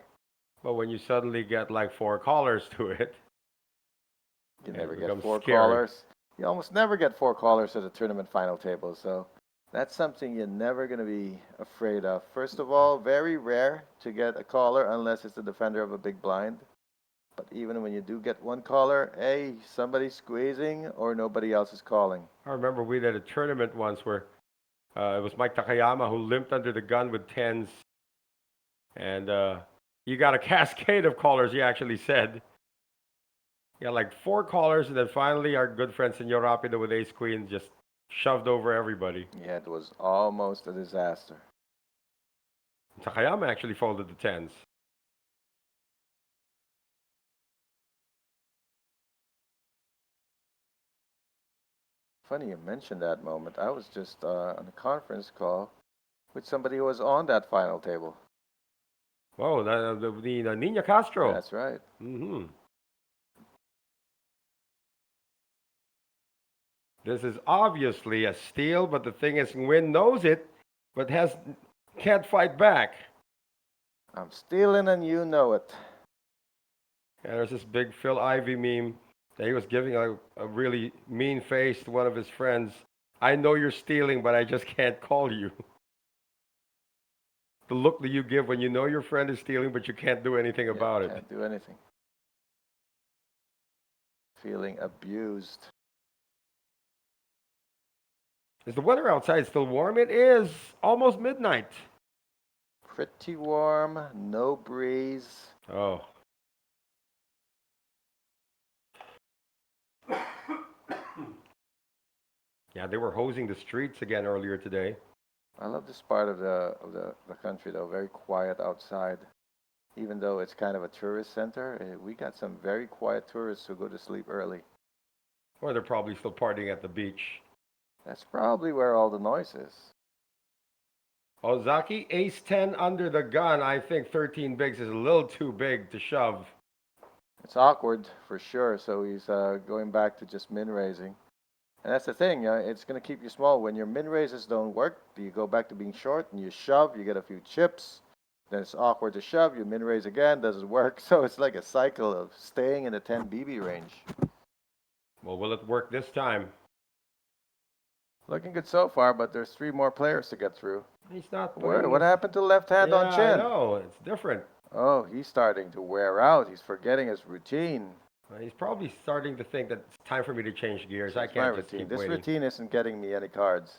But when you suddenly get like 4 callers to it, You it never get becomes 4 scary. callers. You almost never get 4 callers at the tournament final table. So that's something you're never going to be afraid of. First of all, very rare to get a caller unless it's the defender of a big blind. But even when you do get 1 caller, hey, somebody's squeezing or nobody else is calling. I remember we did a tournament once where it was Mike Takayama who limped under the gun with 10s. And you got a cascade of callers, he actually said. You got like 4 callers, and then finally our good friend Senor Rapido with ace queen just shoved over everybody. Yeah, it was almost a disaster. Takayama actually folded the 10s. Funny you mentioned that moment. I was just on a conference call with somebody who was on that final table. Whoa, the Nina Castro. That's right. Mm-hmm. This is obviously a steal, but the thing is, Nguyen knows it, but can't fight back. I'm stealing and you know it. And there's this big Phil Ivey meme that he was giving a really mean face to one of his friends. I know you're stealing, but I just can't call you. The look that you give when you know your friend is stealing, but you can't do anything about it. Can't do anything. Feeling abused. Is the weather outside still warm? It is almost midnight. Pretty warm, no breeze. Oh. Yeah, they were hosing the streets again earlier today. I love this part of the country though. Very quiet outside. Even though it's kind of a tourist center, we got some very quiet tourists who go to sleep early. Or they're probably still partying at the beach. That's probably where all the noise is. Ozaki, ace 10 under the gun. I think 13 bigs is a little too big to shove. It's awkward for sure. So he's going back to just min raising. And that's the thing, it's going to keep you small. When your min raises don't work, you go back to being short and you shove, you get a few chips. Then it's awkward to shove, you min raise again, doesn't work. So it's like a cycle of staying in the 10 BB range. Well, will it work this time? Looking good so far, but there's 3 more players to get through. He's not. What happened to left hand on chin? I know, it's different. Oh, he's starting to wear out. He's forgetting his routine. He's probably starting to think that it's time for me to change gears. I It's can't my just routine. keep This waiting. routine isn't getting me any cards.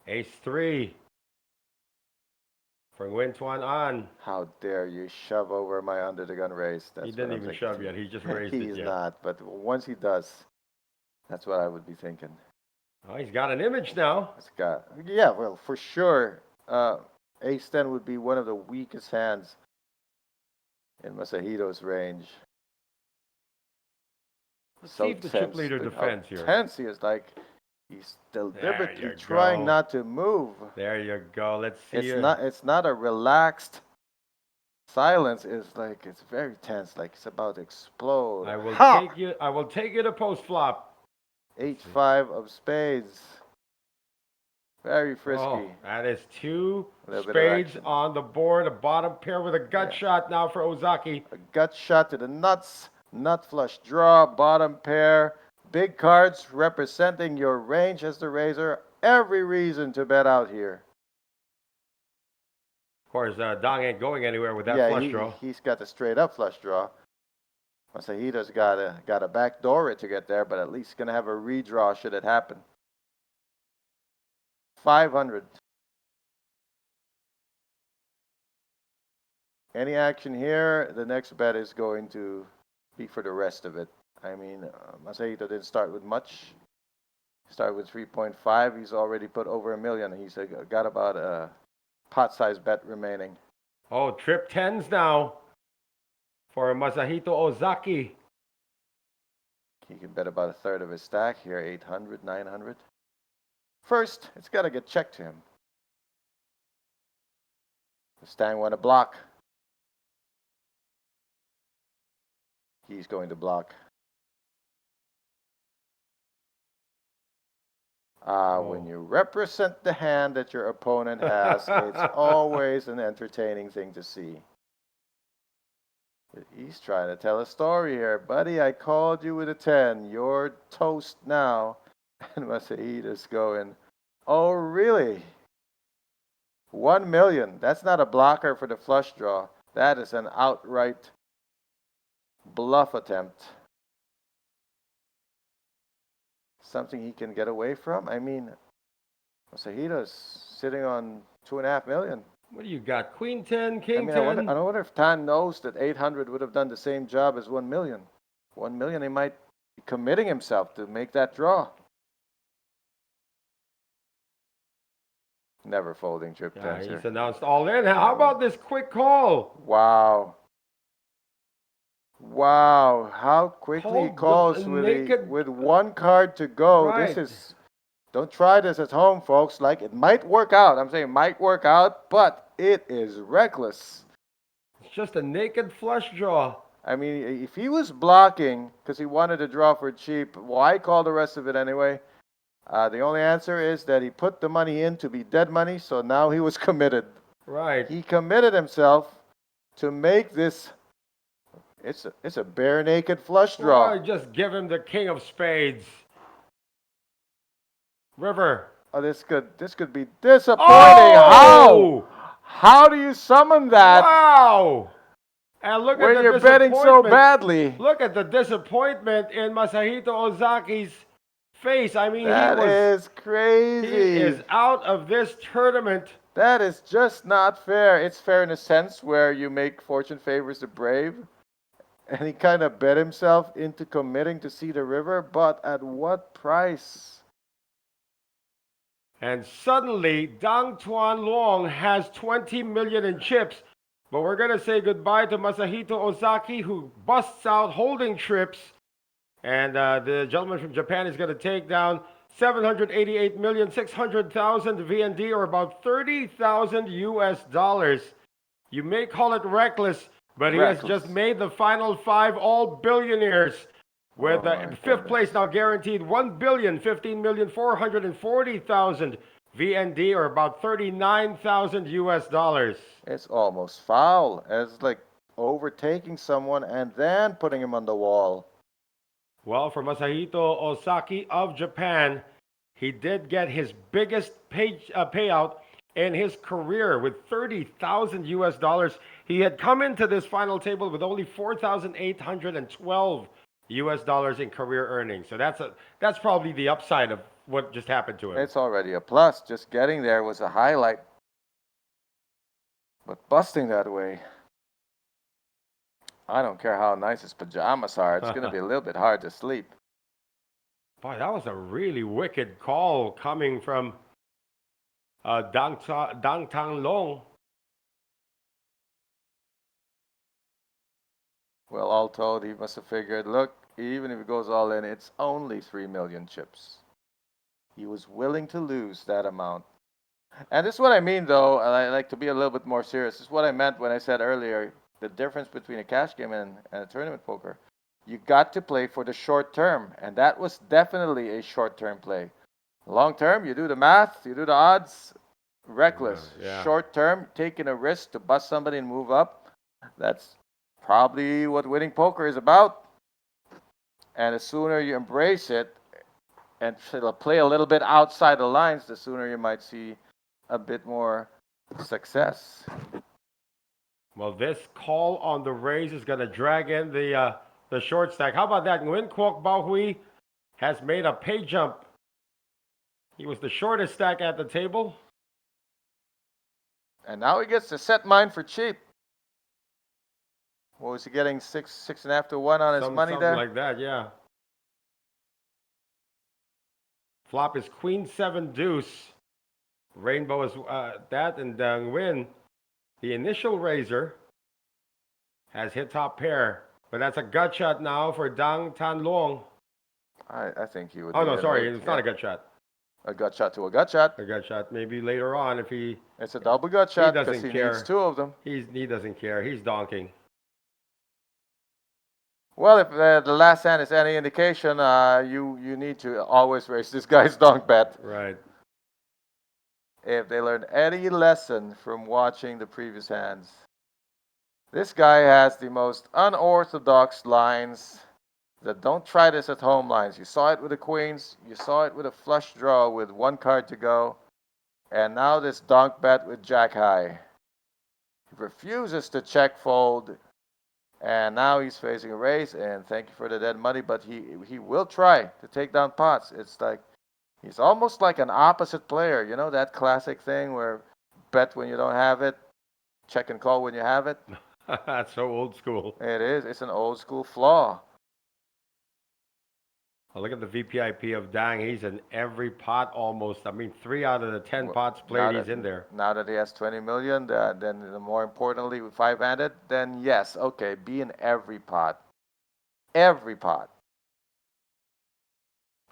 Ace 3. For Nguyen Tuan An. How dare you shove over my under the gun raise? That's He what didn't I'm even thinking. shove yet. He just raised it He's yet. not, but once he does, that's what I would be thinking. Oh, he's got an image now. Yeah, well, for sure, ace 10 would be one of the weakest hands in Masahito's range. Let's So see if the chip tense. leader Look how defends here. tense he is. Like he's deliberately you trying go. not to move. There you go. Let's see. It's not a relaxed silence. It's like it's very tense. Like it's about to explode. I will Ha! take you. I will take you to post flop. 8-5 of spades. Very frisky. Oh, that is two A little bit of spades action. on the board. A bottom pair with a gut Yeah. shot now for Ozaki. A gut shot to the nuts. Nut flush draw. Bottom pair. Big cards representing your range as the raiser. Every reason to bet out here. Of course, Dong ain't going anywhere with that Yeah, flush draw. he's got the straight up flush draw. Masahito's got a backdoor it to get there, but at least gonna have a redraw should it happen. 500. Any action here, the next bet is going to be for the rest of it. I mean, Masahito didn't start with much. He started with 3.5. He's already put over $1 million. He's got about a pot-sized bet remaining. Oh, trip tens now for Masahito Ozaki. He can bet about a third of his stack here, 800, 900. First, it's got to get checked to him. The Stang want to block. He's going to block. When you represent the hand that your opponent has, it's always an entertaining thing to see. He's trying to tell a story here. Buddy, I called you with a 10. You're toast now. And Masahito's going, oh, really? 1 million. That's not a blocker for the flush draw. That is an outright bluff attempt. Something he can get away from. I mean, Masahito's sitting on 2.5 million. What do you got? Queen 10, King I mean, 10? I wonder if Tan knows that 800 would have done the same job as 1 million. 1 million, he might be committing himself to make that draw. Never folding trip Yeah, tens he's here. announced all in. How about this quick call? Wow. Wow. How quickly he Called calls naked- with one card to go. Right. This is, don't try this at home, folks. Like, it might work out. I'm saying it might work out, but it is reckless. It's just a naked flush draw. I mean, if he was blocking because he wanted to draw for cheap, why call the rest of it anyway? The only answer is that he put the money in to be dead money, so now he was committed. Right. He committed himself to make this. It's a bare naked flush draw. Or just give him the king of spades. River. Oh, this could be disappointing. Oh! How do you summon that Wow! And look at when the you're betting so badly? Look at the disappointment in Masahito Ozaki's face. I mean, That is crazy. he is out of this tournament. That is just not fair. It's fair in a sense where you make fortune favors the brave. And he kind of bet himself into committing to see the river, but at what price? And suddenly, Dang Tuan Long has 20 million in chips. But we're going to say goodbye to Masahito Ozaki, who busts out holding trips. And the gentleman from Japan is going to take down 788,600,000 VND, or about 30,000 US dollars. You may call it reckless, but he has just made the final five all billionaires. With fifth place now guaranteed 1,015,440,000 VND, or about 39,000 US dollars. It's almost foul. It's like overtaking someone and then putting him on the wall. Well, for Masahito Ozaki of Japan, he did get his biggest payout in his career with 30,000 US dollars. He had come into this final table with only 4,812 US dollars in career earnings. So that's probably the upside of what just happened to him. It's already a plus. Just getting there was a highlight. But busting that way, I don't care how nice his pajamas are. It's going to be a little bit hard to sleep. Boy, that was a really wicked call coming from Dang Tang Long. Well, all told, he must have figured, look, even if it goes all in, it's only 3 million chips. He was willing to lose that amount. And this is what I mean, though. I like to be a little bit more serious. This is what I meant when I said earlier the difference between a cash game and a tournament poker. You got to play for the short term, and that was definitely a short term play. Long term, you do the math, you do the odds, reckless. Yeah. Short term, taking a risk to bust somebody and move up. That's probably what winning poker is about. And the sooner you embrace it and play a little bit outside the lines, the sooner you might see a bit more success. Well, this call on the raise is going to drag in the short stack. How about that? Nguyen Quoc Bao Hui has made a pay jump. He was the shortest stack at the table. And now he gets to set mine for cheap. What was he getting? 6.5 to 1 on his money Something there? like that, yeah. Flop is Queen 7 Deuce. Rainbow is that, and Nguyen, the initial raiser, has hit top pair. But that's a gut shot now for Dang Tan Long. I think he would. Oh, no, sorry. Eight. It's not a gut shot. A gut shot to a gut shot. A gut shot. Maybe later on if he... It's a double gut shot because doesn't he care. needs 2 of them. He doesn't care. He's donking. Well, if the last hand is any indication, you need to always raise this guy's donk bet. Right. If they learned any lesson from watching the previous hands. This guy has the most unorthodox lines that don't try this at home lines. You saw it with the queens. You saw it with a flush draw with 1 card to go. And now this donk bet with jack high. He refuses to check fold. And now he's facing a raise. And thank you for the dead money. But he will try to take down pots. It's like he's almost like an opposite player. You know that classic thing where bet when you don't have it, check and call when you have it? That's so old school. It is. It's an old school flaw. Oh, look at the VPIP of Dang. He's in every pot almost. I mean, 3 out of the 10 pots played, he's in there. Now that he has 20 million, then more importantly, with 5-handed, then yes, okay, be in every pot. Every pot.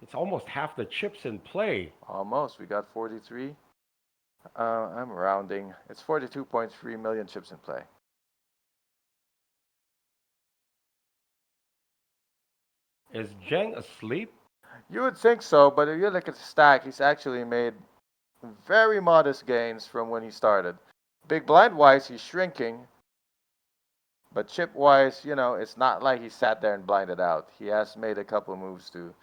It's almost half the chips in play. Almost. We got 43. I'm rounding. It's 42.3 million chips in play. Is Zheng asleep? You would think so, but if you look at the stack, he's actually made very modest gains from when he started. Big blind wise, he's shrinking. But chip wise, you know, it's not like he sat there and blinded out. He has made a couple of moves to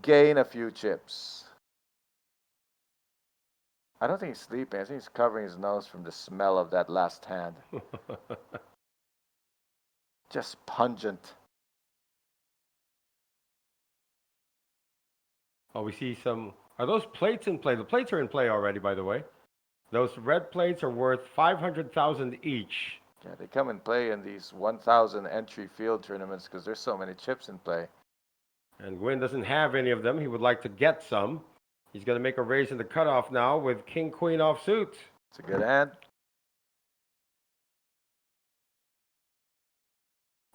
gain a few chips. I don't think he's sleeping. I think he's covering his nose from the smell of that last hand. Just pungent. Oh, we see some. Are those plates in play? The plates are in play already, by the way. Those red plates are worth 500,000 each. Yeah, they come and play in these 1,000 entry field tournaments because there's so many chips in play. And Nguyen doesn't have any of them. He would like to get some. He's going to make a raise in the cutoff now with King Queen offsuit. It's a good hand.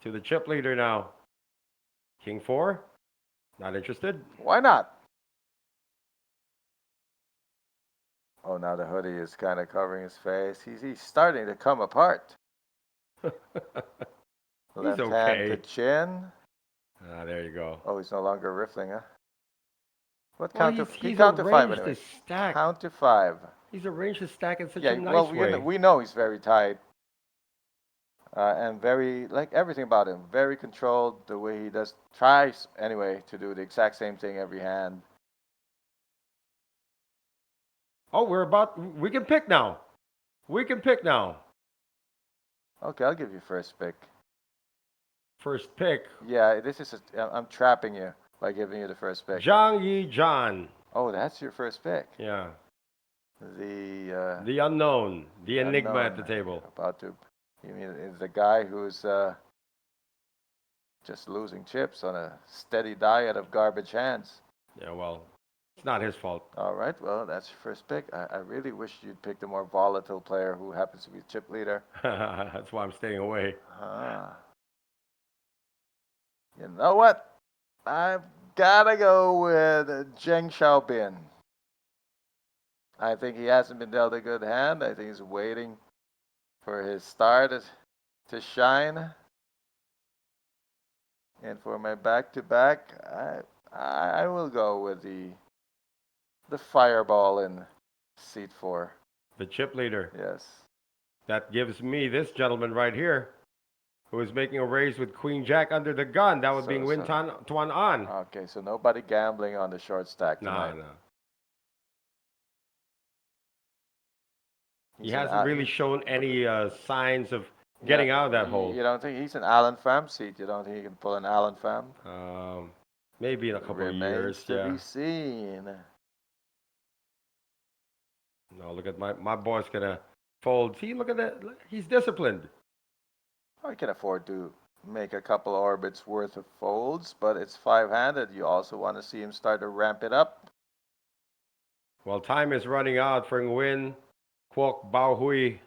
To the chip leader now. King 4. Not interested. Why not? Oh, now the hoodie is kind of covering his face. He's starting to come apart. Left okay. hand to chin. Ah, there you go. Oh, he's no longer riffling, huh? What Well, count to? he's Count to 5 arranged anyway. his stack. Count to 5. He's arranged his stack in such Yeah, a nice well, way. we know he's very tight. And very, like everything about him, very controlled. The way he tries anyway to do the exact same thing every hand. Oh, we can pick now. We can pick now. Okay, I'll give you first pick. First pick. Yeah, I'm trapping you by giving you the first pick. Zhang Yi Zhan. Oh, that's your first pick. Yeah. The unknown. The enigma unknown. at the table. You mean is the guy who's just losing chips on a steady diet of garbage hands. Yeah, well, it's not his fault. All right, well, that's your first pick. I really wish you'd picked a more volatile player who happens to be chip leader. That's why I'm staying away. You know what? I've gotta go with Zheng Xiaobin. I think he hasn't been dealt a good hand. I think he's waiting for his star to shine. And for my back-to-back, I will go with the fireball in seat 4. The chip leader. Yes. That gives me this gentleman right here, who is making a raise with Queen Jack under the gun. That would be Win Tuan An. Okay, so nobody gambling on the short stack tonight. No. He hasn't really shown any signs of getting out of that hole. You don't think he's an Alan Pham seat? You don't think he can pull an Alan Pham? Maybe in a couple of years. To be seen. No, look at my boy's gonna fold. See, look at that. He's disciplined. I can afford to make a couple orbits worth of folds, but it's 5-handed. You also want to see him start to ramp it up. Well, time is running out for Nguyen Quoc Bao Hui.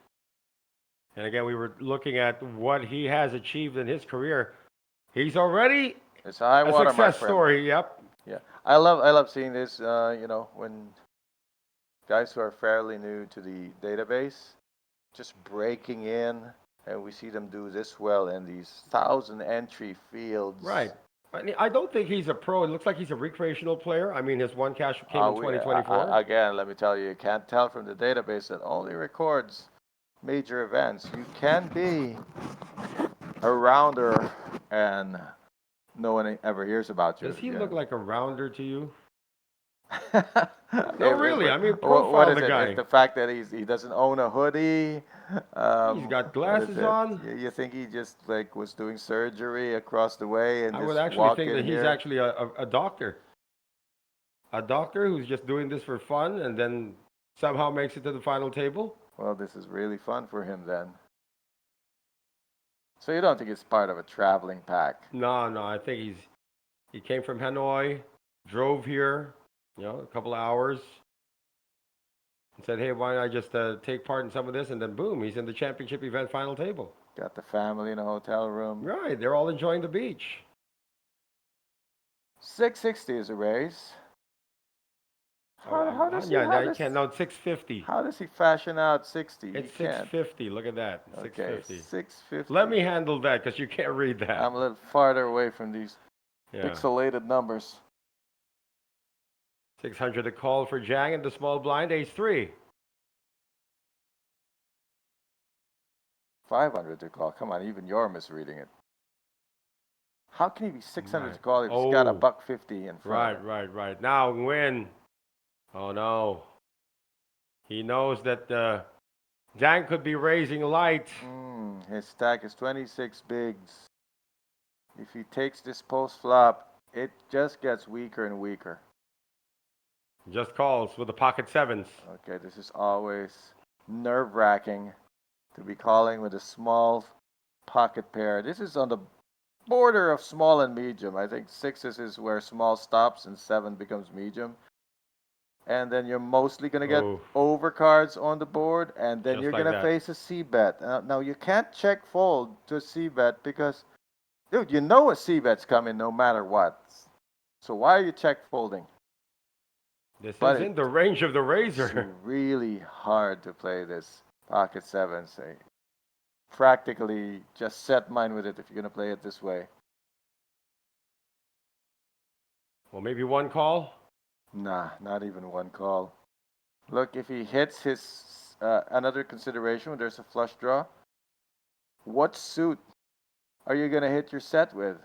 And again, we were looking at what he has achieved in his career. He's already It's a high a water success story. Yep. Yeah, I love seeing this. When guys who are fairly new to the database just breaking in, and we see them do this well in these 1,000 entry fields. Right. I don't think he's a pro. It looks like he's a recreational player. I mean, his one cash came in 2024. Again, let me tell you can't tell from the database that only records major events. You can be a rounder and no one ever hears about you. Does he look like a rounder to you? No, really. I mean, profile what is the it? guy. It's the fact that he doesn't own a hoodie. He's got glasses on. You think he just was doing surgery across the way and I just would actually walk think in that he's here? actually a doctor. A doctor who's just doing this for fun and then somehow makes it to the final table. Well, this is really fun for him then. So you don't think it's part of a traveling pack? No, I think he came from Hanoi, drove here, a couple of hours, and said, hey, why don't I just take part in some of this? And then boom, he's in the championship event final table. Got the family in a hotel room. Right, they're all enjoying the beach. 660 is a raise. How does he? No, it's 650. How does he fashion out 60? It's 650. Look at that. Okay, 650. 650. Let me handle that because you can't read that. I'm a little farther away from these pixelated numbers. 600 to call for Jang and the small blind, ace 3. 500 to call. Come on, even you're misreading it. How can he be 600 Right. to call if he's got a $150 in front? Right. Now Nguyen. Oh no. He knows that Jang could be raising light. His stack is 26 bigs. If he takes this post flop, it just gets weaker and weaker. Just calls with the pocket sevens. Okay, this is always nerve-wracking to be calling with a small pocket pair. This is on the border of small and medium. I think 6s is where small stops and 7 becomes medium. And then you're mostly going to get overcards on the board, and then you're going to face a c-bet. Now, you can't check fold to a c-bet because, dude, you know a c-bet's coming no matter what. So why are you check folding? This is in the range of the razor. It's really hard to play this pocket 7. Say, practically just set mine with it if you're going to play it this way. Well, maybe one call? Nah, not even one call. Look, if he hits his another consideration when there's a flush draw, what suit are you going to hit your set with?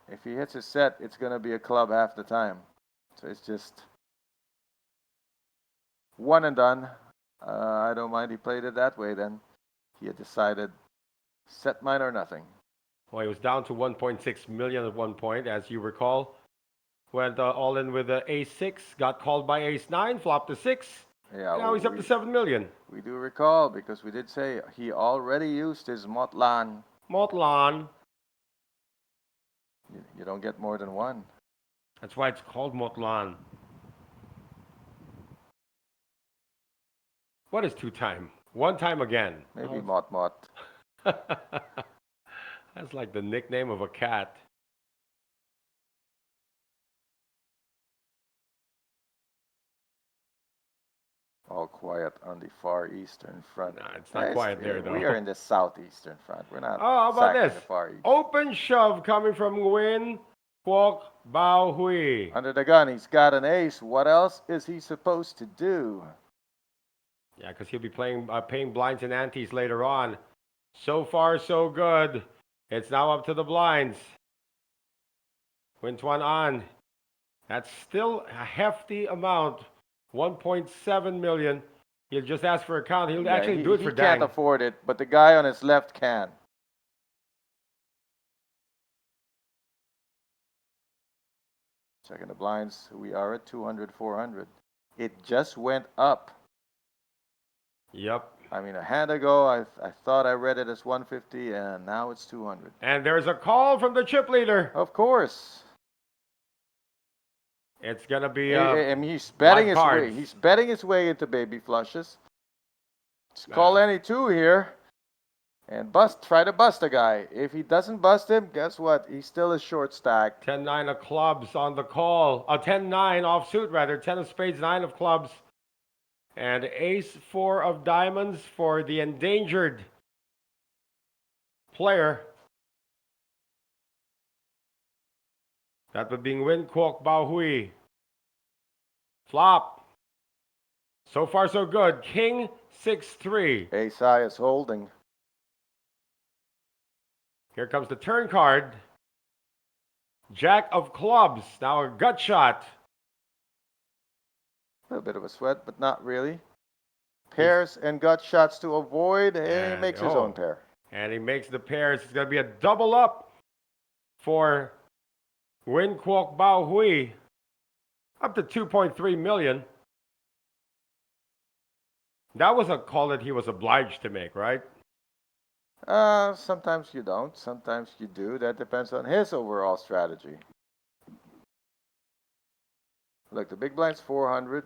If he hits his set, it's going to be a club half the time. So it's just one and done. I don't mind he played it that way then. He had decided set mine or nothing. Well, he was down to 1.6 million at one point, as you recall. Went all in with ace 6, got called by ace 9, flopped to 6. Yeah, now he's up to 7 million. We do recall because we did say he already used his Motlan. Motlan. You don't get more than one. That's why it's called Motlan. What is 2 time? 1 time again. Maybe Mot. That's like the nickname of a cat. all quiet on the far eastern front. Nah, it's not quiet there, though. We are in the southeastern front. We're not Oh, how about exactly this? the far east. Open shove coming from Nguyen Quoc Bao Hui. Under the gun, he's got an ace. What else is he supposed to do? Yeah, because he'll be paying blinds and antes later on. So far, so good. It's now up to the blinds. Nguyen Tuan An. That's still a hefty amount. 1.7 million. He'll just ask for a count. He'll actually do it for He can't dang. afford it, but the guy on his left can. Checking the blinds. We are at 200, 400. It just went up. Yep. I mean, a hand ago, I thought I read it as 150, and now it's 200. And there's a call from the chip leader. Of course. It's going to be I mean, he's betting his way. cards. He's betting his way into baby flushes. Just Nah. call any two here and try to bust a guy. If he doesn't bust him, guess what? He's still a short stack. 10-9 of clubs on the call. 10-9 offsuit, rather. 10 of spades, 9 of clubs. And ace-4 of diamonds for the endangered player. That would be Nguyen Quoc Bao Hui. Flop. So far, so good. King 6-3. Ace high is holding. Here comes the turn card. Jack of clubs. Now a gut shot. A little bit of a sweat, but not really. Pairs and gut shots to avoid. And he makes his own pair. And he makes the pairs. It's going to be a double up for Nguyen Quoc Bao Hui. Up to 2.3 million. That was a call that he was obliged to make, right? Sometimes you don't. Sometimes you do. That depends on his overall strategy. Look, the big blind's 400.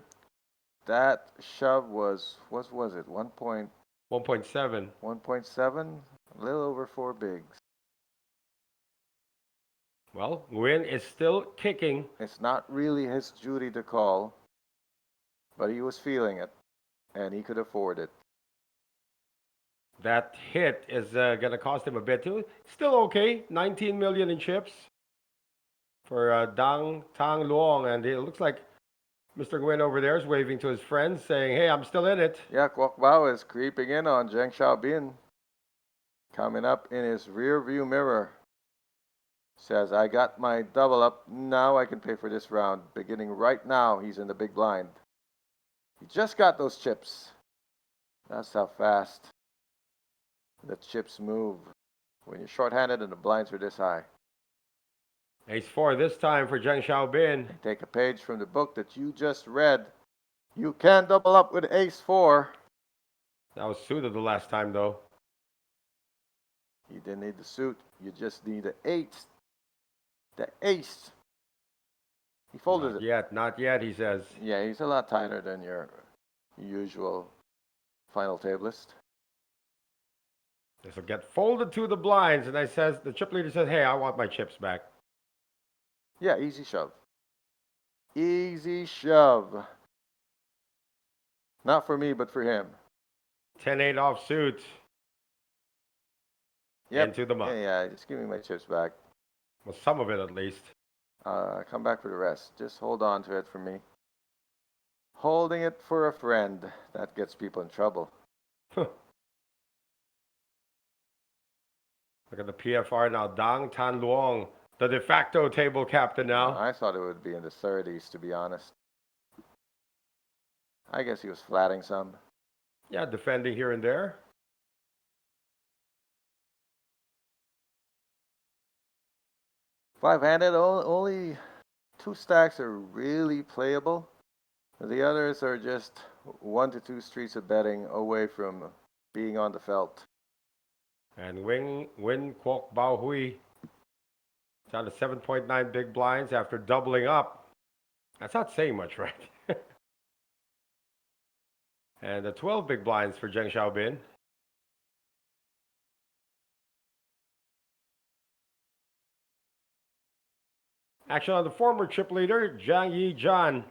That shove was, what was it? 1.7? 1.7. A little over 4 bigs. Well, Nguyen is still kicking. It's not really his duty to call, but he was feeling it, and he could afford it. That hit is going to cost him a bit too. Still okay. 19 million in chips for Dang Tang Luong. And it looks like Mr. Nguyen over there is waving to his friends saying, hey, I'm still in it. Yeah, Quoc Bao is creeping in on Zheng Xiaobin. Coming up in his rear view mirror. Says, I got my double up. Now I can pay for this round. Beginning right now, he's in the big blind. He just got those chips. That's how fast the chips move when you're short-handed and the blinds are this high. Ace-4 this time for Zheng Xiaobin. Take a page from the book that you just read. You can double up with ace-4. That was suited the last time, though. You didn't need the suit. You just need the 8. The ace. He folded it. Not yet, he says. Yeah, he's a lot tighter than your usual final tablist. This will get folded to the blinds, and the chip leader says, hey, I want my chips back. Yeah, easy shove. Easy shove. Not for me, but for him. 10-8 offsuit. Yep. Into the mud. Yeah, just give me my chips back. Well, some of it at least. Come back for the rest. Just hold on to it for me. Holding it for a friend. That gets people in trouble. Look at the PFR now. Dang Tan Luong, the de facto table captain now. I thought it would be in the 30s, to be honest. I guess he was flatting some. Yeah, defending here and there. Five-handed, only 2 stacks are really playable. The others are just 1 to 2 streets of betting away from being on the felt. And Nguyen Quoc Bao Hui down to 7.9 big blinds after doubling up. That's not saying much, right? And the 12 big blinds for Zheng Xiaobin. Action on the former chip leader, Zhang Yi Zhan.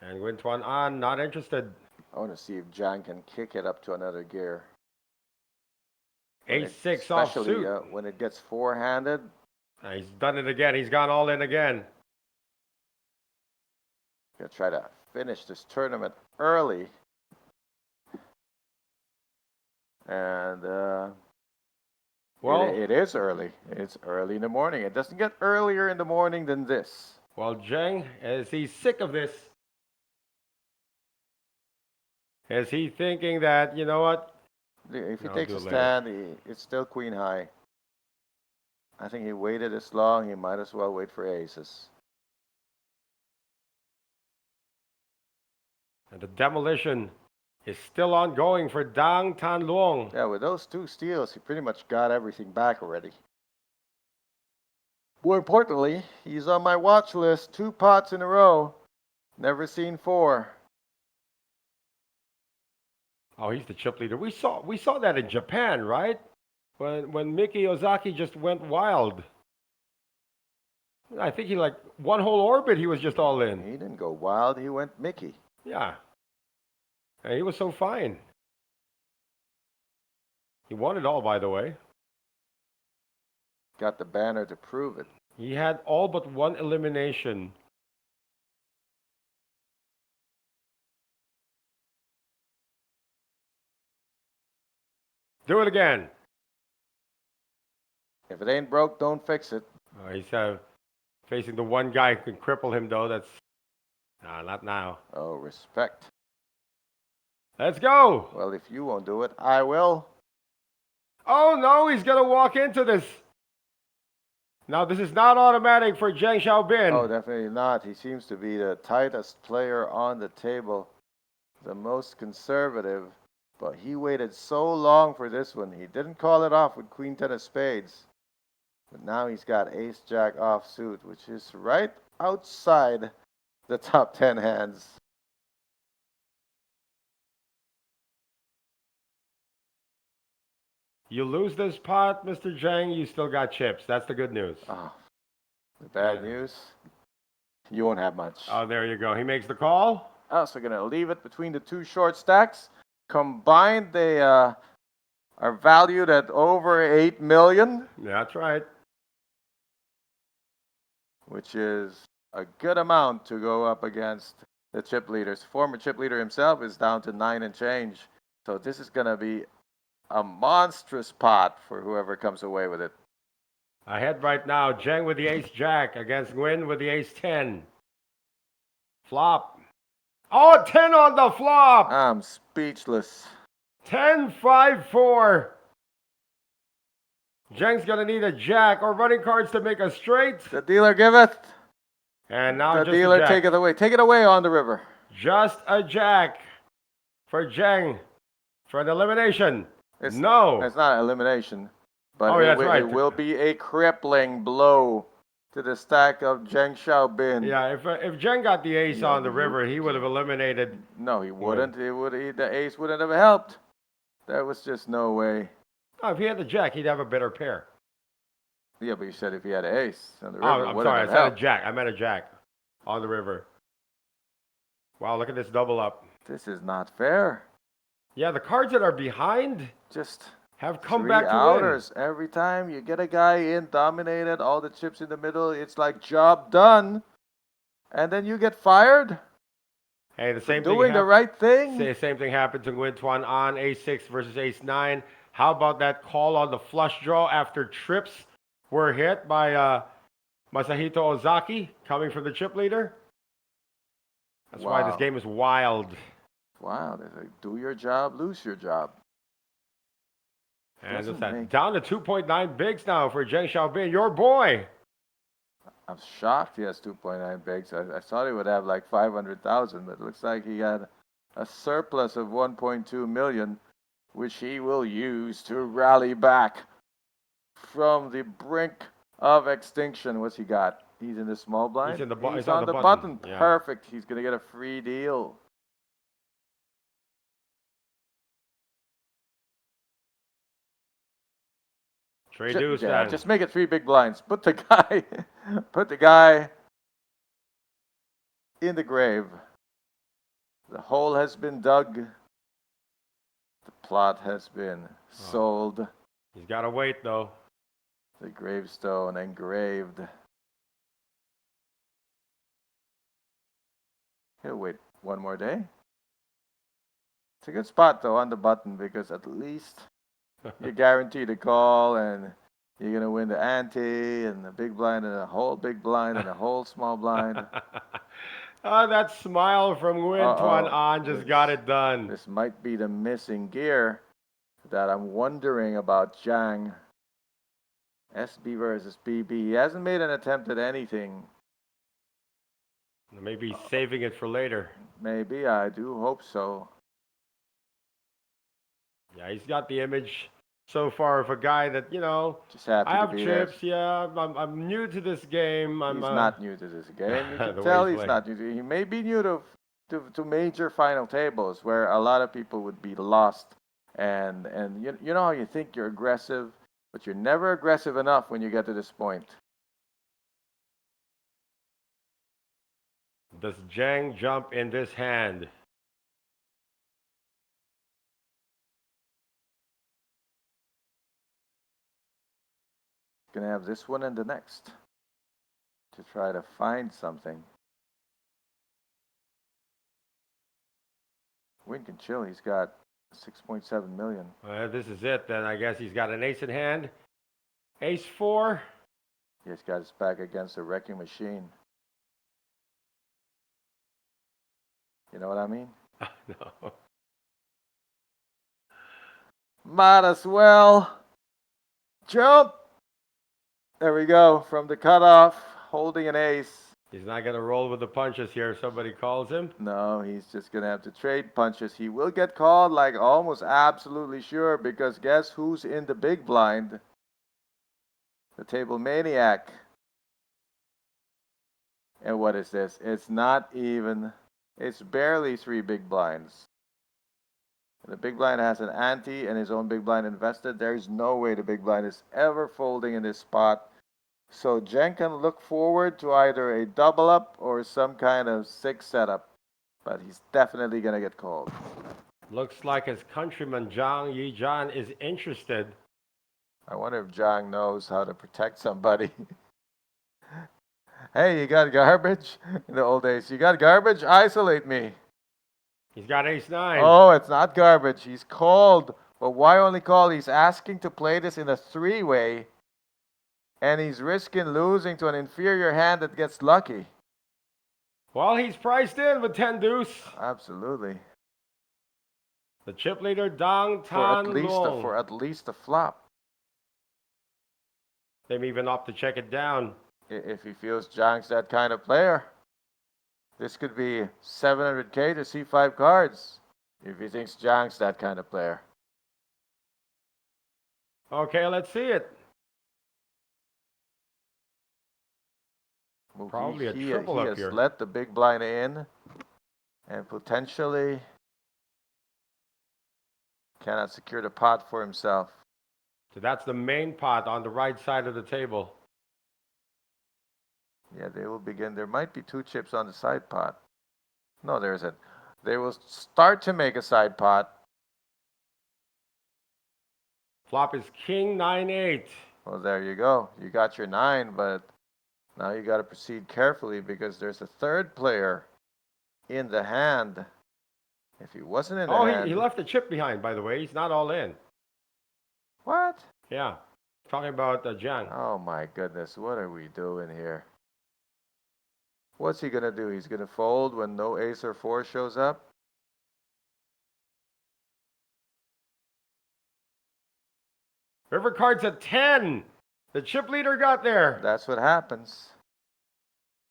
And Nguyen Tuan An not interested. I want to see if Zhang can kick it up to another gear. Ace-6 Especially offsuit. when it gets four-handed. He's done it again. He's gone all in again. Gonna try to finish this tournament early. And Well, it is early. It's early in the morning. It doesn't get earlier in the morning than this. well, Zheng, is he sick of this? Is he thinking that, you know what? If he I'll takes do a it later. stand, it's still queen high. I think he waited this long. He might as well wait for aces. And the demolition is still ongoing for Dang Tan Luong. Yeah, with those two steals, he pretty much got everything back already. More importantly, he's on my watch list 2 pots in a row. Never seen 4. Oh, he's the chip leader. We saw that in Japan, right? When Miki Ozaki just went wild. I think he like one whole orbit he was just all in. He didn't go wild. He went Mickey. Yeah. And he was so fine. He won it all, by the way. Got the banner to prove it. He had all but one elimination. Do it again. If it ain't broke, don't fix it. He's facing the one guy who can cripple him, though. That's not now. Oh, respect. Let's go. Well, if you won't do it, I will. Oh, no, he's going to walk into this. Now, this is not automatic for Zheng Xiaobin. Oh, definitely not. He seems to be the tightest player on the table, the most conservative. But he waited so long for this one. He didn't call it off with Queen 10 of spades. But now he's got Ace Jack offsuit, which is right outside the top 10 hands. You lose this pot, Mr. Zheng, you still got chips. That's the good news. Oh, the bad news, you won't have much. Oh, there you go. He makes the call. So going to leave it between the 2 short stacks. Combined, they are valued at over 8 million. That's right. Which is a good amount to go up against the chip leaders. Former chip leader himself is down to 9 and change. So this is going to be a monstrous pot for whoever comes away with it. Ahead right now, Zheng with the ace-jack against Nguyen with the ace-10. Flop. Oh, 10 on the flop. I'm speechless. 10-5-4. Zheng's going to need a jack or running cards to make a straight. The dealer giveth. And now The just a dealer jack. taketh away. Take it away on the river. Just a jack for Zheng for an elimination. No. It's not an elimination. But Oh, yeah, that's right. It will be a crippling blow to the stack of Zheng Xiaobin. Yeah, if Zheng got the ace on the river, he would have eliminated. No, he wouldn't. The ace wouldn't have helped. There was just no way. Oh, if he had the jack, he'd have a better pair. Yeah, but you said if he had an ace on the river, Oh, I'm wouldn't sorry. I have said a helped. jack. I meant a jack on the river. Wow, look at this double up. This is not fair. Yeah, the cards that are behind Just have come 3 back to outers. Every time you get a guy in, dominated, all the chips in the middle, it's like job done. And then you get fired win. Hey, the for same thing. doing the right thing. Same thing happened to Nguyen Tuan An, ace-6 versus ace-9. How about that call on the flush draw after trips were hit by Masahito Ozaki coming from the chip leader? That's why this Wow. game is wild. Wow, they say, do your job, lose your job. And Doesn't it's that make- down to 2.9 bigs now for Zheng Xiaobin, your boy. I'm shocked he has 2.9 bigs. I thought he would have like 500,000, but it looks like he had a surplus of 1.2 million, which he will use to rally back from the brink of extinction. What's he got? He's in the small blind? He's in the bu- He's he's on on the the button. button. Yeah. Perfect. He's going to get a free deal. Trey Deuce, Yeah, then. just make it 3 big blinds. Put the guy in the grave. The hole has been dug. The plot has been sold. He's got to wait, though. The gravestone engraved. He'll wait one more day. It's a good spot, though, on the button, because at least you're guaranteed a call, and you're going to win the ante, and the big blind, and a whole big blind, and a whole small blind. Oh, that smile from Nguyen Tuan An just got it done. This might be the missing gear that I'm wondering about Zhang. SB versus BB. He hasn't made an attempt at anything. Maybe saving it for later. Maybe, I do hope so. Yeah, he's got the image so far of a guy that, Just happy I to have be chips, there. yeah, I'm new to this game. He's not new to this game. You The can way tell he's he's not new to it. He may be new to major final tables where a lot of people would be lost. And you know how you think you're aggressive, but you're never aggressive enough when you get to this point. Does Zhang jump in this hand? Gonna have this one and the next to try to find something. Win can chill. He's got 6.7 million. This is it then. I guess he's got an ace in hand. Ace 4. He's got his back against a wrecking machine. You know what I mean? No. Might as well jump. There we go. From the cutoff, holding an ace. He's not going to roll with the punches here if somebody calls him. No, he's just going to have to trade punches. He will get called, like almost absolutely sure, because guess who's in the big blind? The table maniac. And what is this? It's not even, it's barely 3 big blinds. The big blind has an ante and his own big blind invested. There's no way the big blind is ever folding in this spot. So Jen can look forward to either a double up or some kind of 6 setup. But he's definitely going to get called. Looks like his countryman Zhang Yijian is interested. I wonder if Zhang knows how to protect somebody. Hey, you got garbage? In the old days, you got garbage? Isolate me. He's got ace 9. Oh, it's not garbage. He's called. But why only call? He's asking to play this in a 3-way. And he's risking losing to an inferior hand that gets lucky. Well, he's priced in with 10 deuce. Absolutely. The chip leader, Dang Tan Long. For at least a flop. They may even opt to check it down. If he feels Zhang's that kind of player. This could be 700K to see 5 cards. If he thinks Zhang's that kind of player. Okay, let's see it. Well, Probably a he triple up has here. let the big blind in and potentially cannot secure the pot for himself. So that's the main pot on the right side of the table. Yeah, they will begin. There might be 2 chips on the side pot. No, there isn't. They will start to make a side pot. Flop is King 9-8. Well, there you go. You got your 9, but now you got to proceed carefully because there's a 3rd player in the hand. If he wasn't in the hand... He left the chip behind, by the way. He's not all in. What? Yeah. Talking about Zhang. Oh, my goodness. What are we doing here? What's he going to do? He's going to fold when no ace or 4 shows up? River card's at 10. The chip leader got there. That's what happens.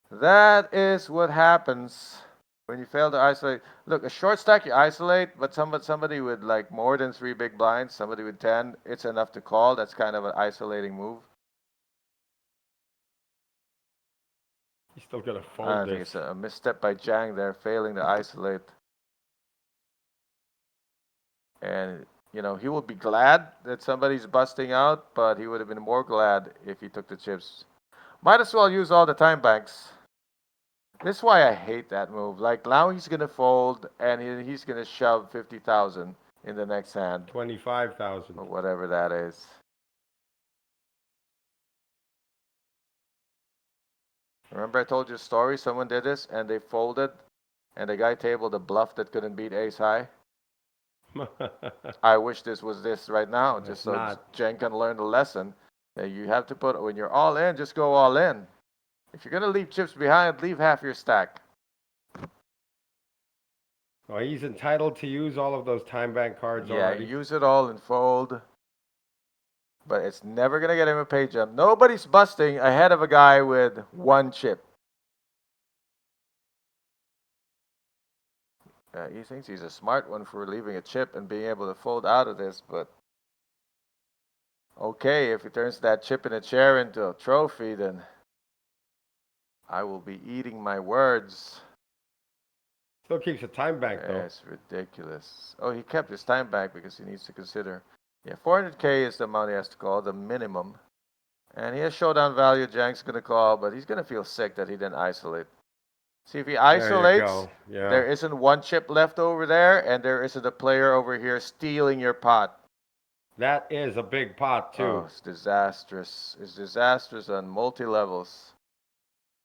That is what happens when you fail to isolate. Look, a short stack you isolate, but somebody with like more than 3 big blinds, somebody with 10, it's enough to call. That's kind of an isolating move. He's still going to I fold think this. it's a misstep by Zhang there, failing to isolate. And, you know, he will be glad that somebody's busting out, but he would have been more glad if he took the chips. Might as well use all the time banks. This is why I hate that move. Like now he's gonna fold and he's gonna shove 50,000 in the next hand 25,000. or whatever that is. Remember I told you a story? Someone did this and they folded, and the guy tabled a bluff that couldn't beat ace high. I wish this was this right now, just It's so not. Jen can learn the lesson that you have to put when you're all in. Just go all in. If you're gonna leave chips behind, leave half your stack. Oh, he's entitled to use all of those time bank cards Yeah, already. use it all and fold. But it's never gonna get him a pay jump. Nobody's busting ahead of a guy with one chip. He thinks he's a smart one for leaving a chip and being able to fold out of this, but okay, if he turns that chip in a chair into a trophy, then I will be eating my words. Still keeps a time bank though. It's ridiculous. Oh, he kept his time back because he needs to consider. Yeah, 400K is the amount he has to call, the minimum. And he has showdown value. Jank's going to call, but he's going to feel sick that he didn't isolate. See, if he isolates, Yeah. there isn't one chip left over there, and there isn't a player over here stealing your pot. That is a big pot too. Oh, it's disastrous. It's disastrous on multi-levels.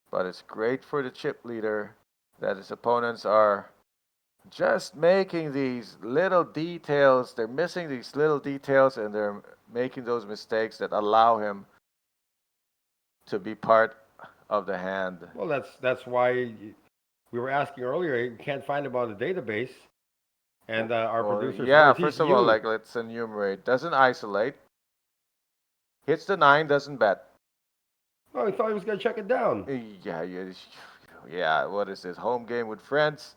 But it's great for the chip leader that his opponents are just making these little details. They're missing these little details, and they're making those mistakes that allow him to be part of the hand. Well, that's why we were asking earlier. You can't find him on the database, and our producer. Yeah, first of all, like let's enumerate. Doesn't isolate. Hits the 9, doesn't bet. Oh, he thought he was gonna check it down. Yeah. What is this? Home game with friends.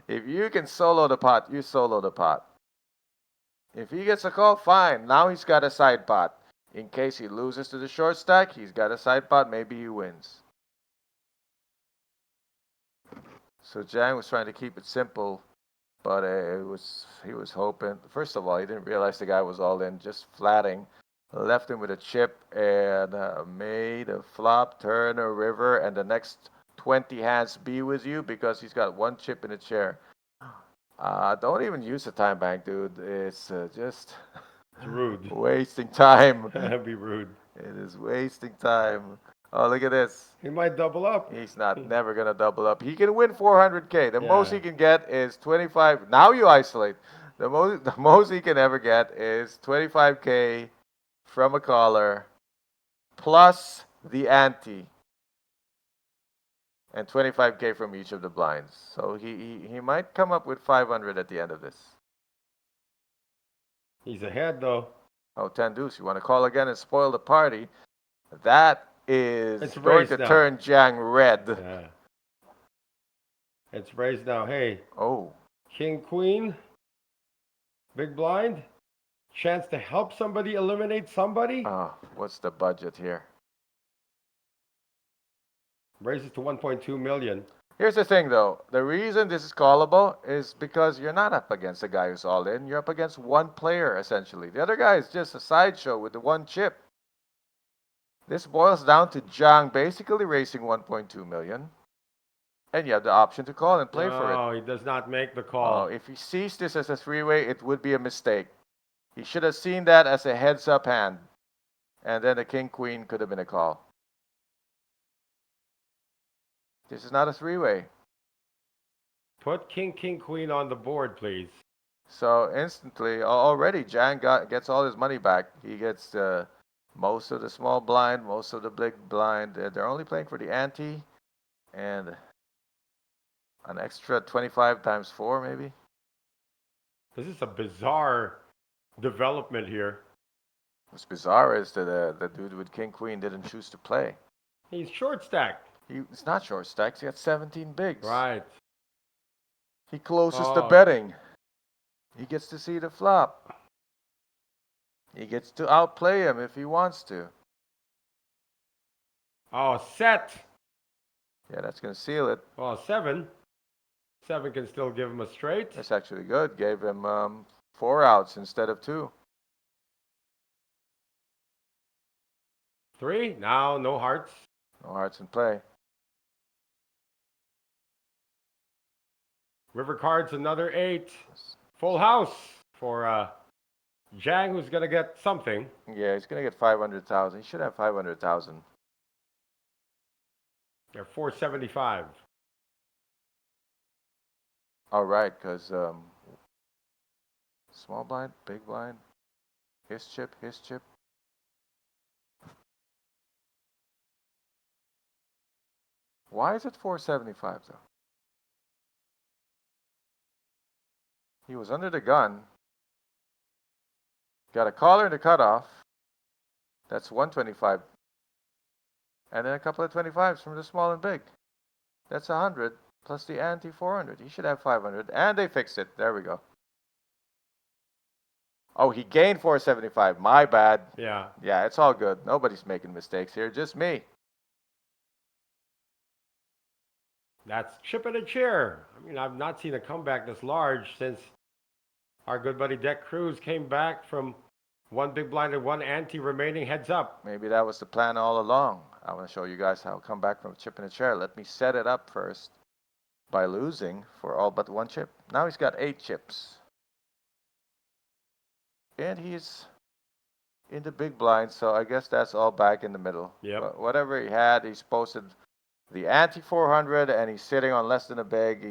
If you can solo the pot, you solo the pot. If he gets a call, fine. Now he's got a side pot. In case he loses to the short stack, he's got a side pot. Maybe he wins. So Jang was trying to keep it simple, but he was hoping. First of all, he didn't realize the guy was all in, just flatting. Left him with a chip and made a flop, turn a river, and the next 20 hands be with you because he's got one chip in a chair. Don't even use the time bank, dude. It's just It's rude. wasting time. That'd be rude. It is wasting time. Oh, look at this. He might double up. He's never going to double up. He can win 400K. The most Yeah. he can get is 25. Now you isolate. The most he can ever get is 25K from a caller plus the ante. And 25K from each of the blinds. So he might come up with 500 at the end of this. He's ahead though. Oh, 10 deuce. You want to call again and spoil the party? That is It's going raised to now. turn Jang red. Yeah. It's raised now. Hey, Oh, King Queen, big blind, chance to help somebody eliminate somebody. what's the budget here? Raises to 1.2 million. Here's the thing, though. The reason this is callable is because you're not up against a guy who's all in. You're up against one player, essentially. The other guy is just a sideshow with the one chip. This boils down to Jang basically racing 1.2 million. And you have the option to call and play for it. No, he does not make the call. If he sees this as a three-way, it would be a mistake. He should have seen that as a heads-up hand. And then the king-queen could have been a call. This is not a three-way. Put King, Queen on the board, please. So instantly, already, Jang gets all his money back. He gets most of the small blind, most of the big blind. They're only playing for the ante. And an extra 25 times 4, maybe. This is a bizarre development here. What's bizarre is that the dude with king-queen didn't choose to play. He's short stacked. It's not short stacks. He got 17 bigs. Right. He closes the Oh. betting. He gets to see the flop. He gets to outplay him if he wants to. Oh, set. Yeah, that's going to seal it. Oh, 7. 7 can still give him a straight. That's actually good. Gave him 4 outs instead of 2. 3. Now, no hearts. No hearts in play. River cards, another 8. Full house for Jang, who's going to get something. Yeah, he's gonna get 500,000. He should have 500,000. They're 475. All right, because small blind, big blind, his chip, his chip. Why is it 475 though? He was under the gun. Got a caller in the cutoff. That's 125. And then a couple of 25s from the small and big. That's 100 plus the ante 400. He should have 500. And they fixed it. There we go. Oh, he gained 475. My bad. Yeah. Yeah, it's all good. Nobody's making mistakes here. Just me. That's chip in a chair. I mean, I've not seen a comeback this large since our good buddy Deck Cruz came back from one big blind and one ante remaining heads up. Maybe that was the plan all along. I want to show you guys how to come back from a chip in a chair. Let me set it up first by losing for all but one chip. Now he's got 8 chips. And he's in the big blind, so I guess that's all back in the middle. Yep. Whatever he had, he's posted the ante 400, and he's sitting on less than a big.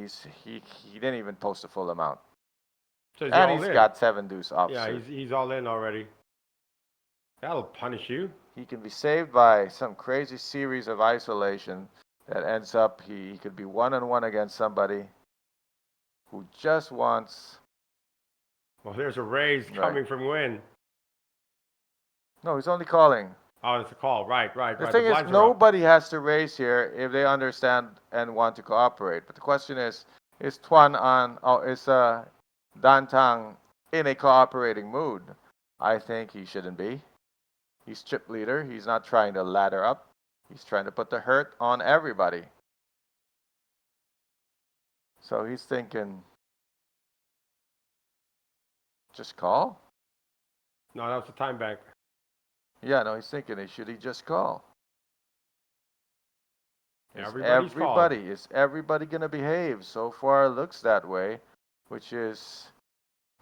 He didn't even post the full amount. So And he's got 7 deuce offsuit. Yeah, he's all in already. That'll punish you. He can be saved by some crazy series of isolation that ends up he could be 1-on-1 against somebody who just wants. Well, there's a raise coming from Win. No, he's only calling. Oh, it's a call. Right. The thing is, nobody has to raise here if they understand and want to cooperate. But the question is Tuan on, is Dantang in a cooperating mood? I think he shouldn't be. He's chip leader. He's not trying to ladder up. He's trying to put the hurt on everybody. So he's thinking, just call? No, that was the time bank. Yeah, no, he's thinking, should he just call? Is everybody going to behave? So far, it looks that way, which is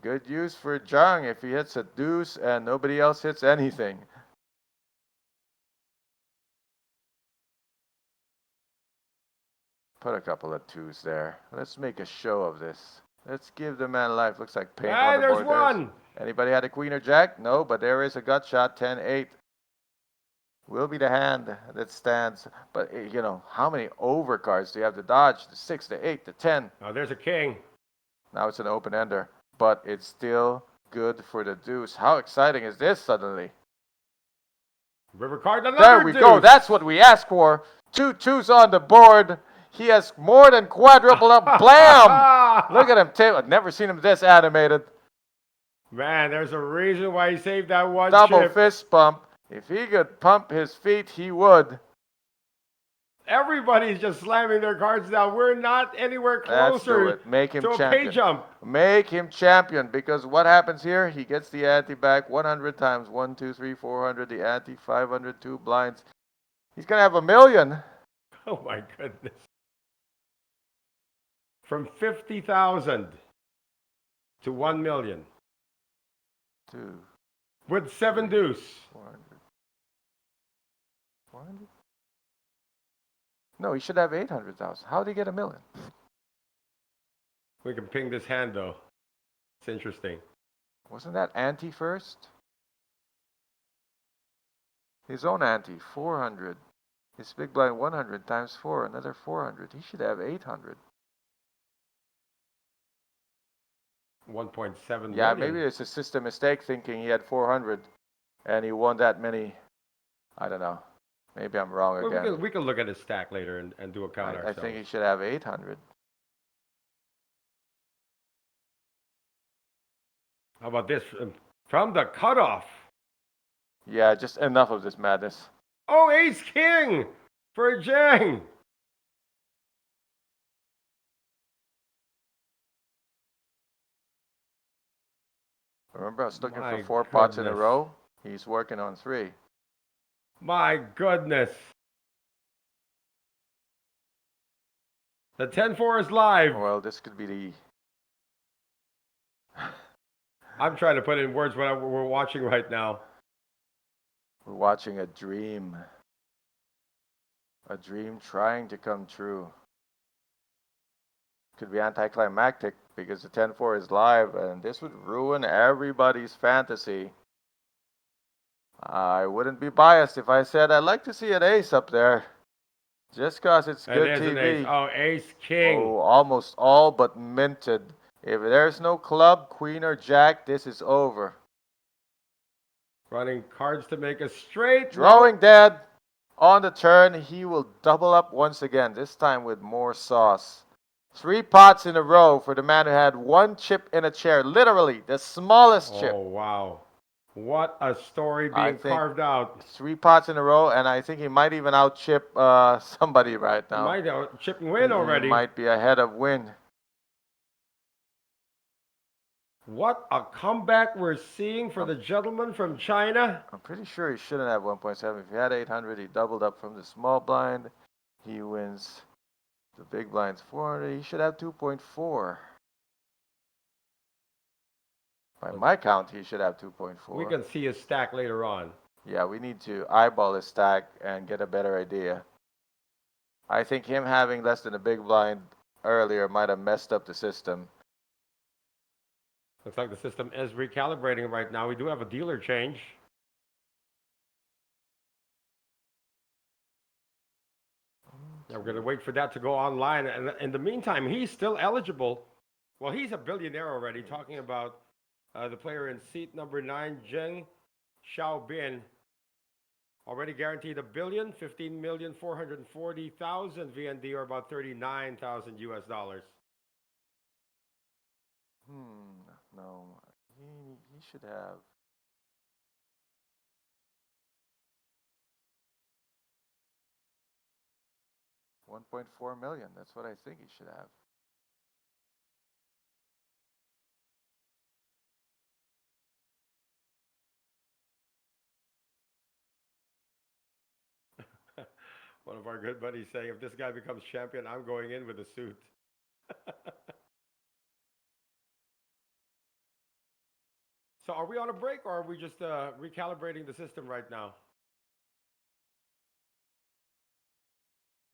good news for Zhang if he hits a deuce and nobody else hits anything. Put a couple of 2s there. Let's make a show of this. Let's give the man life. Looks like paint on the board. There's one. Anybody had a queen or jack? No, but there is a gut shot. 10-8 will be the hand that stands. But how many overcards do you have to dodge? The 6, the 8, the 10. Oh, there's a king. Now it's an open ender, but it's still good for the deuce. How exciting is this suddenly? River card, another There we go. That's what we asked for. 2 2s on the board. He has more than quadrupled up. Blam! Look at him. I've never seen him this animated. Man, there's a reason why he saved that one Double chip. fist pump. If he could pump his feet, he would. Everybody's just slamming their cards down. We're not anywhere Let's do closer it. Make him to a champion. pay jump. Make him champion, because what happens here? He gets the ante back 100 times. 1, 2, 3, 400. The ante 500. 2 blinds. He's gonna have $1 million. Oh my goodness. From 50,000 to 1 million. 2, With 7 deuce. 400. 400? No, he should have 800,000. How did he get $1 million? We can ping this hand though. It's interesting. Wasn't that ante first? His own ante, 400. His big blind 100 times 4, another 400. He should have 800. 1.7 Yeah, million. maybe it's a system mistake thinking he had 400 and he won that many. I don't know. Maybe I'm wrong again. We can look at his stack later and do a count I ourselves. think he should have 800. How about this? From the cutoff. Yeah, just enough of this madness. Oh, ace king for Jang. Remember, I was looking My for 4 pots in a goodness. row. He's working on 3. My goodness. The 10-4 is live. Well, this could be the. I'm trying to put in words what we're watching right now. We're watching a dream. A dream trying to come true. Could be anticlimactic because the 10-4 is live, and this would ruin everybody's fantasy. I wouldn't be biased if I said I'd like to see an ace up there. Just because it's It good is an TV. ace. Oh, ace king. Oh, almost all but minted. If there's no club, queen, or jack, this is over. Running cards to make a straight. Drawing dead. On the turn, he will double up once again, this time with more sauce. 3 pots in a row for the man who had 1 chip in a chair. Literally, the smallest chip. Oh, wow. What a story being carved out. 3 pots in a row, and I think he might even out-chip somebody right now. Might chip and win already. He might be ahead of win. What a comeback we're seeing for the gentleman from China. I'm pretty sure he shouldn't have 1.7. If he had 800, he doubled up from the small blind. He wins the big blind's 400. He should have 2.4. By my count, he should have 2.4. We can see his stack later on. Yeah, we need to eyeball his stack and get a better idea. I think him having less than a big blind earlier might have messed up the system. Looks like the system is recalibrating right now. We do have a dealer change. Now we're going to wait for that to go online. And in the meantime, he's still eligible. Well, he's a billionaire already, talking about the player in seat number 9, Zheng Xiaobin. Already guaranteed $1 billion, 15,440,000 VND, or about 39,000 US dollars. No, he should have. $1.4 million. That's what I think he should have. One of our good buddies saying, if this guy becomes champion, I'm going in with a suit. So are we on a break, or are we just recalibrating the system right now?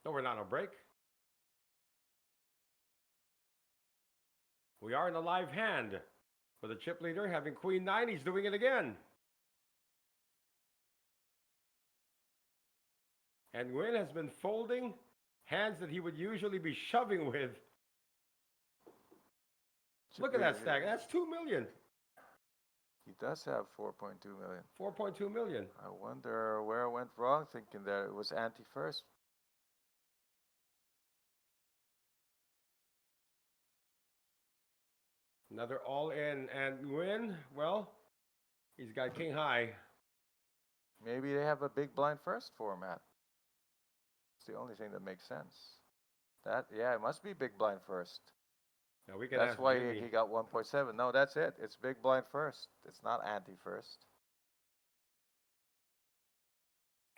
No, we're not on a break. We are in a live hand for the chip leader having queen 9. He's doing it again. And Nguyen has been folding hands that he would usually be shoving with. Look at that stack. That's 2 million. He does have 4.2 million. 4.2 million. I wonder where I went wrong thinking that it was ante first. Another all-in, and Nguyen, well, he's got king high. Maybe they have a big blind first format. It's the only thing that makes sense. Yeah, it must be big blind first. Now we can That's ask why Jimmy. he got 1.7. No, that's it. It's big blind first. It's not ante first.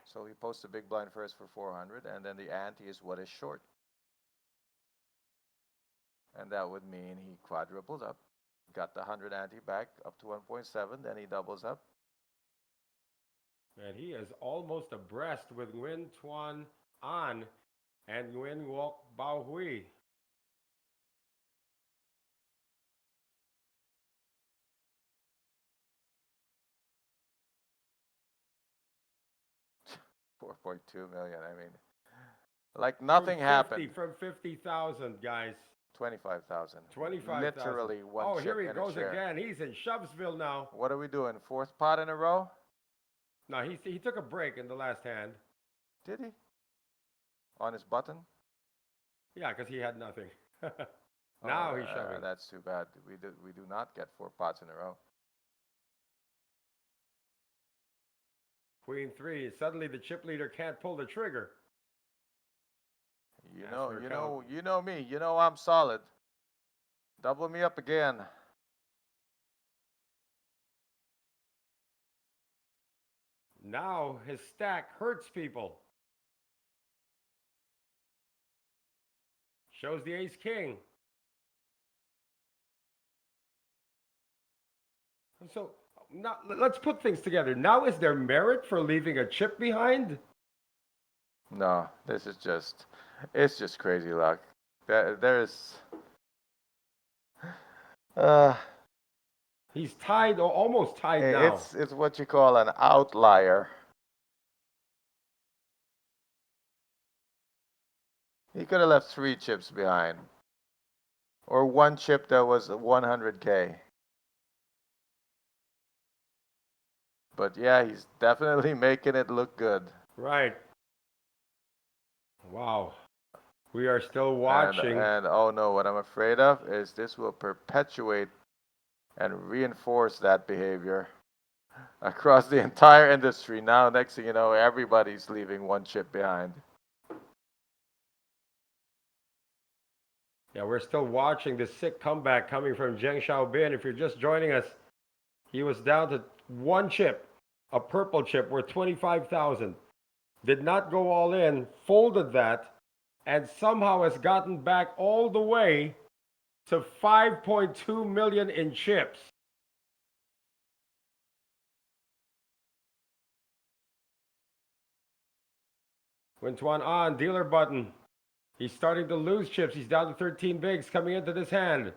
So he posts a big blind first for 400, and then the ante is what is short. And that would mean he quadrupled up, got the 100 ante back up to 1.7, then he doubles up. And he is almost abreast with Nguyen Tuan An and Nguyen Wok Bao Hui. $4.2 million. I mean, like nothing happened. From 50,000, guys. 25,000. 25,000. Literally one Oh, chip here he in a goes chair. again. He's in Shovesville now. What are we doing? 4th pot in a row? No, he took a break in the last hand. Did he? On his button? Yeah, because he had nothing. Now he's shoving. That's too bad. We do not get 4 pots in a row. Queen 3. Suddenly the chip leader can't pull the trigger. You know me. You know I'm solid. Double me up again. Now his stack hurts people. Shows the ace king. So now let's put things together. Now, is there merit for leaving a chip behind? No, this is just, it's just crazy luck. There's, He's tied, or almost tied now. it's what you call an outlier. He could have left 3 chips behind, or 1 chip that was 100K. But yeah, he's definitely making it look good. Right. Wow. We are still watching. And oh no, what I'm afraid of is this will perpetuate and reinforce that behavior across the entire industry. Now, next thing you know, everybody's leaving 1 chip behind. Yeah, we're still watching this sick comeback coming from Zheng Xiaobin. If you're just joining us, he was down to 1 chip, a purple chip worth 25,000. Did not go all in, folded that, and somehow has gotten back all the way to 5.2 million in chips. Wintuan on, dealer button. He's starting to lose chips. He's down to 13 bigs coming into this hand.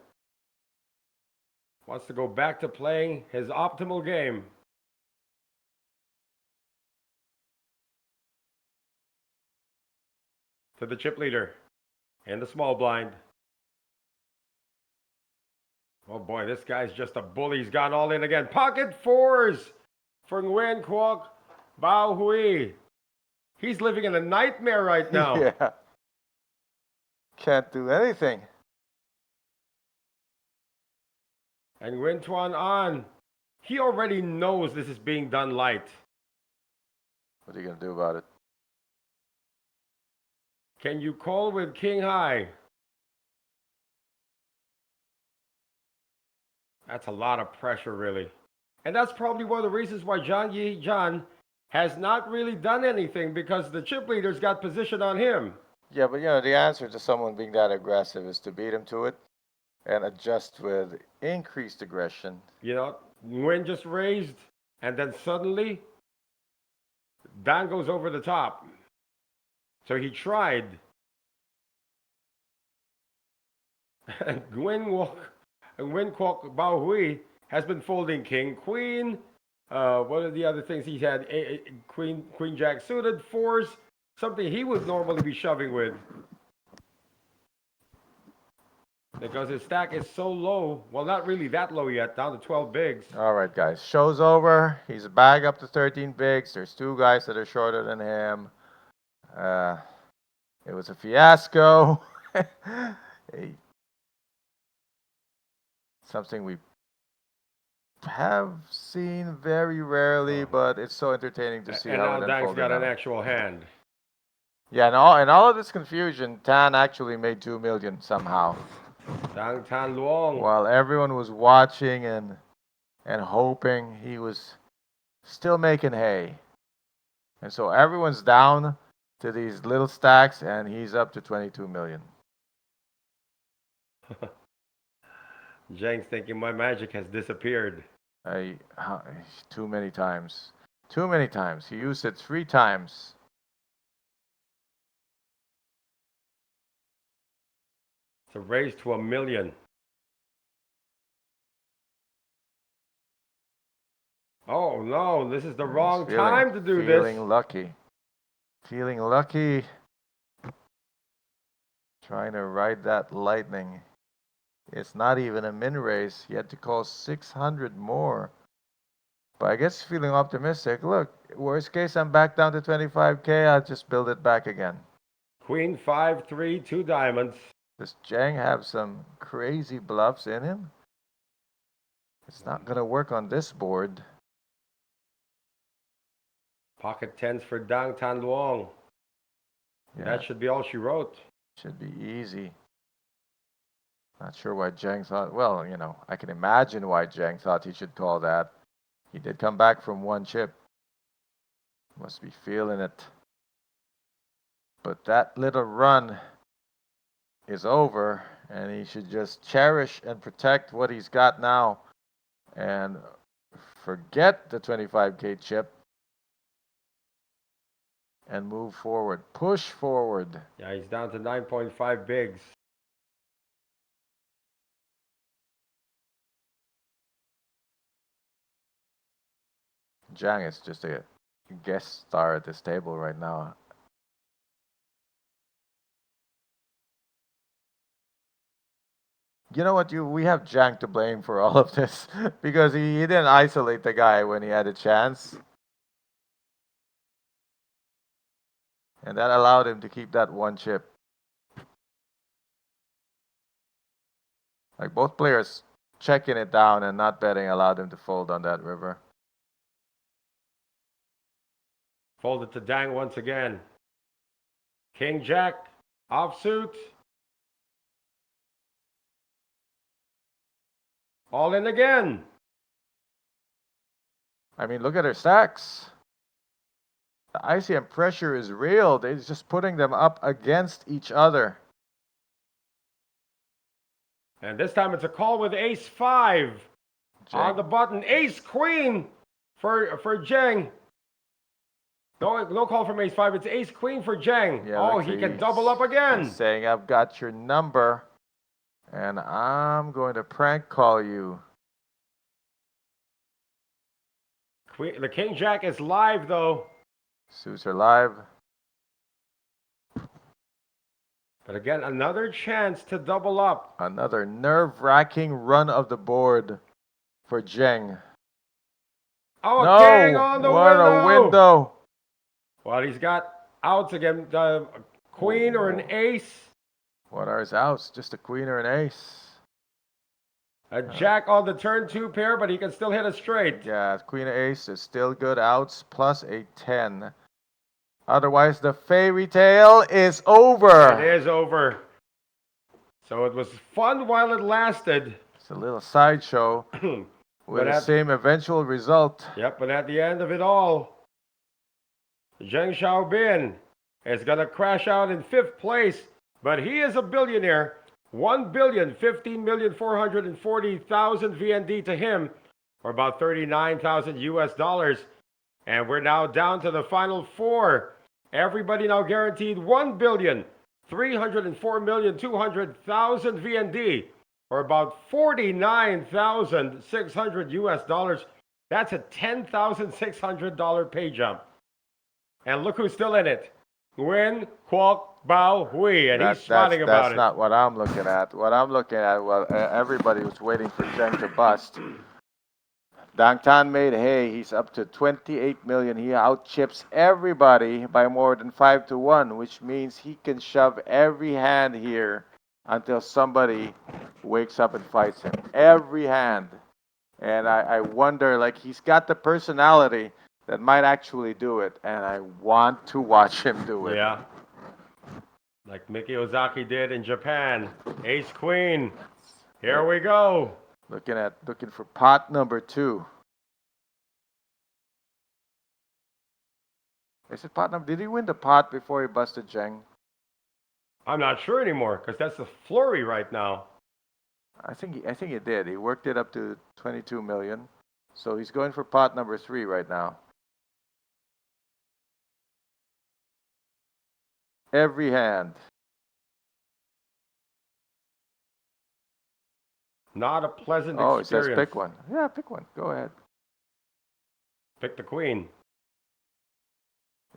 Wants to go back to playing his optimal game. To the chip leader in the small blind. Oh boy, this guy's just a bully. He's gone all in again. Pocket 4s for Nguyen Quoc Bao Hui. He's living in a nightmare right now. Yeah. Can't do anything. And Wintuan on. He already knows this is being done light. What are you going to do about it? Can you call with king high? That's a lot of pressure, really. And that's probably one of the reasons why Zhang Yi has not really done anything, because the chip leader's got position on him. Yeah, but you know, the answer to someone being that aggressive is to beat him to it and adjust with increased aggression. You know, Nguyen just raised, and then suddenly, Dan goes over the top. So he tried. And Nguyen Quoc Bao Hui has been folding king, queen. What are the other things he's had? Queen jack suited, 4s, something he would normally be shoving with. Because his stack is so low. Well, not really that low yet, down to 12 bigs. All right, guys. Show's over. He's back up to 13 bigs. There's 2 guys that are shorter than him. It was a fiasco. Something we have seen very rarely, but it's so entertaining to see and how now it Dang's unfolded got an now. actual hand. Yeah, and all of this confusion, Tan actually made 2 million somehow. Dang Tan Luong. While everyone was watching and hoping, he was still making hay. And so everyone's down to these little stacks, and he's up to 22 million. Zhang's thinking my magic has disappeared. Too many times. Too many times. He used it 3 times. It's a raise to 1 million. Oh no, this is the wrong time to do this. Feeling lucky. Feeling lucky. Trying to ride that lightning. It's not even a min race. He had to call 600 more. But I guess feeling optimistic. Look, worst case, I'm back down to 25K. I'll just build it back again. Queen 5-3, 2 diamonds. Does Zhang have some crazy bluffs in him? It's not going to work on this board. Pocket 10s for Dang Tan Luong. Yeah, That should be all she wrote. should be easy. Not sure why Zhang thought, well, you know, I can imagine why Zhang thought he should call that. He did come back from 1 chip. Must be feeling it. But that little run is over, and he should just cherish and protect what he's got now and forget the 25K chip and move forward. Push forward. Yeah, he's down to 9.5 bigs. Zhang is just a guest star at this table right now. You know what? We have Zhang to blame for all of this because he didn't isolate the guy when he had a chance. And that allowed him to keep that one chip. Like both players checking it down and not betting allowed him to fold on that river. Folded to Dang once again. King Jack offsuit. All in again. I mean, look at their stacks. The ICM pressure is real. They're just putting them up against each other. And this time it's a call with ace 5 on the button. Ace queen for Zheng. No call from ace 5. It's ace queen for Zheng. Yeah, oh, he can double up again. He's saying, I've got your number, and I'm going to prank call you. The King Jack is live, though. Suits are live. But again, another chance to double up. Another nerve-wracking run of the board for Zheng. Oh, No! king on the What window. a window! Well, he's got outs again. Queen or an ace. What are his outs? Just a queen or an ace. A jack on the turn 2 pair, but he can still hit a straight. Yeah, queen or ace is still good outs, plus a 10. Otherwise, the fairy tale is over. It is over. So it was fun while it lasted. It's a little sideshow with the same eventual result. Yep, but at the end of it all, Zheng Xiaobin is going to crash out in 5th place, but he is a billionaire. 1,015,440,000 VND to him, or about 39,000 US dollars. And we're now down to the final 4. Everybody now guaranteed 1,304,200,000 VND, or about 49,600 US dollars. That's a $10,600 pay jump. And look who's still in it. Nguyen Quoc Bao Hui, and he's smiling about it. That's not what I'm looking at. What I'm looking at, well, everybody was waiting for Zheng to bust. Dang Tan made hay. He's up to 28 million. He outchips everybody by more than 5-1, which means he can shove every hand here until somebody wakes up and fights him. Every hand. And I wonder, like, he's got the personality that might actually do it, and I want to watch him do it. Yeah. Like Miki Ozaki did in Japan. Ace Queen. Here we go. Looking for pot number 2. Is it pot number? Did he win the pot before he busted Zheng? I'm not sure anymore, because that's the flurry right now. I think he did. He worked it up to 22 million. So he's going for pot number 3 right now. Every hand. Not a pleasant Oh, it experience. says pick one. Yeah, pick one. Go ahead. Pick the queen.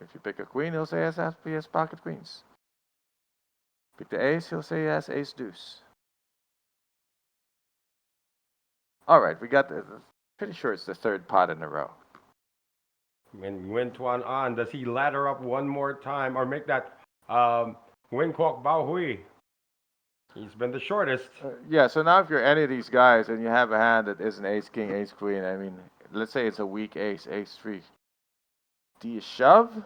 If you pick a queen, he'll say he has pocket queens. Pick the ace, he'll say he has ace deuce. All right, we got pretty sure it's the 3rd pot in a row. When Nguyen Tuan An, does he ladder up one more time or make that Nguyen Quoc Bao Hui? He's been the shortest. Yeah, so now if you're any of these guys and you have a hand that isn't ace king, ace queen, I mean, let's say it's a weak ace, ace 3. Do you shove?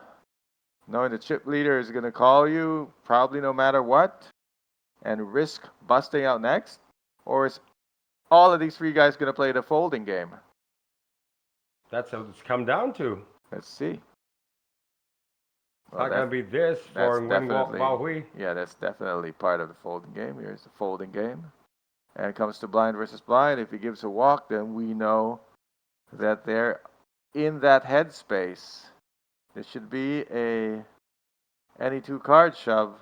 Knowing the chip leader is going to call you probably no matter what and risk busting out next? Or is all of these 3 guys going to play the folding game? That's what it's come down to. Let's see. Well, not going to be this for Nguyen Ngoc Bao Hui. Yeah, that's definitely part of the folding game. Here's the folding game. And it comes to blind versus blind. If he gives a walk, then we know that they're in that headspace. This should be any two card shove.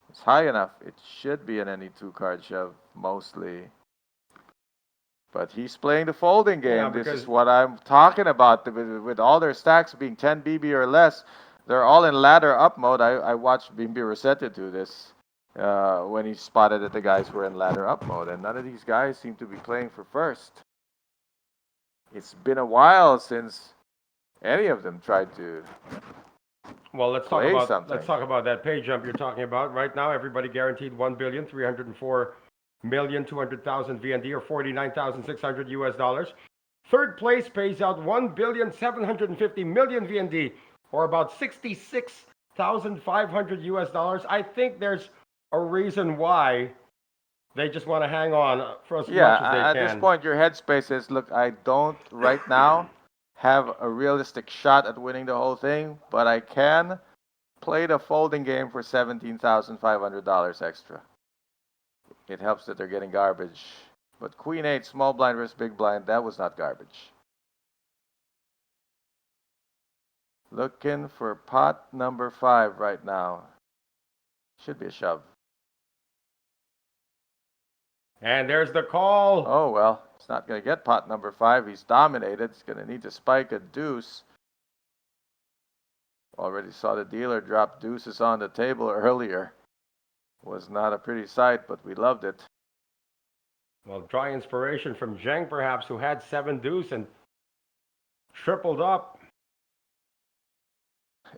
It's high enough. It should be an any two card shove, mostly. But he's playing the folding game. Yeah, this is what I'm talking about. With all their stacks being 10 BB or less, they're all in ladder up mode. I watched Bimbi Rosetta do this when he spotted that the guys were in ladder up mode. And none of these guys seem to be playing for first. It's been a while since any of them tried to. Well, let's talk play about something. let's talk about that pay jump you're talking about. Right now, everybody guaranteed 1,304,200,000 VND or 49,600 US dollars. Third place pays out 1,750,000,000 VND or about 66,500 US dollars. I think there's a reason why they just want to hang on for as much as they can. At this point, your headspace is, look, I don't right now have a realistic shot at winning the whole thing, but I can play the folding game for $17,500 extra. It helps that they're getting garbage. But Queen 8, small blind versus big blind, that was not garbage. Looking for pot number 5 right now. Should be a shove. And there's the call. Oh, well, it's not going to get pot number 5. He's dominated. He's going to need to spike a deuce. Already saw the dealer drop deuces on the table earlier. Was not a pretty sight, but we loved it. Well, dry inspiration from Zheng, perhaps, who had 7 deuce and tripled up.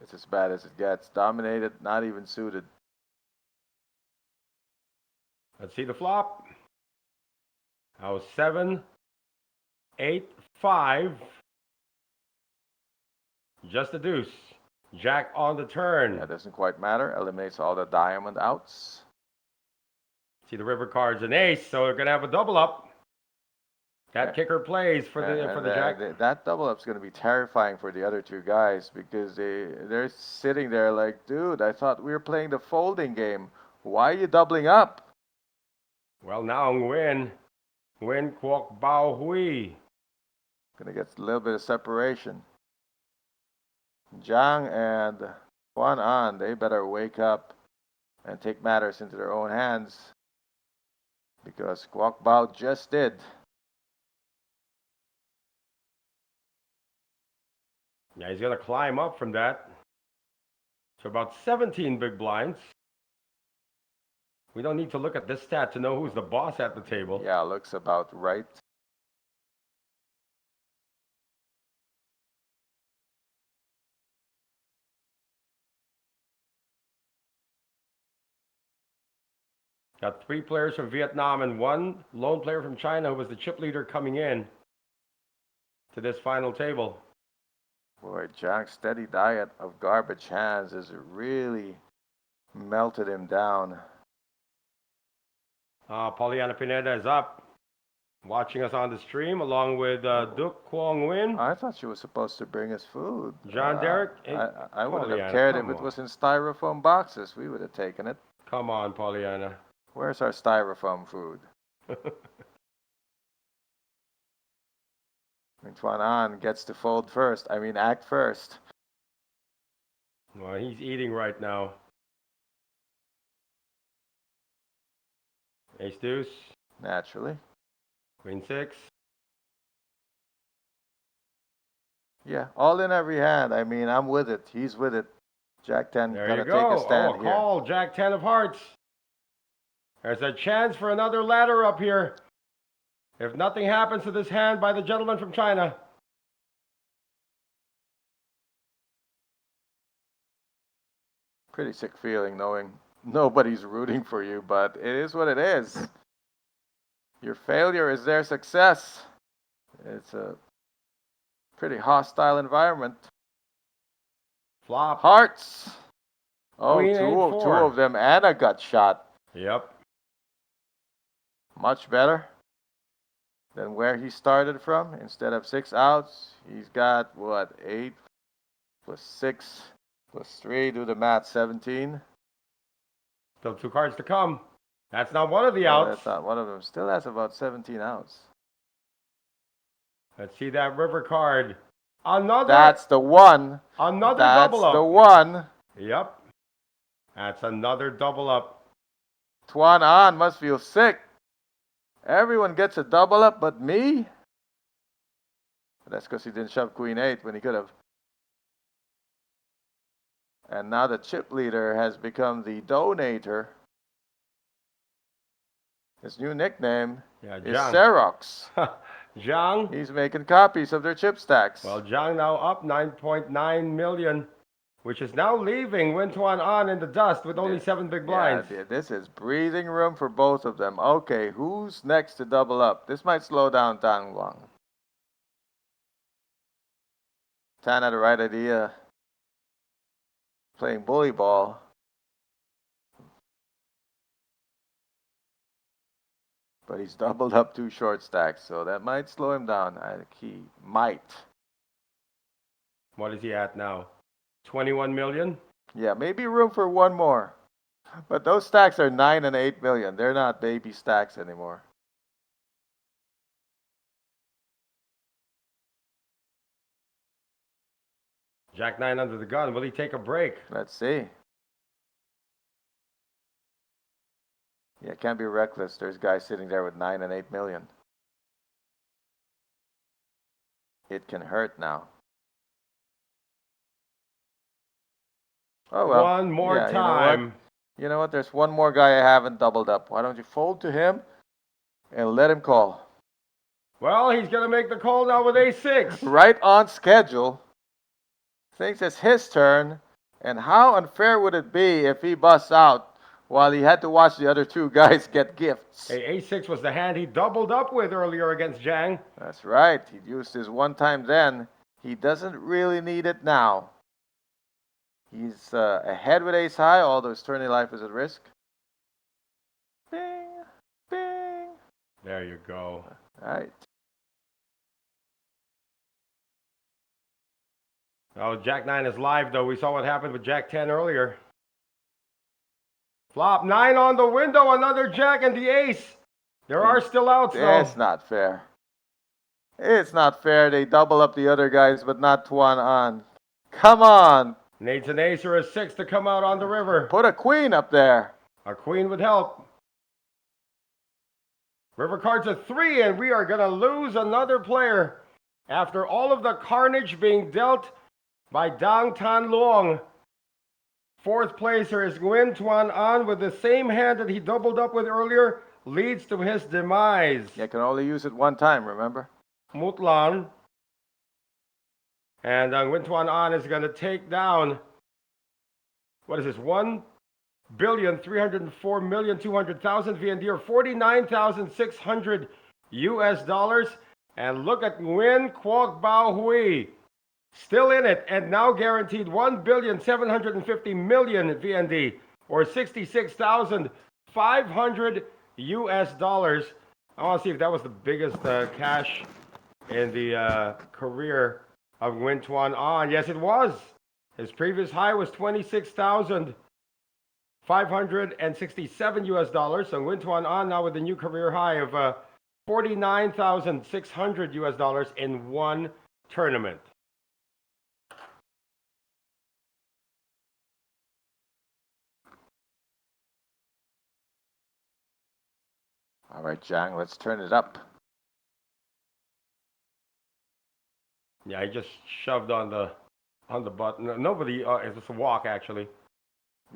It's as bad as it gets. Dominated, not even suited. Let's see the flop. Now 7, 8, 5. Just a deuce. Jack on the turn. That doesn't quite matter. Eliminates all the diamond outs. See the river cards an ace, so they're going to have a double up. That kicker plays for the jack. That double up's going to be terrifying for the other two guys because they're sitting there like, dude, I thought we were playing the folding game. Why are you doubling up? Well, now Nguyen Ngoc Bao Hui. Going to get a little bit of separation. Zhang and Huan An, they better wake up and take matters into their own hands because Ngoc Bao just did. Yeah, he's going to climb up from that. So about 17 big blinds. We don't need to look at this stat to know who's the boss at the table. Yeah, looks about right. Got 3 players from Vietnam and 1 lone player from China who was the chip leader coming in to this final table. Boy, Zhang's steady diet of garbage hands has really melted him down. Pollyanna Pineda is up, watching us on the stream, along with Duc Quang Nguyen. I thought she was supposed to bring us food. John Derek. I wouldn't have Pollyanna, cared if come it on. was in styrofoam boxes. We would have taken it. Come on, Pollyanna. Where's our styrofoam food? Tuan An gets to fold first. I mean, act first. Well, he's eating right now. Ace deuce. Naturally. Queen 6. Yeah, all in every hand. I mean, I'm with it. He's with it. Jack 10 There gonna you go. take a stand a here. call. Jack 10 of hearts. There's a chance for another ladder up here. If nothing happens to this hand by the gentleman from China. Pretty sick feeling knowing nobody's rooting for you, but it is what it is. Your failure is their success. It's a pretty hostile environment. Flop. Hearts. Oh, Queen two 8-4. of them and a gut shot. Yep. Much better than where he started from. Instead of 6 outs, he's got, what, 8 plus 6 plus 3. Do the math. 17. Still 2 cards to come. That's not one of the Oh, outs. that's not one of them. Still has about 17 outs. Let's see that river card. Another. That's the one. Another That's double up. the one. Yep. That's another double up. Tuan An must feel sick. Everyone gets a double up but me? But that's because he didn't shove Queen 8 when he could have. And now the chip leader has become the donator. His new nickname is Xerox. Zhang. He's making copies of their chip stacks. Well, Zhang now up 9.9 million, which is now leaving Win Tuan An in the dust with only 7 big blinds. Yeah, this is breathing room for both of them. Okay, who's next to double up? This might slow down Tang Wang. Tan had the right idea. Playing bully ball. But he's doubled up 2 short stacks, so that might slow him down. I think he might. What is he at now? 21 million? Yeah, maybe room for one more. But those stacks are 9 and 8 million. They're not baby stacks anymore. Jack 9 under the gun. Will he take a break? Let's see. Yeah, it can't be reckless. There's guys sitting there with 9 and 8 million. It can hurt now. Oh well. One more Yeah, time. You know what? There's one more guy I haven't doubled up. Why don't you fold to him and let him call? Well, he's going to make the call now with A6. Right on schedule. Thinks it's his turn. And how unfair would it be if he busts out while he had to watch the other 2 guys get gifts? Hey, A6 was the hand he doubled up with earlier against Zhang. That's right. He used his one time then. He doesn't really need it now. He's ahead with ace high, although his tourney life is at risk. Bing, bing. There you go. All right. Oh, Jack 9 is live, though. We saw what happened with Jack 10 earlier. Flop 9 on the window, another Jack and the ace. There are still outs, though. It's not fair. It's not fair. They double up the other guys, but not Tuan An. Come on. Needs an ace or a 6 to come out on the river. Put a queen up there. A queen would help. River cards a 3, and we are going to lose another player. After all of the carnage being dealt by Dang Tan Luong, 4th placer is Nguyen Tuan An with the same hand that he doubled up with earlier, leads to his demise. You can only use it one time, remember? Mutlan. And Nguyen Tuan An is going to take down, what is this, 1,304,200,000 VND, or 49,600 US dollars. And look at Nguyen Quoc Bao Hui, still in it, and now guaranteed 1,750,000,000 VND, or 66,500 US dollars. I want to see if that was the biggest cash in the career of Nguyen Tuan An. Yes, it was. His previous high was 26,567 US dollars. So Nguyen Tuan An now with a new career high of 49,600 US dollars in one tournament. All right, Zhang, let's turn it up. Yeah, he just shoved on the button. Nobody. It's just a walk, actually.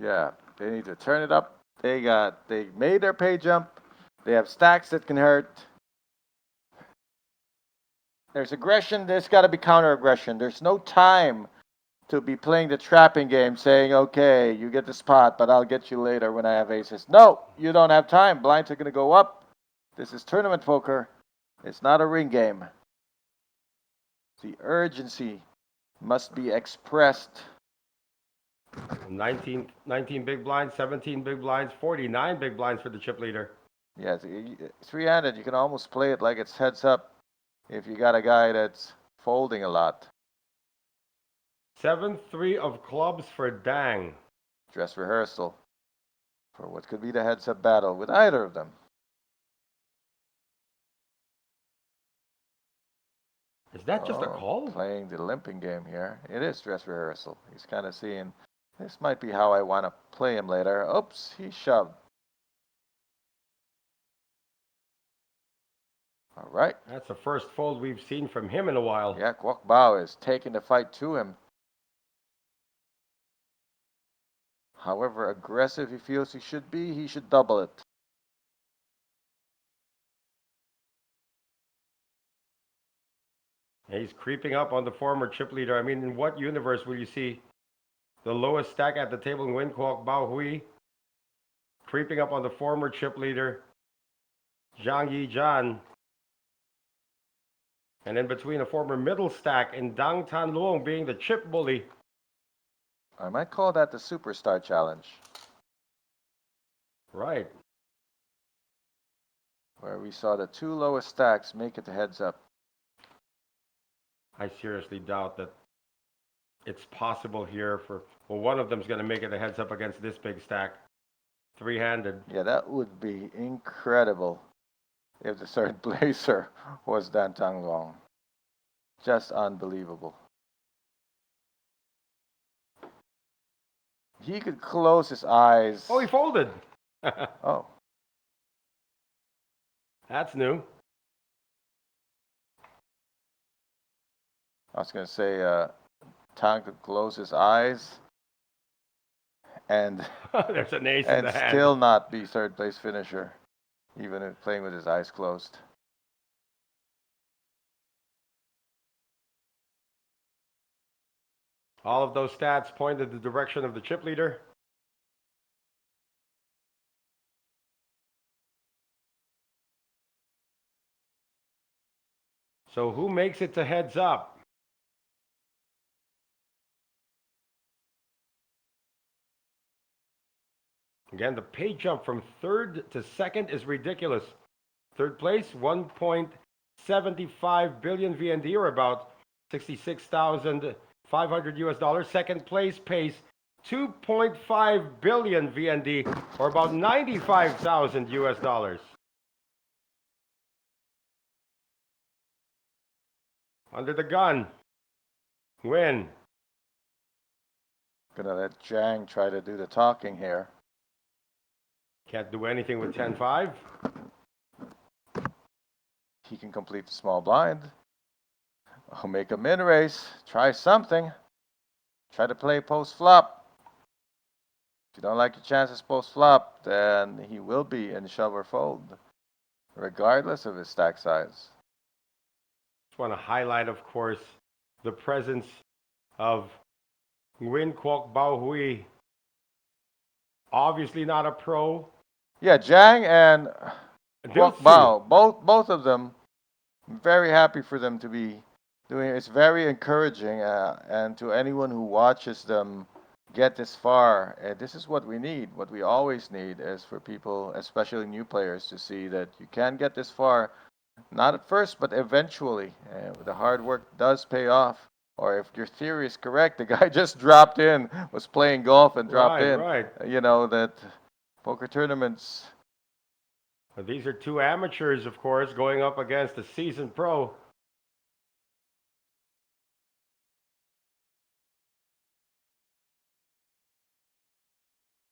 Yeah, they need to turn it up. They made their pay jump. They have stacks that can hurt. There's aggression. There's got to be counter aggression. There's no time to be playing the trapping game, saying, "Okay, you get the spot, but I'll get you later when I have aces." No, you don't have time. Blinds are going to go up. This is tournament poker. It's not a ring game. The urgency must be expressed. 19 big blinds, 17 big blinds, 49 big blinds for the chip leader. Yeah, three-handed. You can almost play it like it's heads up if you got a guy that's folding a lot. 7-3 of clubs for Dang. Dress rehearsal for what could be the heads-up battle with either of them. Is that just a call? Playing the limping game here. It is dress rehearsal. He's kind of seeing, this might be how I want to play him later. Oops, he shoved. All right. That's the first fold we've seen from him in a while. Yeah, Kwok Bao is taking the fight to him. However aggressive he feels he should be, he should double it. He's creeping up on the former chip leader. I mean, in what universe will you see the lowest stack at the table in Nguyen Quoc Bao Hui creeping up on the former chip leader, Zhang Yijian, and in between a former middle stack in Dang Tan Luong being the chip bully. I might call that the superstar challenge. Right. Where we saw the two lowest stacks make it the heads up. I seriously doubt that it's possible here for, well, one of them's going to make it a heads up against this big stack. Three-handed. Yeah, that would be incredible if the third placer was Dan Tang Long. Just unbelievable. He could close his eyes. Oh, he folded. Oh. That's new. I was going to say, Tang could close his eyes and There's an ace in and the hand. still not be third place finisher, even if playing with his eyes closed. All of those stats point in the direction of the chip leader. So who makes it to heads up? Again, the pay jump from third to second is ridiculous. Third place, 1.75 billion VND, or about 66,500 US dollars. Second place pays 2.5 billion VND, or about 95,000 US dollars. Under the gun. Win. Gonna let Zhang try to do the talking here. Can't do anything with 10-5. He can complete the small blind. Or make a min race. Try something. Try to play post flop. If you don't like your chances post flop, then he will be in shove or fold, regardless of his stack size. Just want to highlight, of course, the presence of Nguyen Quoc Bao Hui. Obviously not a pro. Yeah, Zhang and Kwok Dilsu. Bao, both of them, very happy for them to be doing it. It's very encouraging, and to anyone who watches them get this far, this is what we need. What we always need is for people, especially new players, to see that you can get this far, not at first, but eventually. The hard work does pay off. Or if your theory is correct, the guy just dropped in, was playing golf and dropped in. Right. You know, that poker tournaments. These are two amateurs, of course, going up against a seasoned pro.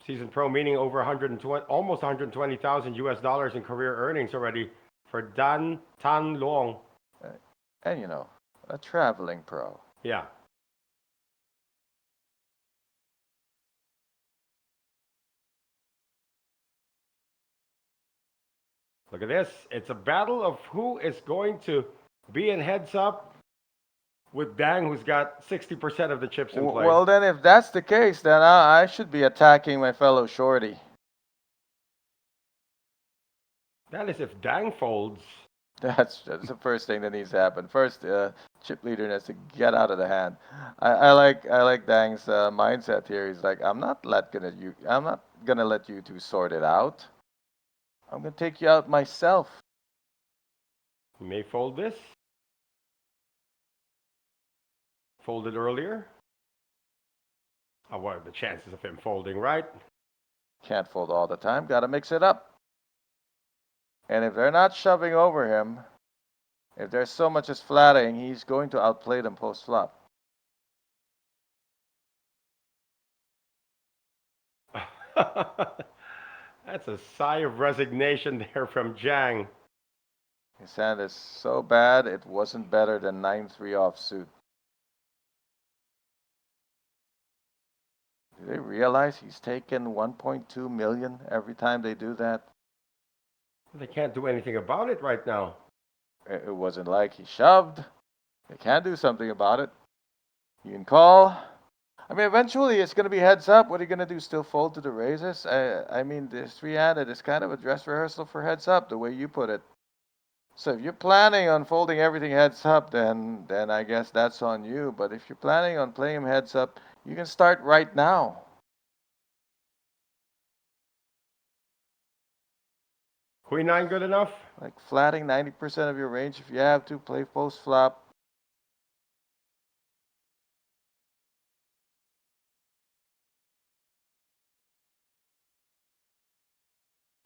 Seasoned pro meaning over 120, almost 120,000 US dollars in career earnings already for Dan Tan Luong. And, you know, a traveling pro. Yeah. Look at this. It's a battle of who is going to be in heads up with Dang, who's got 60% of the chips in play. Well, then if that's the case, then I should be attacking my fellow shorty. That is if Dang folds. That's the first thing that needs to happen. First, chip leader has to get out of the hand. I like Dang's mindset here. He's like, I'm not gonna let you two sort it out. I'm gonna take you out myself. He may fold this. Folded earlier. What are the chances of him folding, right? Can't fold all the time. Got to mix it up. And if they're not shoving over him, if there's so much as flatting, he's going to outplay them post flop. That's a sigh of resignation there from Jang. His hand is so bad, it wasn't better than 9-3 offsuit. Do they realize he's taken 1.2 million every time they do that? They can't do anything about it right now. It wasn't like he shoved. They can do something about it. You can call. I mean, eventually it's going to be heads up. What are you going to do? Still fold to the raises? I mean, this three-handed is kind of a dress rehearsal for heads up, the way you put it. So if you're planning on folding everything heads up, then I guess that's on you. But if you're planning on playing him heads up, you can start right now. Queen 9 good enough? Like flatting 90% of your range if you have to. Play post flop.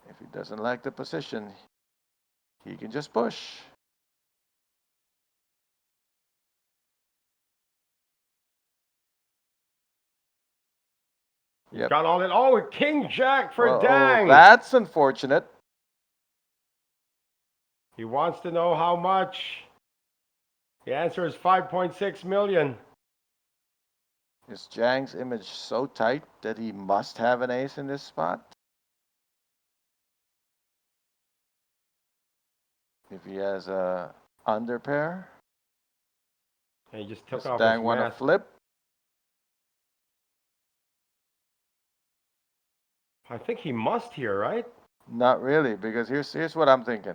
If he doesn't like the position, he can just push. Yep. Got all in. Oh, King Jack for Dang. That's unfortunate. He wants to know how much. The answer is 5.6 million. Is Jang's image so tight that he must have an ace in this spot? If he has a under pair, and he just took does off Dang his want to mask. flip? I think he must here, right? Not really, because here's what I'm thinking.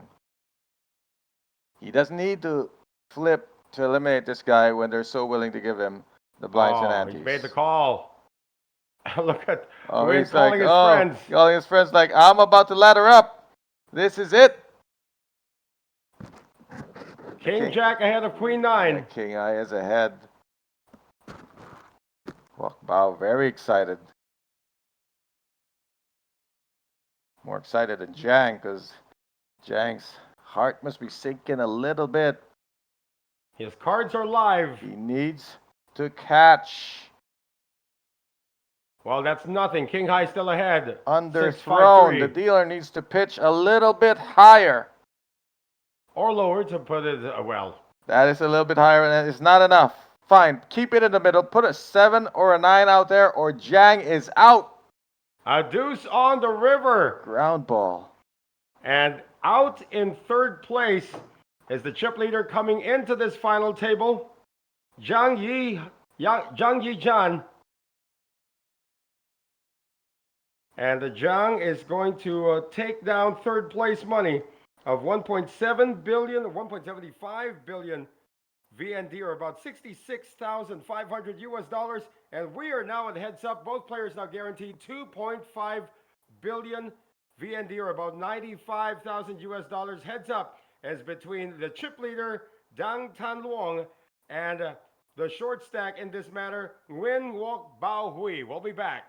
He doesn't need to flip to eliminate this guy when they're so willing to give him the blinds and antes. He made the call. Look at he's calling his friends. Calling his friends like, I'm about to ladder up. This is it. King Jack ahead of Queen 9. King I is ahead. Wow, very excited. More excited than Jang, because Jang's heart must be sinking a little bit. His cards are live. He needs to catch. Well, that's nothing. King High still ahead. Underthrown. The dealer needs to pitch a little bit higher. Or lower to put it, well. That is a little bit higher, and it's not enough. Fine, keep it in the middle. Put a 7 or a 9 out there, or Jang is out. A deuce on the river. Ground ball. And out in third place is the chip leader coming into this final table, Zhang Yijan. And the Zhang is going to take down third place money of 1.7 billion, 1.75 billion VND, or about 66,500 US dollars. And we are now at heads up. Both players now guaranteed 2.5 billion VND, or about 95,000 US dollars. Heads up as between the chip leader, Dang Tan Luong, and the short stack in this matter, Nguyen Ngoc Bao Hui. We'll be back.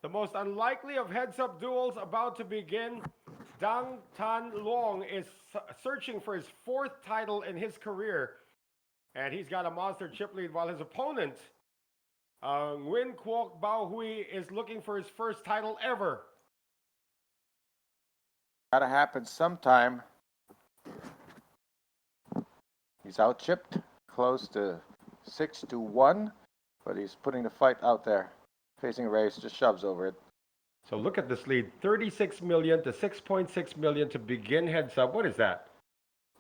The most unlikely of heads-up duels about to begin. Dang Tan Long is searching for his fourth title in his career, and he's got a monster chip lead, while his opponent, Nguyen Quoc Bao Hui, is looking for his first title ever. Gotta happen sometime. He's out chipped, close to 6-1, but he's putting the fight out there. Facing Reyes, just shoves over it. So look at this lead, 36 million to 6.6 million to begin heads up. What is that?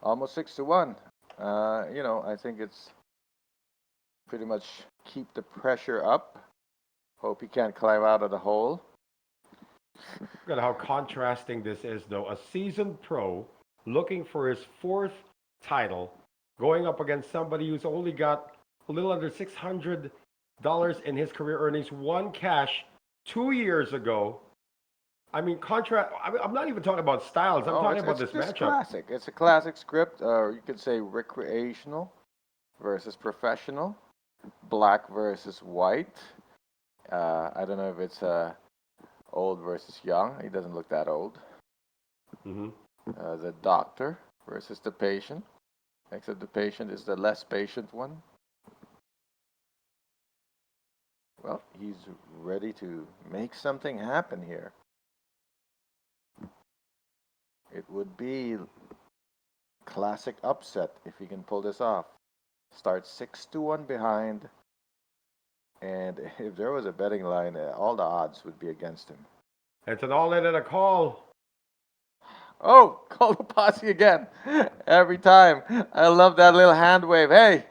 Almost 6-1. I think it's pretty much keep the pressure up. Hope he can't climb out of the hole. Look at how contrasting this is, though. A seasoned pro looking for his fourth title, going up against somebody who's only got a little under $600 in his career earnings, won cash 2 years ago. I mean, I'm not even talking about styles. I'm talking about this matchup. Classic. It's a classic script, or you could say recreational versus professional, black versus white. I don't know if it's old versus young. He doesn't look that old. Mm-hmm. The doctor versus the patient, except the patient is the less patient one. Well, he's ready to make something happen here. It would be classic upset if he can pull this off. Starts 6-1 behind, and if there was a betting line, all the odds would be against him. It's an all-in and a call. Oh, call the posse again. Every time. I love that little hand wave. Hey,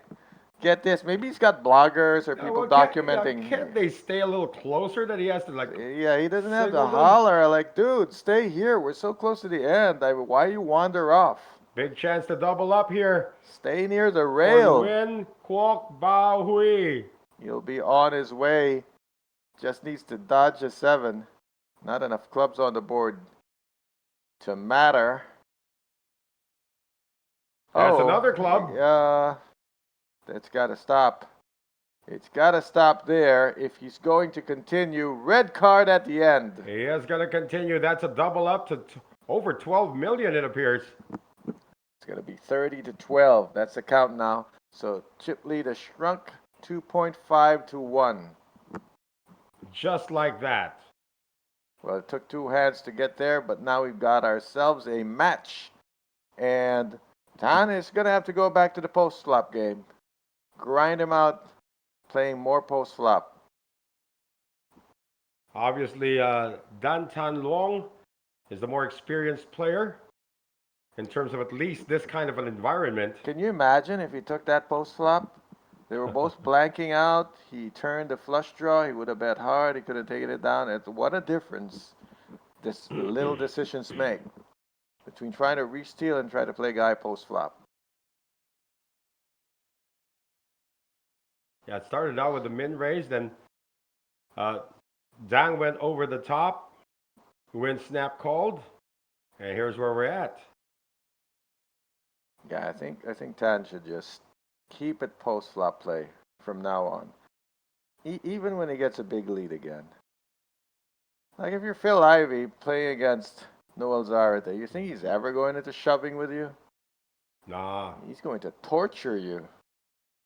get this. Maybe he's got bloggers or people documenting. Can't they stay a little closer that he has to like? Yeah, he doesn't have to signal them? holler. Like, dude, stay here. We're so close to the end. Why you wander off? Big chance to double up here. Stay near the rail. Nguyen Quoc Bao Hui. He'll be on his way. Just needs to dodge a 7. Not enough clubs on the board to matter. That's another club. Yeah. That's got to stop. It's got to stop there if he's going to continue. Red card at the end. He is going to continue. That's a double up to over 12 million, it appears. It's going to be 30-12. That's the count now. So chip lead has shrunk 2.5 to 1. Just like that. Well, it took 2 hands to get there, but now we've got ourselves a match. And Tan is going to have to go back to the post-flop game. Grind him out, playing more post-flop. Obviously, Dan Tan Long is the more experienced player in terms of at least this kind of an environment. Can you imagine if he took that post-flop? They were both blanking out. He turned the flush draw. He would have bet hard. He could have taken it down. What a difference this little decisions make between trying to re-steal and try to play guy post-flop. Yeah, it started out with the min raise, then Dang went over the top. Nguyen snap called, and here's where we're at. Yeah, I think Tan should just keep it post-flop play from now on. Even when he gets a big lead again. Like if you're Phil Ivey playing against Noel Zarate, you think he's ever going into shoving with you? Nah. He's going to torture you.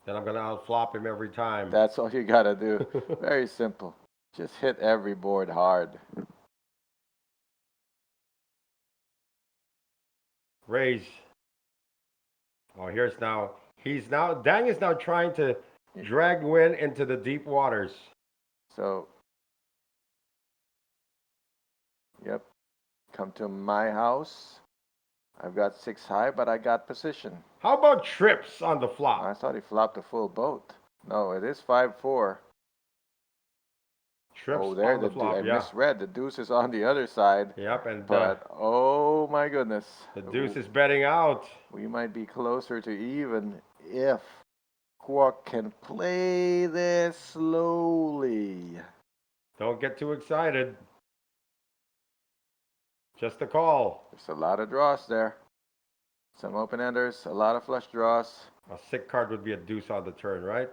Then I'm going to outflop him every time. That's all you got to do. Very simple. Just hit every board hard. Raise. Oh, here's now. Dang is now trying to drag Nguyen into the deep waters. So, yep. Come to my house. I've got 6 high, but I got position. How about trips on the flop? I thought he flopped a full boat. No, it is 5-4. Trips there, on the flop, I misread. The deuce is on the other side. Yep, but oh my goodness. The deuce is betting out. We might be closer to even if Quoc can play this slowly. Don't get too excited. Just a call. There's a lot of draws there. Some open-enders, a lot of flush draws. A sick card would be a deuce on the turn, right?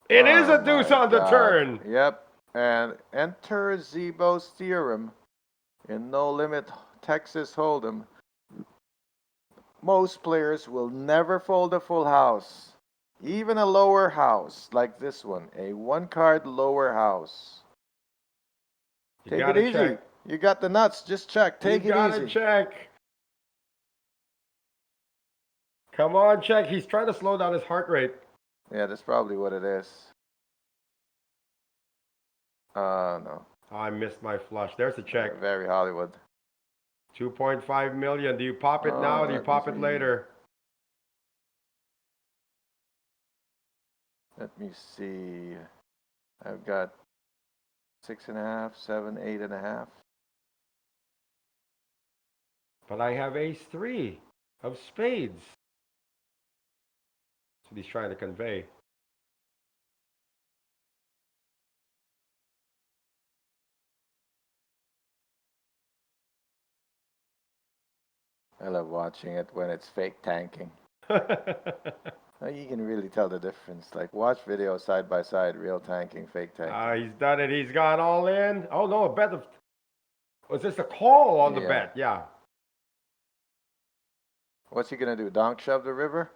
It is a deuce on the turn. Yep. And enter Zebo's theorem in No Limit Texas Hold'em. Most players will never fold a full house, even a lower house like this one, a one-card lower house. You Take it gotta easy. check. You got the nuts. Just check. Take You it gotta easy. check. Come on, check. He's trying to slow down his heart rate. Yeah, that's probably what it is. No. Oh, I missed my flush. There's a check. Very Hollywood. 2.5 million. Do you pop it Oh, now or do you let me pop it see. later? Let me see. I've got 6.5, 7, 8.5. But I have ace 3 of spades. That's what he's trying to convey. I love watching it when it's fake tanking. You can really tell the difference. Like, watch videos side by side, real tanking, fake tanking. He's done it. He's gone all in. Oh, no, a bet of... Was this a call on the Yeah. bet? Yeah. What's he gonna do? Donk shove the river?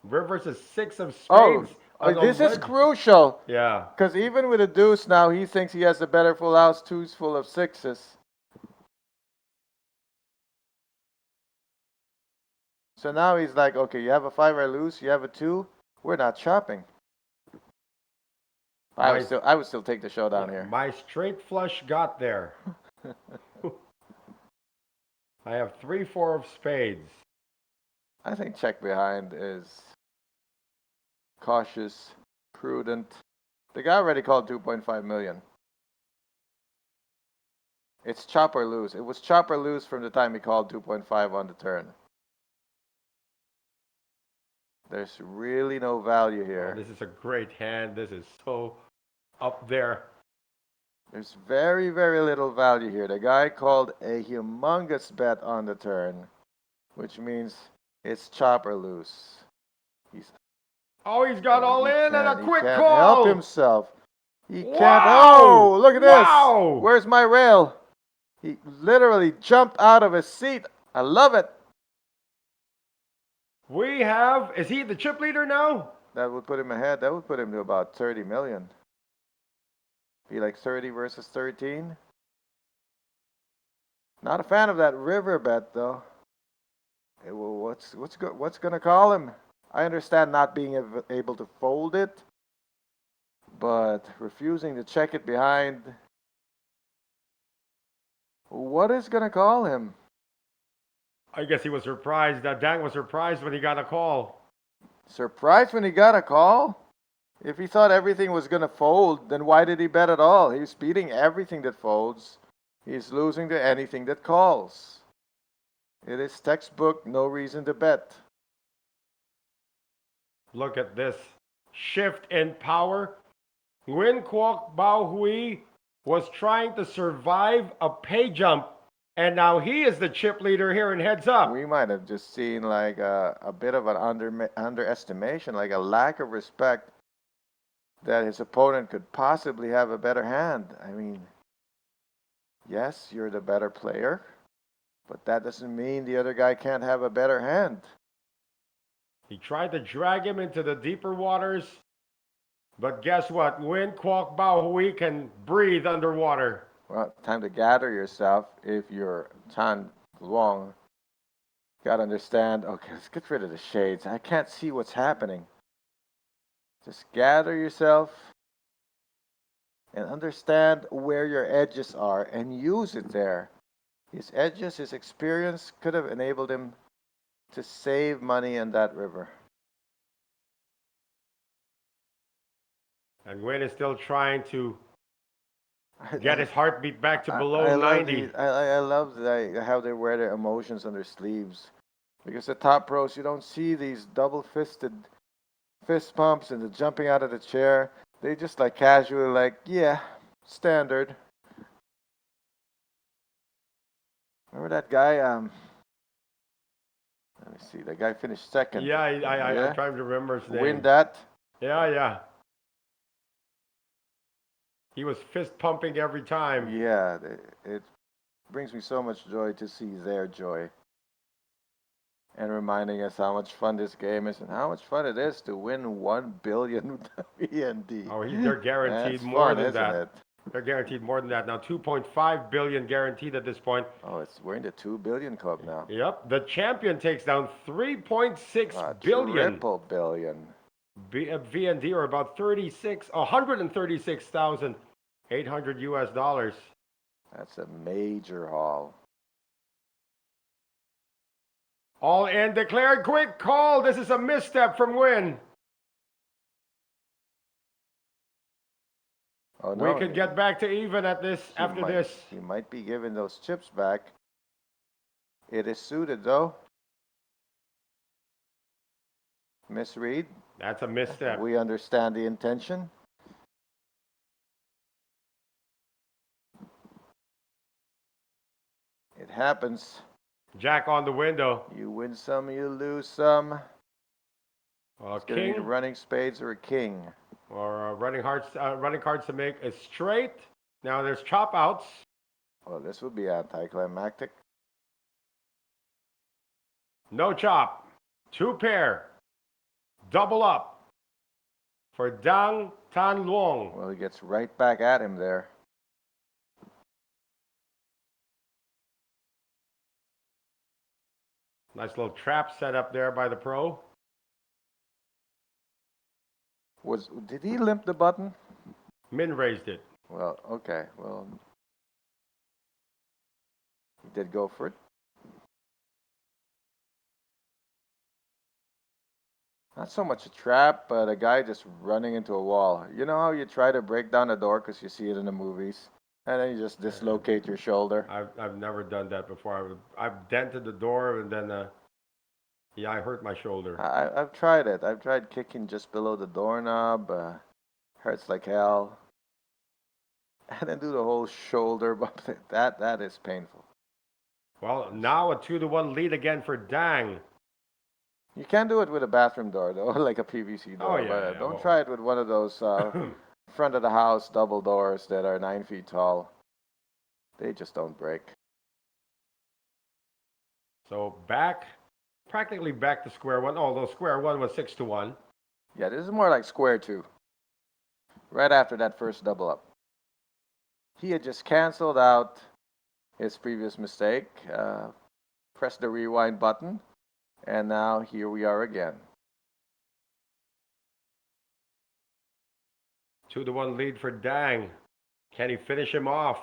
River's a 6 of spades. Oh, on the this is red. crucial. Yeah. Because even with a deuce now, he thinks he has a better full house. Two's full of sixes. So now he's like, okay, you have a 5, I lose. You have a 2. We're not chopping. I would still take the showdown here. My straight flush got there. I have 3, 4 of spades. I think check behind is cautious, prudent. The guy already called 2.5 million. It's chop or lose. It was chop or lose from the time he called 2.5 on the turn. There's really no value Oh, here. this is a great hand. This is so up there. There's very, very little value here. The guy called a humongous bet on the turn, which means it's chop or lose. Oh, he's got all in and a quick He can't call. help himself. He can't. Wow! Oh, look at Wow! this. Where's my rail? He literally jumped out of his seat. I love it. We have, is he the chip leader now? That would put him ahead. That would put him to about 30 million. Be like 30 versus 13. Not a fan of that river bet though. Well, what's gonna call him? I understand not being able to fold it, but refusing to check it behind. What is gonna call him? I guess he was surprised. Dan was surprised when he got a call. Surprised when he got a call? If he thought everything was gonna fold, then why did he bet at all? He's beating everything that folds. He's losing to anything that calls. It is textbook, no reason to bet. Look at this shift in power. Nguyen Quoc Bao Hui was trying to survive a pay jump, and now he is the chip leader here in Heads Up. We might have just seen like a bit of an underestimation, like a lack of respect that his opponent could possibly have a better hand. I mean, yes, you're the better player, but that doesn't mean the other guy can't have a better hand. He tried to drag him into the deeper waters, but guess what? Nguyen Quoc Bao Hui can breathe underwater. Well, time to gather yourself if you're Tan Luong. Gotta understand, okay, let's get rid of the shades. I can't see what's happening. Just gather yourself and understand where your edges are and use it there. His edges, his experience could have enabled him to save money in that river. And Nguyen is still trying to get his heartbeat back to below I 90. I love how they wear their emotions on their sleeves. Because the top pros, you don't see these double-fisted fist pumps and the jumping out of the chair. They just like casually like, yeah, standard. Remember that guy? Let me see. The guy finished second. Yeah, I'm trying to remember his name. Win that. Yeah. He was fist pumping every time. Yeah, it brings me so much joy to see their joy. And reminding us how much fun this game is and how much fun it is to win 1 billion VND. Oh, they're guaranteed That's more fun, than isn't that. it? They're guaranteed more than that. Now 2.5 billion guaranteed at this point. Oh, we're in the 2 billion club now. Yep. The champion takes down 3.6 billion. Triple billion. VND, or about 136,800 US dollars. That's a major haul. All in declared. Quick call. This is a misstep from Win. Oh, no, We could get back to even at this after this. He might be giving those chips back. It is suited though. Misread. That's a misstep. We understand the intention. It happens. Jack on the window. You win some, you lose some. Well, Gonna need king running spades or a king. or running cards to make a straight. Now there's chop outs. Well, this would be anticlimactic. No chop. 2 pair. Double up for Dang Tan Luong. Well, he gets right back at him there. Nice little trap set up there by the pro. Did he limp the button? Min raised it. Well, okay. Well, he did go for it. Not so much a trap, but a guy just running into a wall. You know how you try to break down a door because you see it in the movies, and then you just dislocate your shoulder. I've never done that before. I've dented the door and then I hurt my shoulder. I've tried it. I've tried kicking just below the doorknob. Hurts like hell. And then do the whole shoulder bump. That is painful. Well, now a 2-1 lead again for Dang. You can do it with a bathroom door though, like a PVC door. Oh, yeah, but yeah, don't well. try it with one of those front of the house double doors that are 9 feet tall. They just don't break. So practically back to square one. Although square one was 6-1. Yeah, this is more like square two. Right after that first double up. He had just canceled out his previous mistake, pressed the rewind button, and now here we are again. 2-1 lead for Dang. Can he finish him off?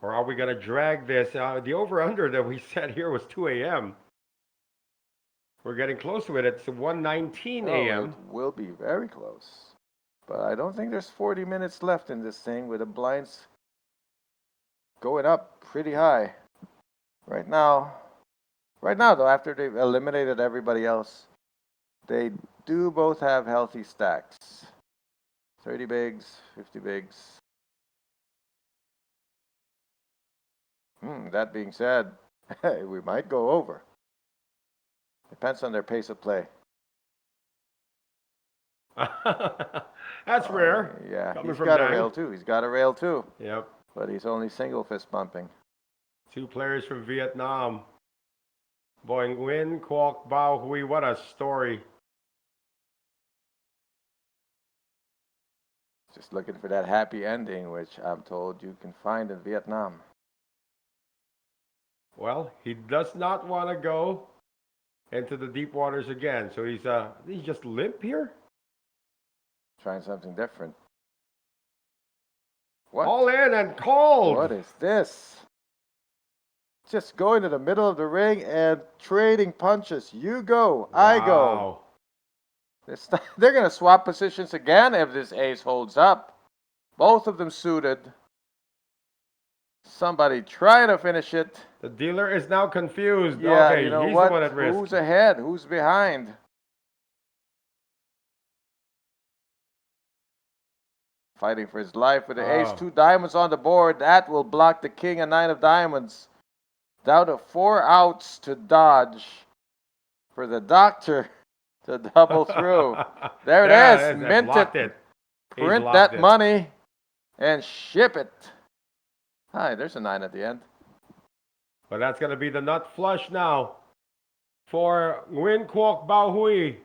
Or are we going to drag this? The over-under that we set here was 2 a.m. We're getting close to it. It's 1:19 a.m. It will be very close. But I don't think there's 40 minutes left in this thing with the blinds going up pretty high. Right now though, after they've eliminated everybody else, they do both have healthy stacks. 30 bigs, 50 bigs. That being said, we might go over. Depends on their pace of play. That's rare. Yeah, Coming he's from got a Dang. rail too. Yep. But he's only single fist bumping. 2 players from Vietnam. Boy Nguyen, Quoc Bao Hui. What a story. Just looking for that happy ending, which I'm told you can find in Vietnam. Well, he does not want to go into the deep waters again. So he's just limp here? Trying something different. What? All in and called. What is this? Just going to the middle of the ring and trading punches. You go, I go. Wow. They're going to swap positions again if this ace holds up. Both of them suited. Somebody trying to finish it. The dealer is now confused. Yeah, Okay, you know he's what? the one at risk. Who's ahead? Who's behind? Fighting for his life with the ace, 2 diamonds on the board. That will block the king and 9 of diamonds. Down to 4 outs to dodge for the doctor to double through. There it is. Mint it. He Print blocked that it. money. And ship it. Hi, there's a 9 at the end. But that's going to be the nut flush now for Nguyen Quoc Bao Hui.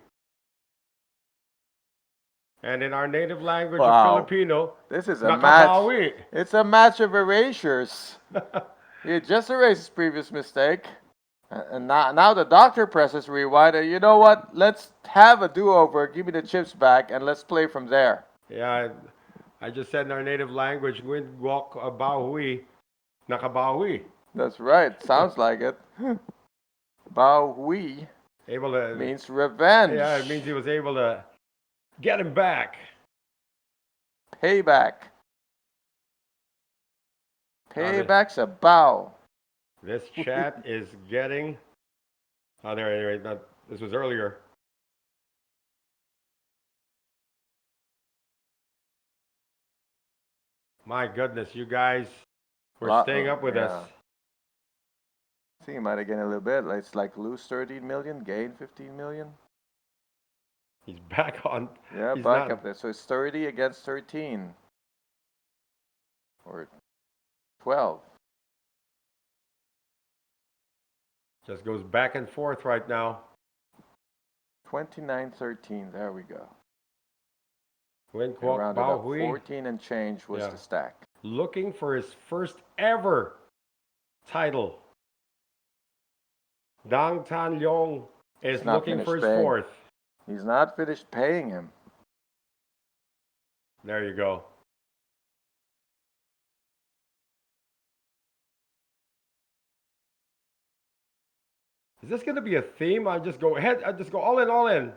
And in our native language of Wow. Filipino, This is a match. nakabawi. It's a match of erasures. He just erased his previous mistake. And now the doctor presses rewind. And you know what? Let's have a do-over. Give me the chips back, and let's play from there. Yeah, I just said in our native language, Nguyen Quoc Bao Hui, nakabawi. That's right. Sounds like it. Bao Hui Able to, means revenge. yeah, it means he was able to get him back. Payback. Payback's a bow. This chat is getting. Oh, there. Anyway, this was earlier. My goodness, you guys were staying up with us. I think he might have gained a little bit. It's like lose 13 million, gain 15 million. He's back on. Yeah, he's back not, up there. So it's 30 against 13. Or 12. Just goes back and forth right now. 29-13. There we go. Nguyen Quoc Rounded Bao up. Hui 14 and change was Yeah. the stack. looking for his first ever title. Dang Tan Leong is He's not looking for his finished paying. fourth. He's not finished paying him. There you go. Is this going to be a theme? I just go ahead. I just go all in, all in.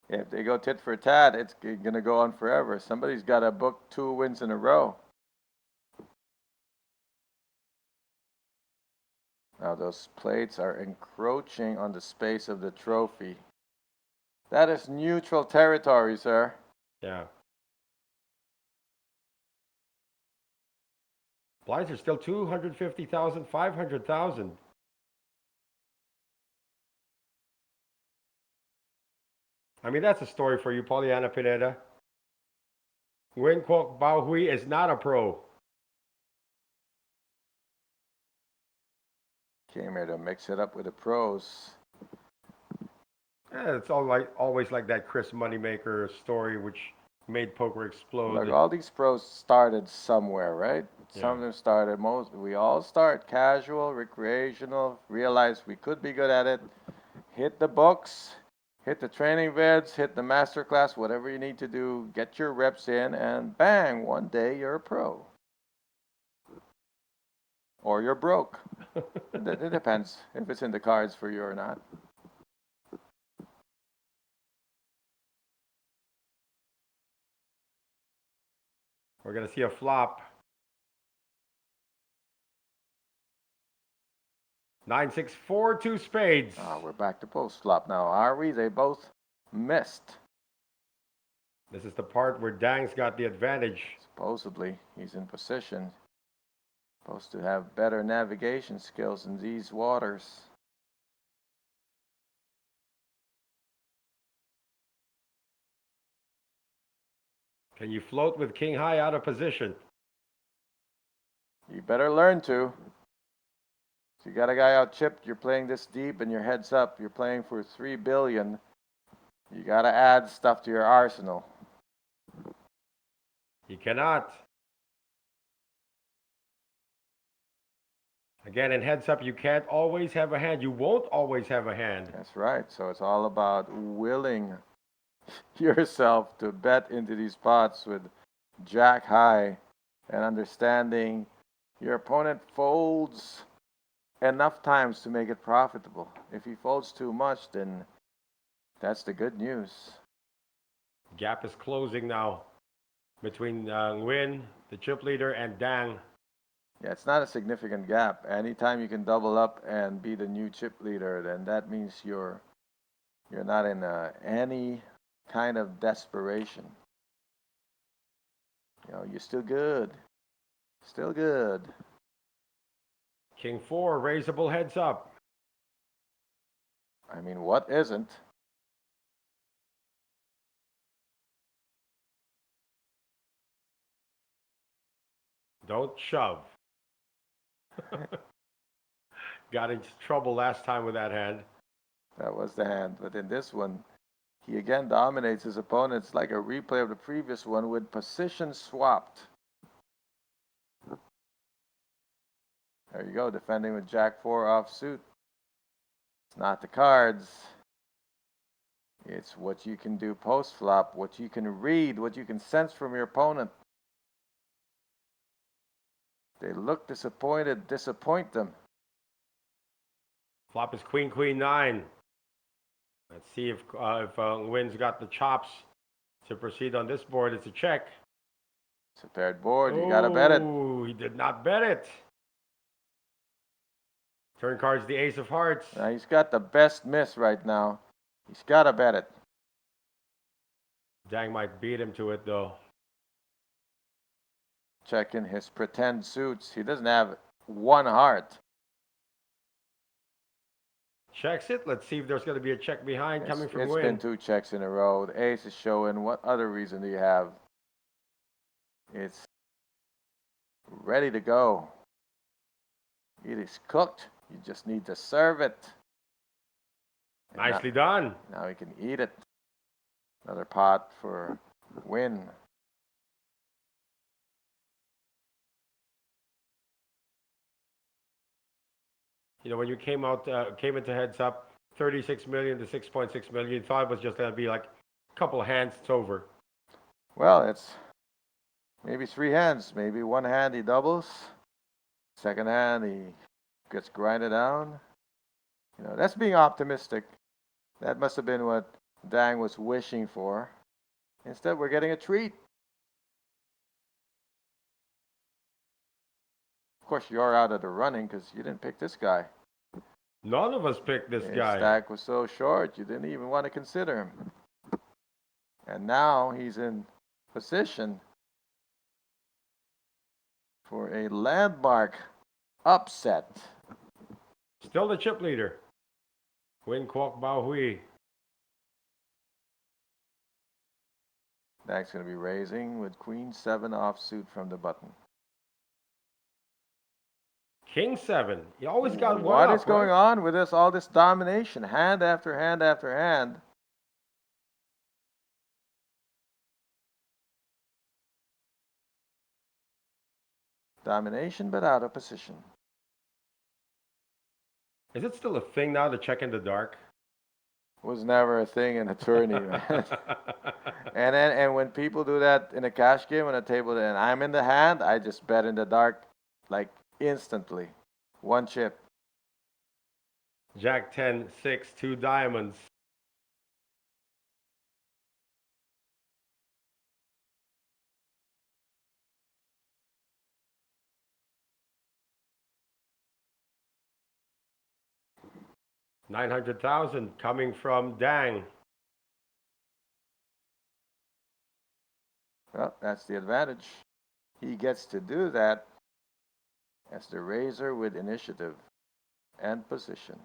If they go tit for tat, it's going to go on forever. Somebody's got to book 2 wins in a row. Now those plates are encroaching on the space of the trophy. That is neutral territory, sir. Yeah. Blinds are still 250,000, 500,000. I mean, that's a story for you, Pollyanna Pineda. Nguyen Quoc Bao Hui is not a pro. Came here to mix it up with the pros. Yeah, it's always like that Chris Moneymaker story, which made poker explode. Look, all these pros started somewhere, right? Yeah. Some of them started, we all start casual, recreational, realize we could be good at it, hit the books, hit the training vids, hit the masterclass, whatever you need to do, get your reps in, and bang, one day you're a pro. Or you're broke. It depends if it's in the cards for you or not. We're going to see a flop. 9-6, 4, 2 spades. We're back to post flop now, are we? They both missed. This is the part where Dang's got the advantage. Supposedly, he's in position. Supposed to have better navigation skills in these waters. Can you float with king high out of position? You better learn to. If you got a guy out chipped, you're playing this deep and your head's up, you're playing for 3 billion. You got to add stuff to your arsenal. He cannot. Again, in heads up, you can't always have a hand. You won't always have a hand. That's right. So it's all about willing yourself to bet into these pots with jack high and understanding your opponent folds enough times to make it profitable. If he folds too much, then that's the good news. Gap is closing now between Nguyen, the chip leader, and Dang. Yeah, it's not a significant gap. Anytime you can double up and be the new chip leader, then that means you're not in any kind of desperation. You know, you're still good. Still good. King 4, raisable heads up. I mean, what isn't? Don't shove. Got into trouble last time with that hand. That was the hand. But in this one, he again dominates his opponents like a replay of the previous one with position swapped. There you go, defending with Jack 4 offsuit. It's not the cards. It's what you can do post flop, what you can read, what you can sense from your opponent. They look disappointed, disappoint them. Flop is queen, queen, 9. Let's see if Nguyen's got the chops to proceed on this board. It's a check. It's a paired board. You gotta bet it. Oh, he did not bet it. Turn card's the ace of hearts. Now he's got the best miss right now. He's gotta bet it. Dang might beat him to it though. Checking his pretend suits. He doesn't have one heart. Checks it. Let's see if there's going to be a check behind coming from It's Nguyen. been 2 checks in a row. The ace is showing. What other reason do you have? It's ready to go. It is cooked. You just need to serve it. And Nicely done. Now he can eat it. Another pot for win. You know, when you came into heads up, 36 million to 6.6 million, you thought it was just going to be like a couple of hands, it's over. Well, it's maybe 3 hands. Maybe one hand he doubles. Second hand he gets grinded down. You know, that's being optimistic. That must have been what Dang was wishing for. Instead, we're getting a treat. Of course, you're out of the running because you didn't pick this guy. None of us picked this His guy. stack was so short, you didn't even want to consider him. And now he's in position for a landmark upset. Still the chip leader. Nguyen Quoc Bao Hui. Dang's going to be raising with Queen 7 offsuit from the button. King 7. He always got one What up, is going right? on with this? All this domination, hand after hand after hand. Domination, but out of position. Is it still a thing now to check in the dark? Was never a thing in a tourney, man. And when people do that in a cash game on a table and I'm in the hand, I just bet in the dark like instantly. 1 chip. Jack 10, 6, 2 diamonds. $900,000 coming from Dang. Well, that's the advantage. He gets to do that as the raiser with initiative and position.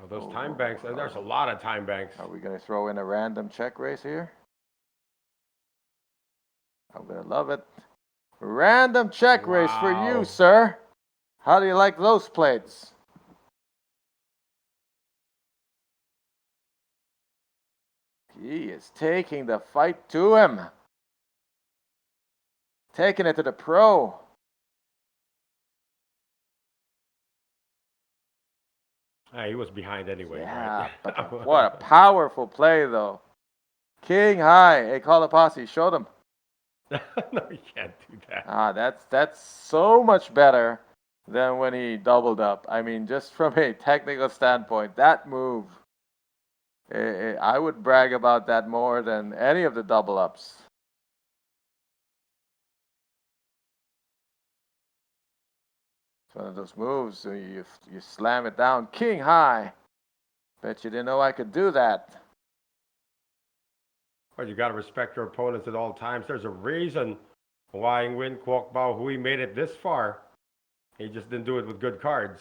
Oh, those time banks, there's a lot of time banks. Are we going to throw in a random check raise here? I'm going to love it. Random check raise for Wow. you, sir. How do you like those plates? He is taking the fight to him. Taking it to the pro. He was behind anyway, Yeah, right? but what a powerful play, though. King high. Hey, call the posse. Show them. No, you can't do that. That's so much better than when he doubled up. I mean, just from a technical standpoint, that move, I would brag about that more than any of the double ups. It's one of those moves, so you slam it down, king high. Bet you didn't know I could do that. Well, you got to respect your opponents at all times. There's a reason why Nguyen Quoc Bao Hui made it this far. He just didn't do it with good cards.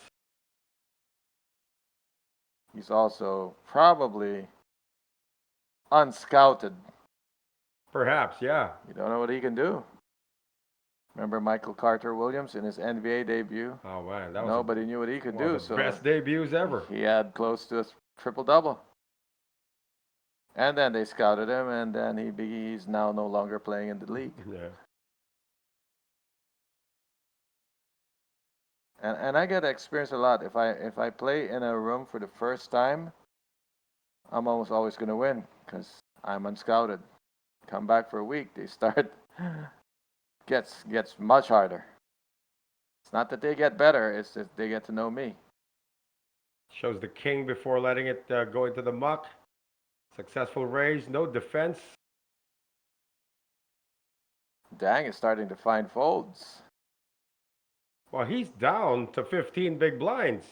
He's also probably unscouted Perhaps, yeah. You don't know what he can do. Remember Michael Carter Williams in his NBA debut? Oh man, that was Nobody knew what he could one do, of the so best debuts ever. he had close to a triple-double. And then they scouted him, and then he's now no longer playing in the league. Yeah. And I get to experience a lot. If I play in a room for the first time, I'm almost always going to win because I'm unscouted. Come back for a week, they start gets much harder. It's not that they get better; it's that they get to know me. Shows the king before letting it go into the muck. Successful raise, no defense. Dang is starting to find folds. Well, he's down to 15 big blinds.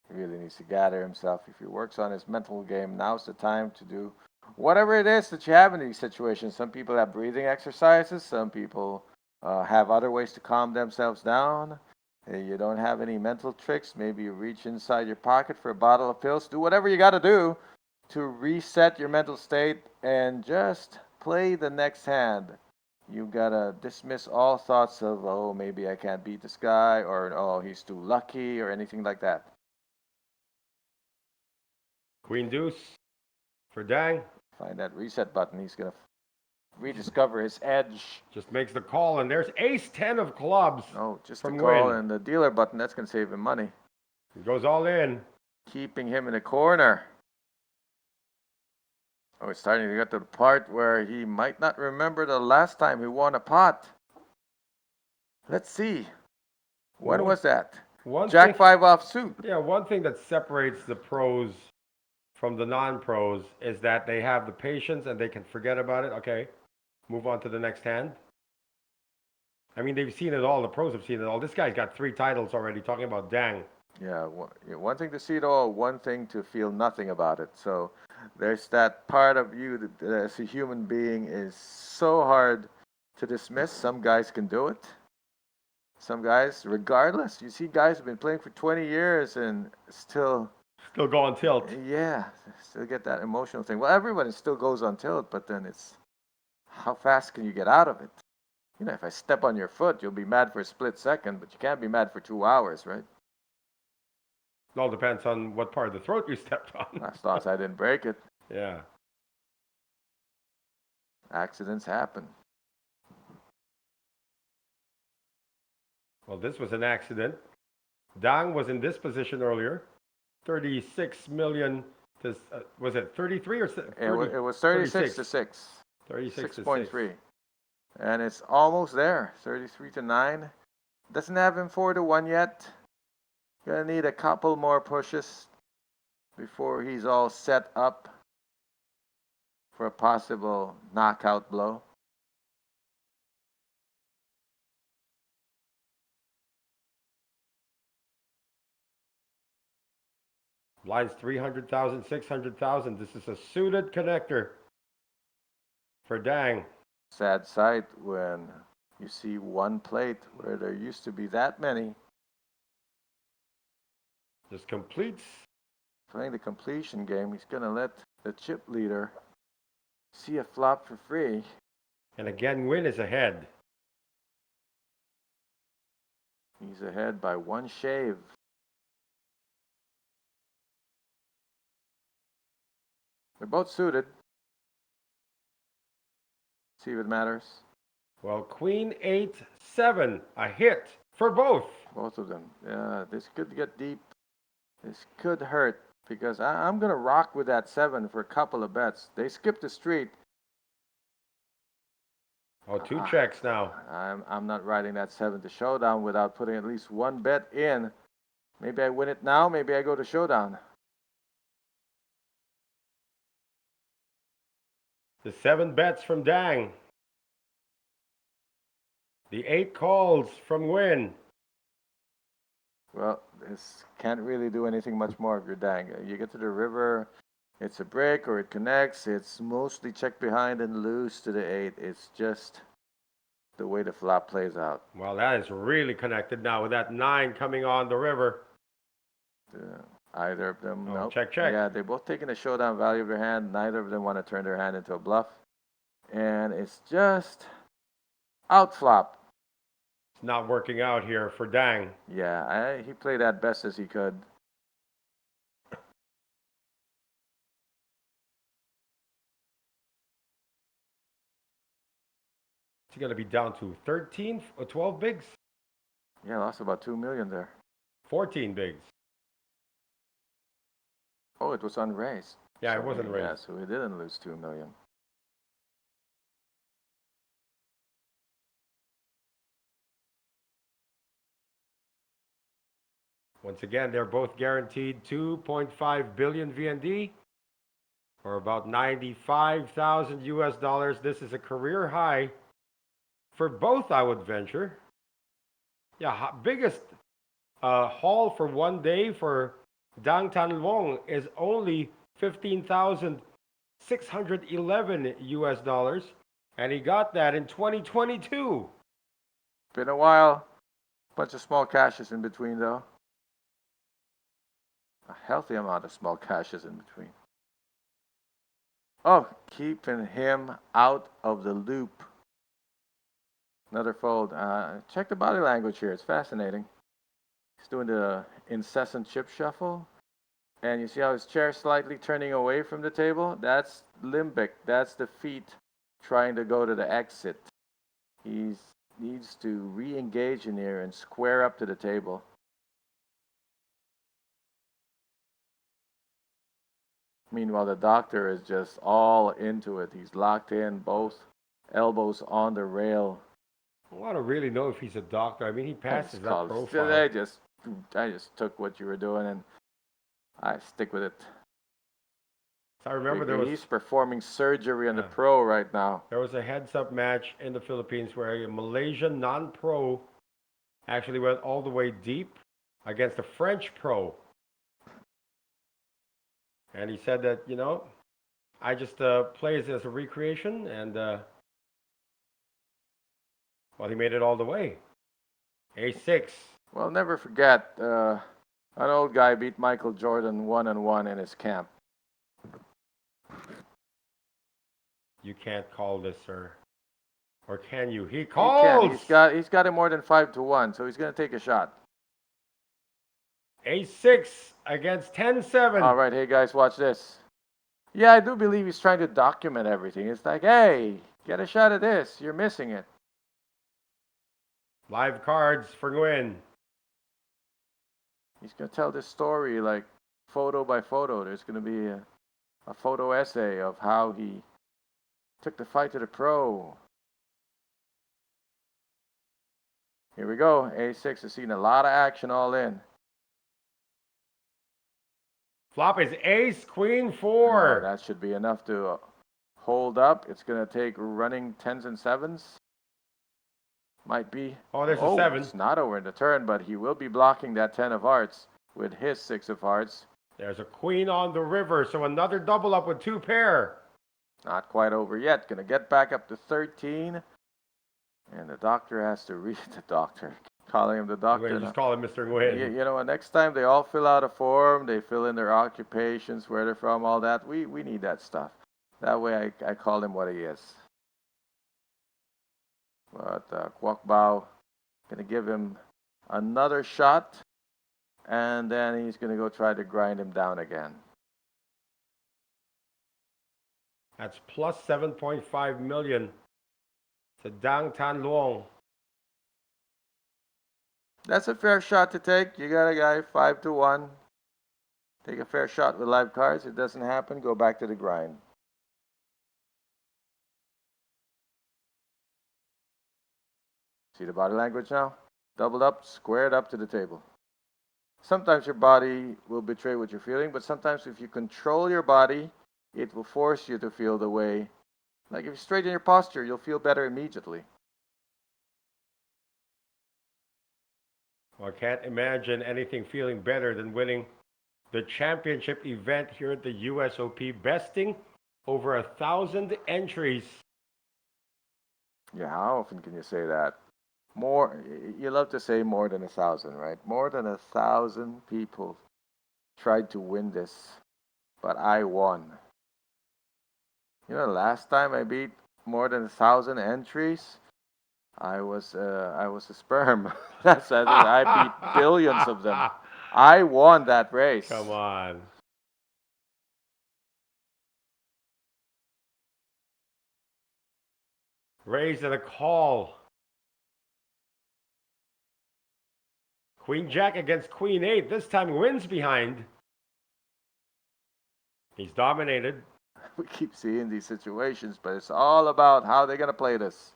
He really needs to gather himself. If he works on his mental game, now's the time to do whatever it is that you have in these situations. Some people have breathing exercises. Some people have other ways to calm themselves down. You don't have any mental tricks. Maybe you reach inside your pocket for a bottle of pills. Do whatever you got to do to reset your mental state and just play the next hand. You got to dismiss all thoughts of, oh, maybe I can't beat this guy, or oh, he's too lucky, or anything like that. Queen deuce for Dang. Find that reset button. He's going to rediscover his edge. Just makes the call, and there's ace 10 of clubs. Oh, just the from call Wynn. and the dealer button. That's going to save him money. He goes all in. Keeping him in a corner. Oh, it's starting to get to the part where he might not remember the last time he won a pot. Let's see. When was that? Jack Thing, 5 offsuit. yeah, one thing that separates the pros from the non-pros is that they have the patience and they can forget about it. Okay, move on to the next hand. I mean, they've seen it all. The pros have seen it all. This guy's got 3 titles already, talking about Dang. Yeah, one thing to see it all, one thing to feel nothing about it. So there's that part of you that as a human being is so hard to dismiss. Some guys can do it. Some guys, regardless. You see guys who've been playing for 20 years and still go on tilt. Yeah, still get that emotional thing. Well, everybody still goes on tilt, but then it's how fast can you get out of it? You know, if I step on your foot, you'll be mad for a split second, but you can't be mad for 2 hours, right? It all depends on what part of the throat you stepped on. As long as I didn't break it. Yeah. Accidents happen. Well, this was an accident. Dang was in this position earlier. 36 million to, was it 33 or 30? It was 36 to 6. 36 to 6.3. And it's almost there. 33 to 9. Doesn't have him 4 to 1 yet. Gonna need a couple more pushes before he's all set up for a possible knockout blow. Blinds 300,000, 600,000. This is a suited connector for Dang. Sad sight when you see one plate where there used to be that many. Just completes. Playing the completion game, he's going to let the chip leader see a flop for free. And again, Wynn is ahead. He's ahead by 1 shave. They're both suited. See if it matters. Well, Queen 8-7, a hit for both. Both of them. Yeah, this could get deep. This could hurt because I'm going to rock with that 7 for a couple of bets. They skipped the street. Oh, 2 checks now. I'm not riding that 7 to showdown without putting at least 1 bet in. Maybe I win it now. Maybe I go to showdown. The 7 bets from Dang. The 8 calls from Wynn. Well, this can't really do anything much more if you're Dang. You get to the river, it's a break or it connects. It's mostly check behind and lose to the 8. It's just the way the flop plays out. Well, that is really connected now with that 9 coming on the river. Either of them, Oh, nope. check, check. Yeah, they're both taking the showdown value of their hand. Neither of them want to turn their hand into a bluff. And it's just out flop. It's not working out here for Dang. Yeah, he played that best as he could. It's going to be down to 13 or 12 bigs? Yeah, lost about 2 million there. 14 bigs. Oh, it was unraised. Yeah, so it wasn't raised. Yeah, so he didn't lose 2 million. Once again, they're both guaranteed 2.5 billion VND, or about 95,000 US dollars. This is a career high for both, I would venture. Yeah, biggest haul for one day for Dang Tan Luong is only 15,611 US dollars, and he got that in 2022. Been a while. Bunch of small cashes in between, though. A healthy amount of small cashes in between. Oh, keeping him out of the loop. Another fold. Check the body language here. It's fascinating. He's doing the incessant chip shuffle. And you see how his chair slightly turning away from the table? That's limbic. That's the feet trying to go to the exit. He needs to re-engage in here and square up to the table. Meanwhile, the doctor is just all into it. He's locked in, both elbows on the rail. I want to really know if he's a doctor. I mean, he passes that profile. I just took what you were doing and I stick with it. I remember he's performing surgery on the pro right now. There was a heads-up match in the Philippines where a Malaysian non-pro actually went all the way deep against a French pro. And he said that, you know, I just play it as a recreation, and well, he made it all the way. A6. Well, never forget, an old guy beat Michael Jordan 1-on-1 in his camp. You can't call this, sir. Or can you? He calls! He can. He's got it more than 5-1, so he's going to take a shot. A6 against 10-7. All right, hey guys, watch this. Yeah, I do believe he's trying to document everything. It's like, hey, get a shot at this. You're missing it. Live cards for Nguyen. He's going to tell this story like photo by photo. There's going to be a photo essay of how he took the fight to the pro. Here we go. A6 has seen a lot of action all in. Flop is ace, queen, 4. That should be enough to hold up. It's going to take running 10s and 7s. Might be. Oh, there's a 7. It's not over in the turn, but he will be blocking that 10 of hearts with his 6 of hearts. There's a queen on the river, so another double up with 2 pair. Not quite over yet. Going to get back up to 13. And the doctor has to read the doctor. Calling him the doctor. Just call him Mr. Nguyen. You know, next time they all fill out a form, they fill in their occupations, where they're from, all that. We need that stuff. That way I call him what he is. But Kwok Bao going to give him another shot. And then he's going to go try to grind him down again. That's plus 7.5 million to Dang Tan Luong. That's a fair shot to take. You got a guy 5-1. Take a fair shot with live cards. If it doesn't happen, go back to the grind. See the body language now? Doubled up, squared up to the table. Sometimes your body will betray what you're feeling, but sometimes if you control your body, it will force you to feel the way. Like if you straighten your posture, you'll feel better immediately. Well, I can't imagine anything feeling better than winning the championship event here at the USOP, besting over 1,000 entries. Yeah, how often can you say that? More, you love to say more than 1,000, right? More than 1,000 people tried to win this, but I won. You know, last time I beat more than 1,000 entries, I was a sperm. I beat billions of them. I won that race. Come on. Raise and a call. Queen Jack against Queen 8. This time wins behind. He's dominated. We keep seeing these situations, but it's all about how they're gonna play this.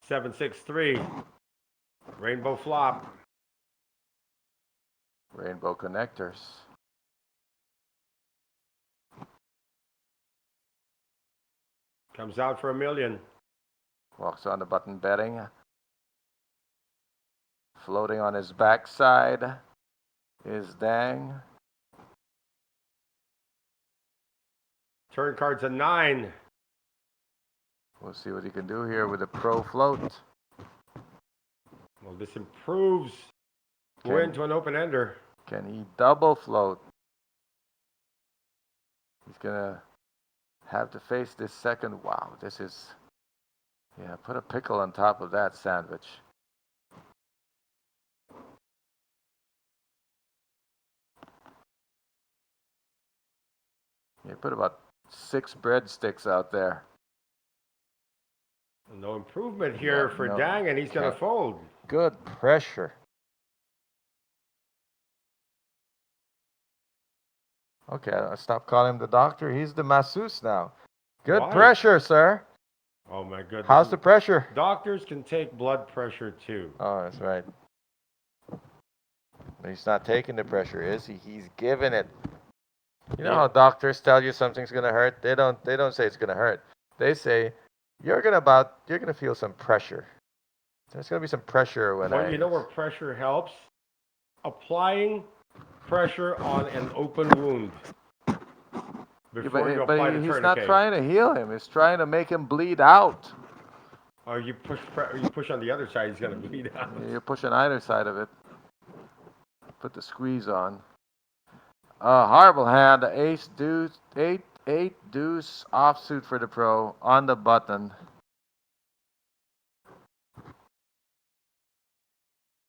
7-6-3. Rainbow flop. Rainbow connectors. Comes out for $1 million. Walks on the button betting. Floating on his backside is Dang. Turn card's a 9. We'll see what he can do here with a pro float. Well, this improves win to an open-ender. Can he double float? He's gonna have to face this second. Wow, this is... Yeah, put a pickle on top of that sandwich. You put about 6 breadsticks out there. No improvement here for Dang, and he's going to fold. Good pressure. Okay, I'll stop calling him the doctor. He's the masseuse now. Good pressure, sir. Oh, my goodness. How's the pressure? Doctors can take blood pressure, too. Oh, that's right. But he's not taking the pressure, is he? He's giving it. You know how doctors tell you something's gonna hurt? They don't say it's gonna hurt. They say you're gonna feel some pressure. There's gonna be some pressure when you know where pressure helps? Applying pressure on an open wound. Before you apply the tourniquet. He's not trying to heal him. He's trying to make him bleed out. Or you push on the other side, he's gonna bleed out. You push on either side of it. Put the squeeze on. Horrible hand. Ace deuce, eight deuce offsuit for the pro on the button.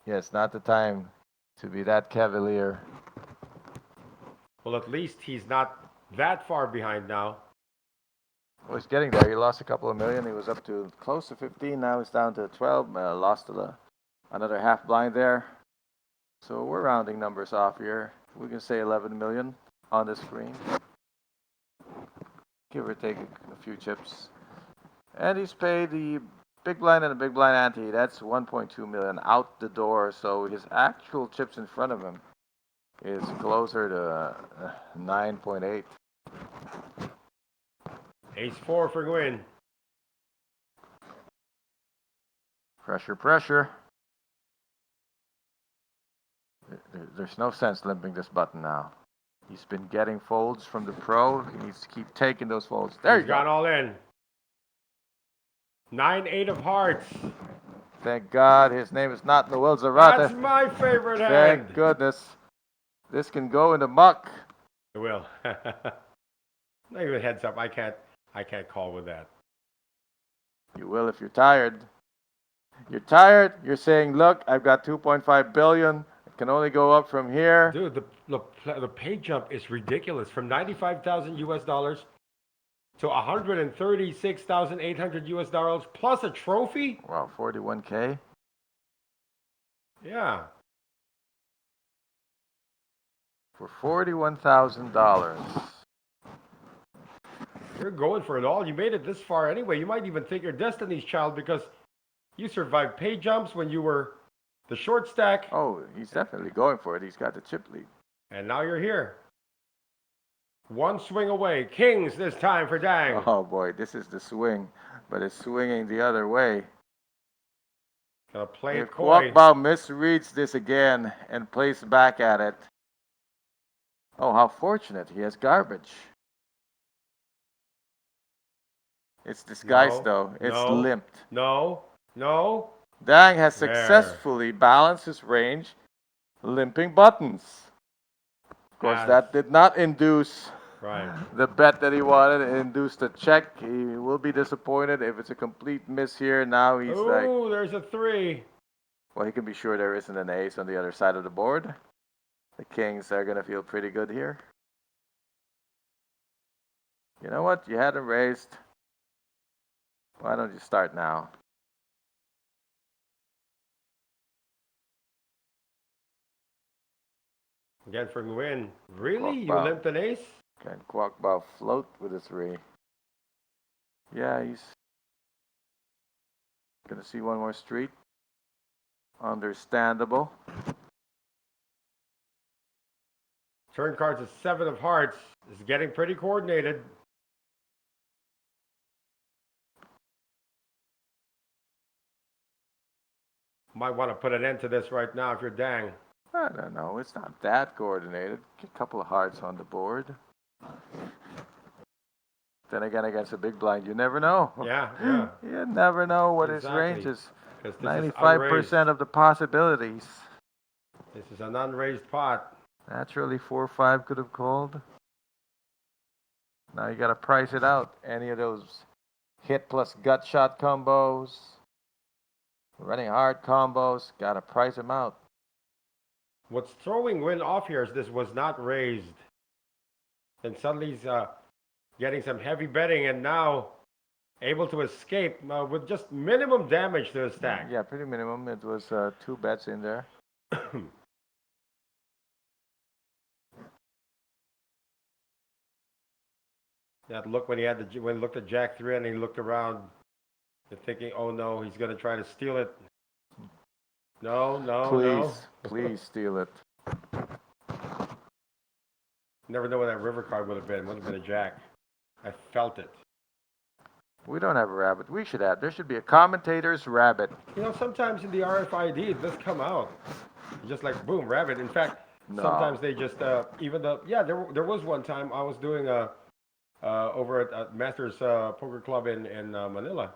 Yes, not the time to be that cavalier. Well, at least he's not that far behind now. Well, he's getting there. He lost a couple of million. He was up to close to 15. Now he's down to 12. Lost to another half blind there. So we're rounding numbers off here. We can say 11 million on the screen. Give or take a few chips. And he's paid the big blind and the big blind ante. That's 1.2 million out the door. So his actual chips in front of him is closer to 9.8. Ace 4 for Gwyn. Pressure, pressure. There's no sense limping this button now. He's been getting folds from the pro. He needs to keep taking those folds. There you go. He's gone all in. 9-8 of hearts. Thank God his name is not Noel Zarate. That's my favorite hand. Thank goodness. This can go in the muck. It will. Not even heads up. I can't call with that. You will if you're tired. You're tired. You're saying, look, I've got 2.5 billion. Can only go up from here. Dude, the pay jump is ridiculous. From 95,000 US dollars to 136,800 US dollars plus a trophy. Wow, 41K. Yeah. For $41,000. You're going for it all. You made it this far anyway. You might even think you're Destiny's Child because you survived pay jumps when you were the short stack. Oh, he's definitely going for it. He's got the chip lead. And now you're here. One swing away. Kings this time for Dang. Oh boy, this is the swing. But it's swinging the other way. Gonna play it If coy. Kwokbao misreads this again and plays back at it. Oh, how fortunate. He has garbage. It's disguised though. It's limped. No. Dang has successfully balanced his range, limping buttons. course, as- that did not induce Right. the bet that he wanted. It induced a check. He will be disappointed if it's a complete miss here. Now he's like, Ooh, there's a 3. well, he can be sure there isn't an ace on the other side of the board. The kings are going to feel pretty good here. You know what? You had him raised. Why don't you start now? Again for Nguyen. Really? You Wow. limped an ace? Can Kwok Bao float with a 3? Yeah, he's going to see one more street. Understandable. Turn cards is 7 of hearts. It's getting pretty coordinated. Might want to put an end to this right now if you're Dang. I don't know. It's not that coordinated. A couple of hearts on the board. Then again, against a big blind, you never know. Yeah, yeah. You never know what his Exactly. range is. 'Cause this is 95% of the possibilities. This is an unraised pot. Naturally, 4-5 could have called. Now you got to price it out. Any of those hit plus gut shot combos, running hard combos, got to price them out. What's throwing Nguyen off here is this was not raised. Then suddenly he's getting some heavy betting and now able to escape with just minimum damage to his stack. Yeah, pretty minimum. It was 2 bets in there. That look when he had when he looked at Jack 3 and he looked around thinking, oh no, he's going to try to steal it. No, no, Please, no. please steal it. Never know what that river card would have been. Would have been a Jack. I felt it. We don't have a rabbit. We should have. There should be a commentator's rabbit. You know, sometimes in the RFID it does come out. Just like boom, rabbit. In fact, No. sometimes they just even the there was one time I was doing over at Masters Poker Club in Manila.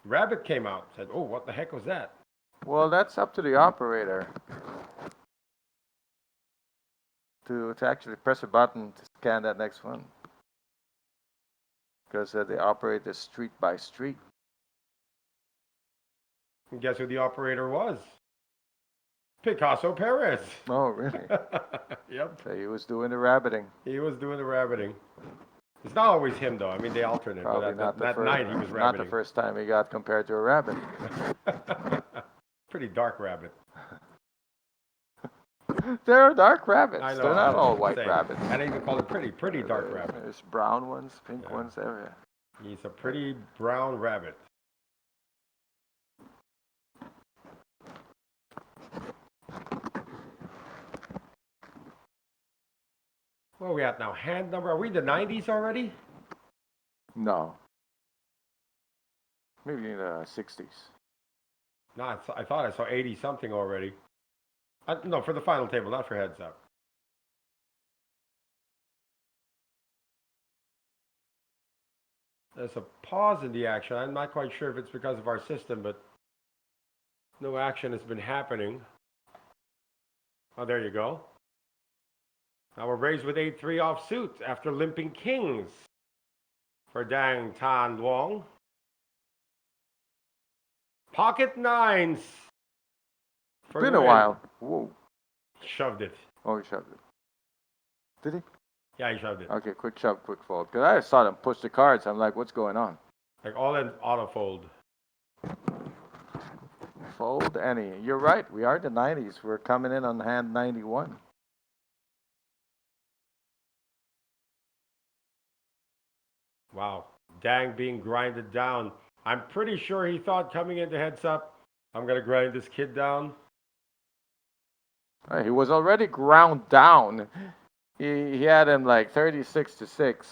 Rabbit came out. Said, "Oh, what the heck was that?" Well, that's up to the operator to actually press a button to scan that next one. Because they operate this street by street. And guess who the operator was? Picasso Perez. Oh, really? Yep. So he was doing the rabbiting. He was doing the rabbiting. It's not always him though. I mean, they alternate. Probably But not the that first, night he was not the rabbiting. first time he got compared to a rabbit. Pretty dark rabbit. There are dark rabbits. I know. They're not all I'm white saying. rabbits. And I even call it pretty dark rabbit. There's brown ones, pink Yeah. ones, everywhere. He's a pretty brown rabbit. Where are we at now? Hand number? Are we in the 90s already? No. Maybe in the 60s. No, I thought I saw 80 something already. No, for the final table, not for heads up. There's a pause in the action. I'm not quite sure if it's because of our system, but no action has been happening. Oh, there you go. Now we're raised with 8-3 offsuit after limping kings for Dang Tan Luong. Pocket nines. for Been the a win. while. Whoa. Shoved it. Oh, he shoved it. Did he? Yeah, he shoved it. Okay, quick shove, quick fold. Because I saw them push the cards. I'm like, what's going on? Like all in auto fold. Fold any. You're right. We are the 90s. We're coming in on hand 91. Wow. Dang being grinded down. I'm pretty sure he thought coming into heads up, I'm going to grind this kid down. He was already ground down. He had him like 36-6.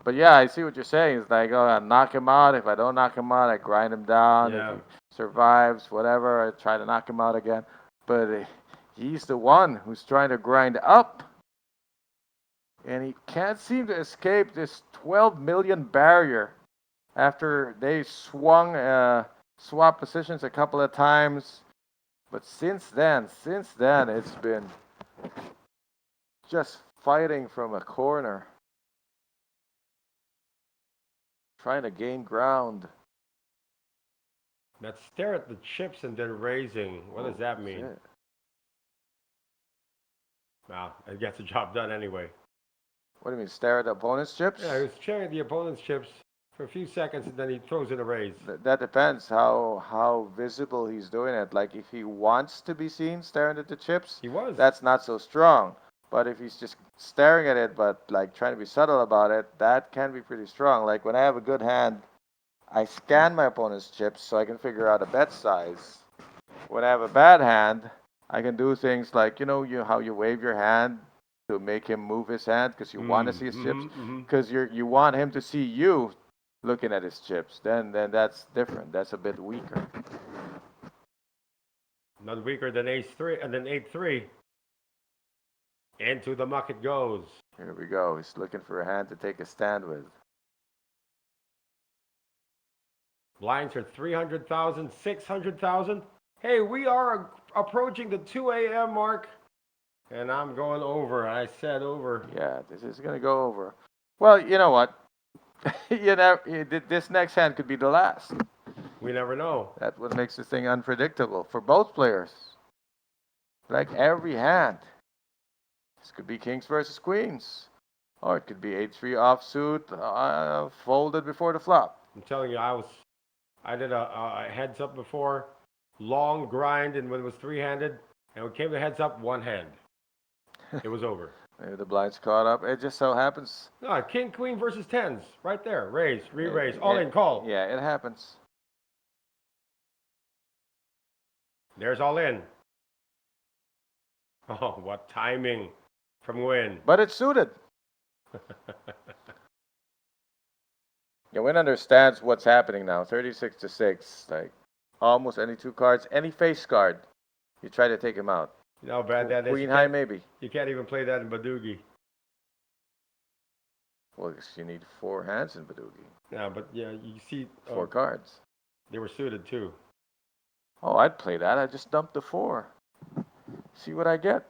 But yeah, I see what you're saying. It's like, oh, I knock him out. If I don't knock him out, I grind him down. Yeah. If he survives, whatever, I try to knock him out again. But he's the one who's trying to grind up. And he can't seem to escape this 12 million barrier after they swap positions a couple of times. But since then, it's been just fighting from a corner, trying to gain ground. Let's stare at the chips and then raising. What does that mean? Shit. Well, it gets the job done anyway. What do you mean, stare at the opponent's chips? Yeah, he was staring at the opponent's chips for a few seconds and then he throws in a raise. That depends how visible he's doing it. Like if he wants to be seen staring at the chips, He was. that's not so strong. But if he's just staring at it, but like trying to be subtle about it, that can be pretty strong. Like when I have a good hand, I scan my opponent's chips so I can figure out a bet size. When I have a bad hand, I can do things like, how you wave your hand to make him move his hand because you want to see his chips, because you want him to see you looking at his chips. Then that's different. That's a bit weaker. None weaker than ace-3 and then 8-3. Into the muck it goes. Here we go. He's looking for a hand to take a stand with. Blinds are 300,000, 600,000. Hey, we are approaching the 2 a.m. mark, and I'm going over. I said over. Yeah, this is going to go over. Well, you know what? This next hand could be the last. We never know. That's what makes this thing unpredictable for both players. Like every hand. This could be kings versus queens. Or it could be 8-3 offsuit, folded before the flop. I'm telling you, I did a heads up before, long grind, and when it was three-handed, and when it came to heads up, one hand. It was over. Maybe the blinds caught up. It just so happens. No, king, queen versus tens, right there. Raise, re-raise, all in, call. Yeah, it happens. There's all in. Oh, what timing from Win. But it's suited. Yeah, Win understands what's happening now. 36-6. Like almost any two cards, any face card, you try to take him out. You know how bad that is? Queen high, maybe. You can't even play that in Badugi. Well, you need 4 hands in Badugi. Yeah, but yeah, you see. 4 cards. They were suited too. Oh, I'd play that. I just dumped the 4. See what I get.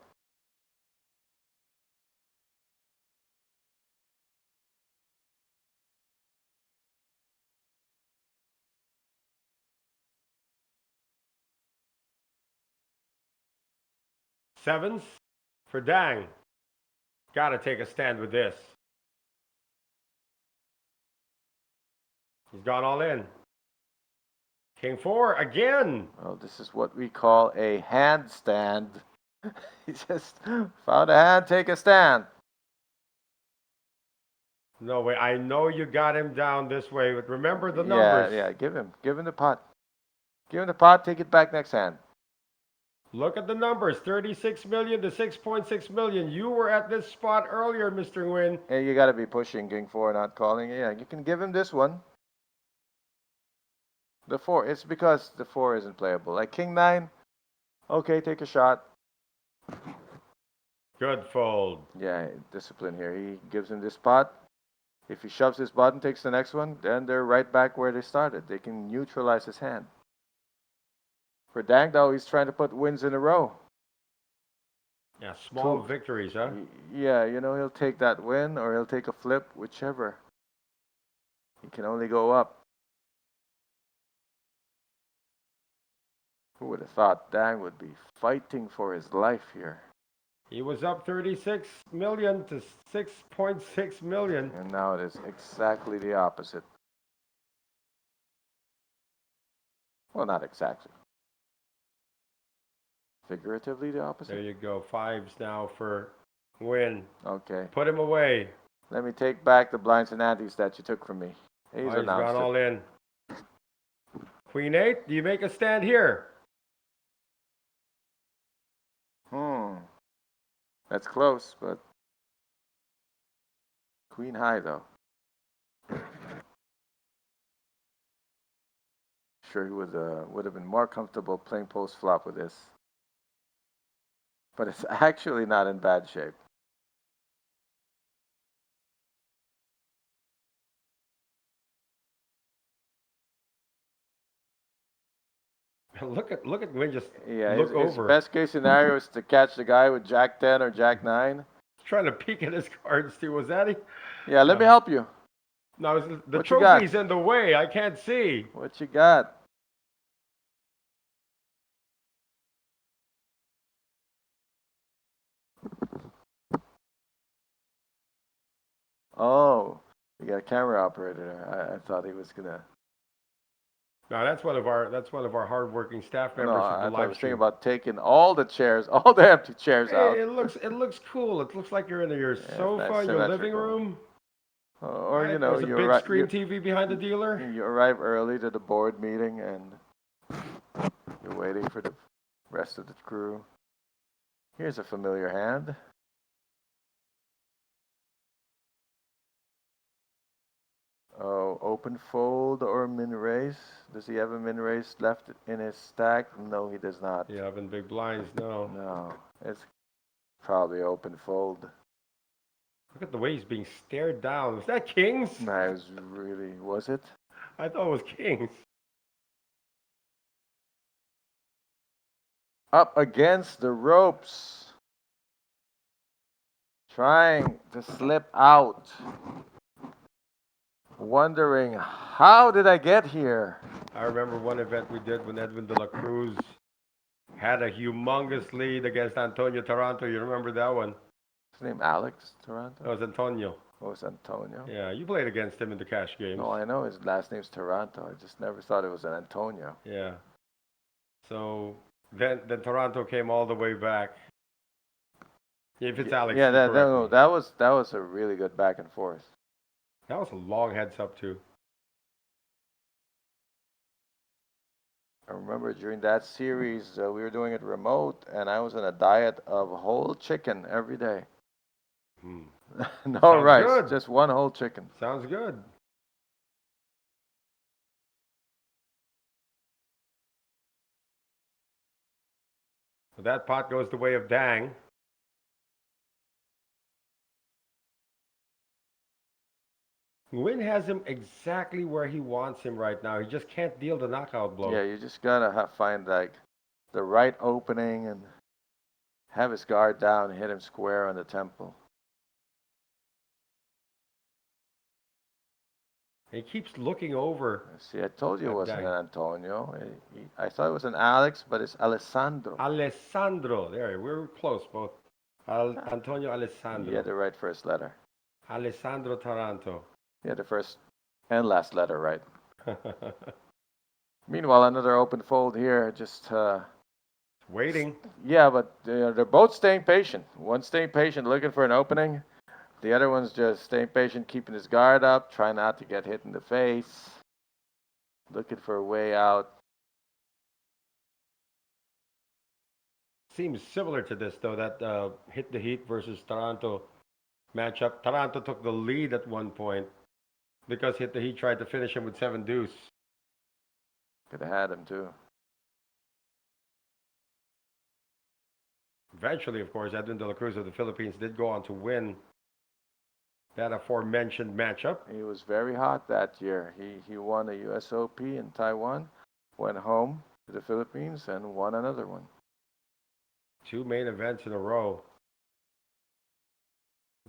Sevens for Dang. Gotta take a stand with this. He's gone all in. King 4 again. Oh, this is what we call a handstand. He just found a hand, take a stand. No way. I know you got him down this way, but remember the numbers. Yeah, give him the pot. Give him the pot, take it back next hand. Look at the numbers, 36 million to 6.6 million. You were at this spot earlier, Mr. Nguyen. Hey, you got to be pushing King 4, not calling. Yeah, you can give him this one. The 4, it's because the 4 isn't playable. Like King 9, okay, take a shot. Good fold. Yeah, discipline here. He gives him this pot. If he shoves his button, takes the next one, then they're right back where they started. They can neutralize his hand. For Dang, though, he's trying to put wins in a row. Yeah, small victories, huh? Yeah, he'll take that win or he'll take a flip, whichever. He can only go up. Who would have thought Dang would be fighting for his life here? He was up 36 million to 6.6 million. And now it is exactly the opposite. Well, not exactly. Figuratively the opposite. There you go. 5s now for Win. Okay. Put him away. Let me take back the blinds and antes that you took from me. He's He's announced gone it. all in. Queen 8, do you make a stand here? That's close, but Queen high though. Sure, he would have been more comfortable playing post flop with this, but it's actually not in bad shape. Look at Win just Yeah, look his over. best case scenario is to catch the guy with Jack 10 or Jack 9. trying to peek at his cards too. Was that he? Yeah, let me help you. No, the What you got? trophy's in the way. I can't see. What you got? Oh, you got a camera operator there. I thought he was gonna. No, that's one of our hardworking staff No, members from I the thought I live was stream. thinking about taking all the chairs, all the empty chairs out. Hey, it looks cool. It looks like you're in your Yeah, sofa, nice, your living symmetrical. room. Or Right? you know, There's a big screen TV behind the dealer. you arrive early to the board meeting and you're waiting for the rest of the crew. Here's a familiar hand. Oh, open fold or min raise. Does he have a min raise left in his stack? No, he does not. Yeah, having big blinds. No. No, it's probably open fold. Look at the way he's being stared down. Was that kings? No, was it? I thought it was kings. Up against the ropes. Trying to slip out. Wondering, how did I get here? I remember one event we did when Edwin de la Cruz had a humongous lead against Antonio Taranto. You remember that one? His name Alex Taranto? That was Antonio. Oh, it's Antonio? Yeah, you played against him in the cash games. No, I know his last name's Taranto. I just never thought it was an Antonio. Yeah. So then Toronto came all the way back. If it's Alex, Yeah, correct me. that was a really good back and forth. That was a long heads up too. I remember during that series, we were doing it remote, and I was on a diet of whole chicken every day. No Sounds rice, good. just one whole chicken. Sounds good. So that pot goes the way of Dang. Nguyen has him exactly where he wants him right now. He just can't deal the knockout blow. Yeah, you just gotta find like the right opening and have his guard down, hit him square on the temple. He keeps looking over. See, I told you it wasn't Dang. an Antonio. I thought it was an Alex, but it's Alessandro. Alessandro. There, we were close both. Antonio Alessandro. You had the right first letter. Alessandro Taranto. You had the first and last letter right. Meanwhile, another open fold here. Just Waiting. yeah, but they're both staying patient. One's staying patient, looking for an opening. The other one's just staying patient, keeping his guard up, trying not to get hit in the face. Looking for a way out. Seems similar to this though. That hit the heat versus Taranto matchup. Taranto took the lead at one point because hit the heat tried to finish him with 7 deuce. Could have had him too. Eventually, of course, Edwin de la Cruz of the Philippines did go on to win that aforementioned matchup. He was very hot that year. He won a US OP in Taiwan, went home to the Philippines, and won another one. 2 main events in a row.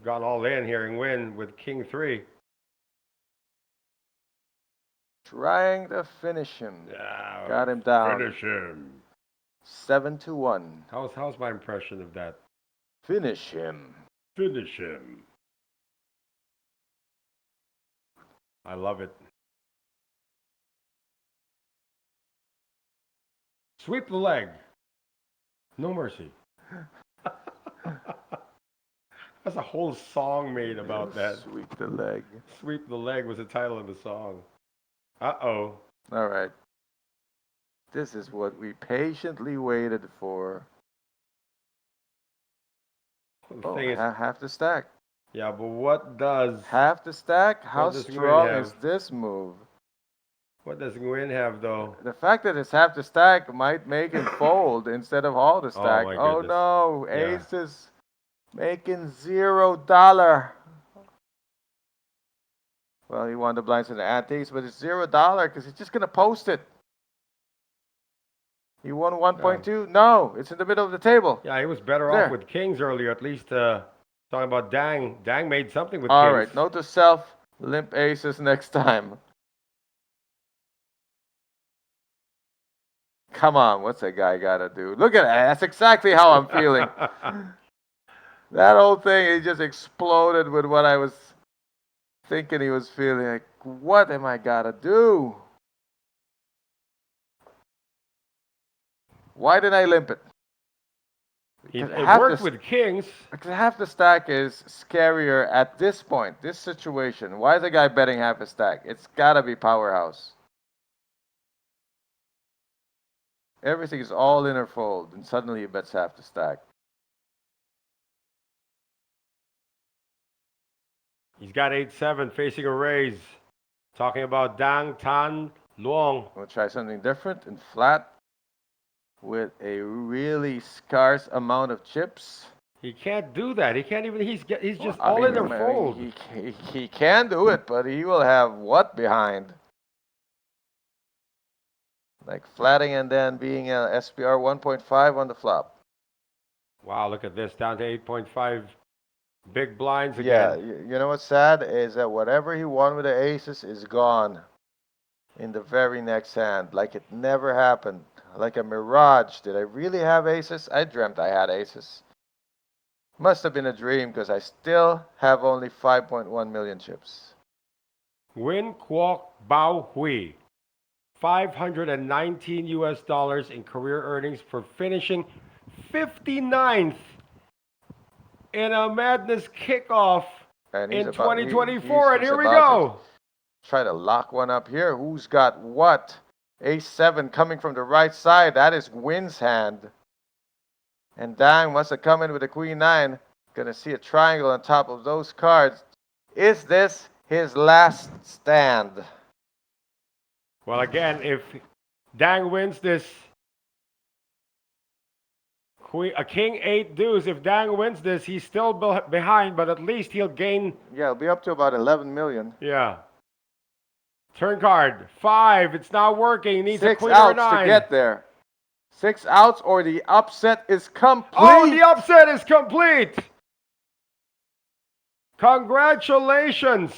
Gone all in here and win with King 3. Trying to finish him. Yeah, Got him down. Finish him. 7-1. How's my impression of that? Finish him. Finish him. I love it. Sweep the leg. No mercy. That's a whole song made about that. Sweep the leg. Sweep the leg was the title of the song. Uh-oh. All right. This is what we patiently waited for. The Oh, thing is, half the stack. yeah, but what does Half the stack? How does Nguyen strong have? is this move? Nguyen have though? The fact that it's half the stack might make him fold instead of all the stack. my Oh goodness. no, Yeah. Ace is making $0. Well, he won the blinds and the antiques, but it's $0 because he's just gonna post it. He won 1.2. No, it's in the middle of the table. Yeah, he was better There. off with kings earlier. At least Talking about Dang. Dang made something with All kings. right, note to self, limp aces next time. Come on, what's that guy got to do? Look at that. That's exactly how I'm feeling. That whole thing, he just exploded with what I was thinking he was feeling. Like, what am I got to do? Why did I limp it? It Half worked the- with kings. Because half the stack is scarier at this point, this situation. Why is the guy betting half a stack? It's got to be powerhouse. Everything is all in or fold, and suddenly he bets half the stack. He's got 8-7 facing a raise. Talking about Dang Tan Luong. We'll try something different and flat with a really scarce amount of chips. He can't do that. He can't even. He's just I all mean, in or fold. He can do it, but he will have what behind? Like flatting and then being a SPR 1.5 on the flop. Wow, look at this. Down to 8.5 big blinds Yeah, again. you know what's sad is that whatever he won with the aces is gone in the very next hand. Like it never happened. Like a mirage. Did I really have aces? I dreamt I had aces. Must have been a dream because I still have only 5.1 million chips. Win Kwok Bao Hui. $519 US in career earnings for finishing 59th in a madness kickoff And he's in about- he- 2024. And he's here we about go. to try to lock one up here. Who's got what? Ace-7 coming from the right side. That is Wynn's hand. And Dang must have come in with a Queen-9. Gonna see a triangle on top of those cards. Is this his last stand? Well, again, if Dang wins this, a king 8 deuce, if Dang wins this, he's still behind, but at least he'll gain. Yeah, it'll be up to about 11 million. Yeah. Turn card 5. It's not working. He needs a 6 queen or a outs 9. to get there. 6 outs or the upset is complete. Oh, the upset is complete. Congratulations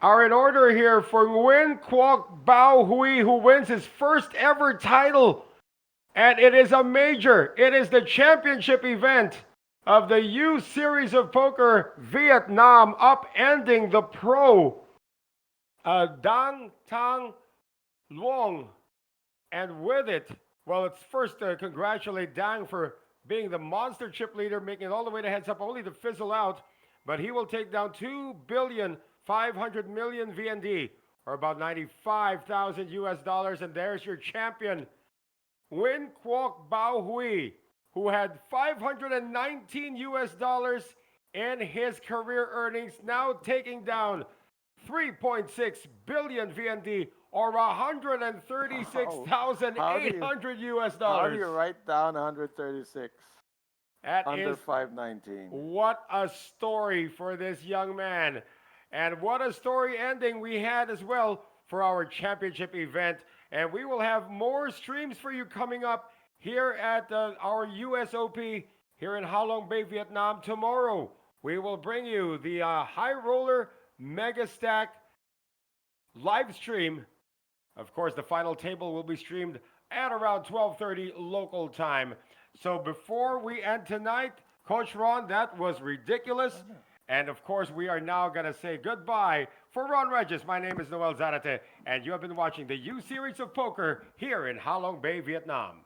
are in order here for Nguyen Quoc Bao Hui, who wins his first ever title. And it is a major. It is the championship event of the U Series of Poker Vietnam, upending the pro Dang Tang Luong. And with it, well, it's first to congratulate Dang for being the monster chip leader, making it all the way to heads up, only to fizzle out. But he will take down 2,500,000,000 VND, or about 95,000 US, and there's your champion, Nguyen Quoc Bao Hui, who had 519 US in his career earnings, now taking down 3.6 billion VND, or 136,800 US dollars. How do you write down 136 That under is 519? what a story for this young man. And what a story ending we had as well for our championship event. And we will have more streams for you coming up here at our USOP here in Ha Long Bay, Vietnam. Tomorrow, we will bring you the High Roller Mega Stack live stream. Of course, the final table will be streamed at around 12:30 local time. So before we end tonight, Coach Ron, that was ridiculous. And of course, we are now going to say goodbye. For Ron Regis, my name is Noel Zarate, and you have been watching the U Series of Poker here in Ha Long Bay, Vietnam.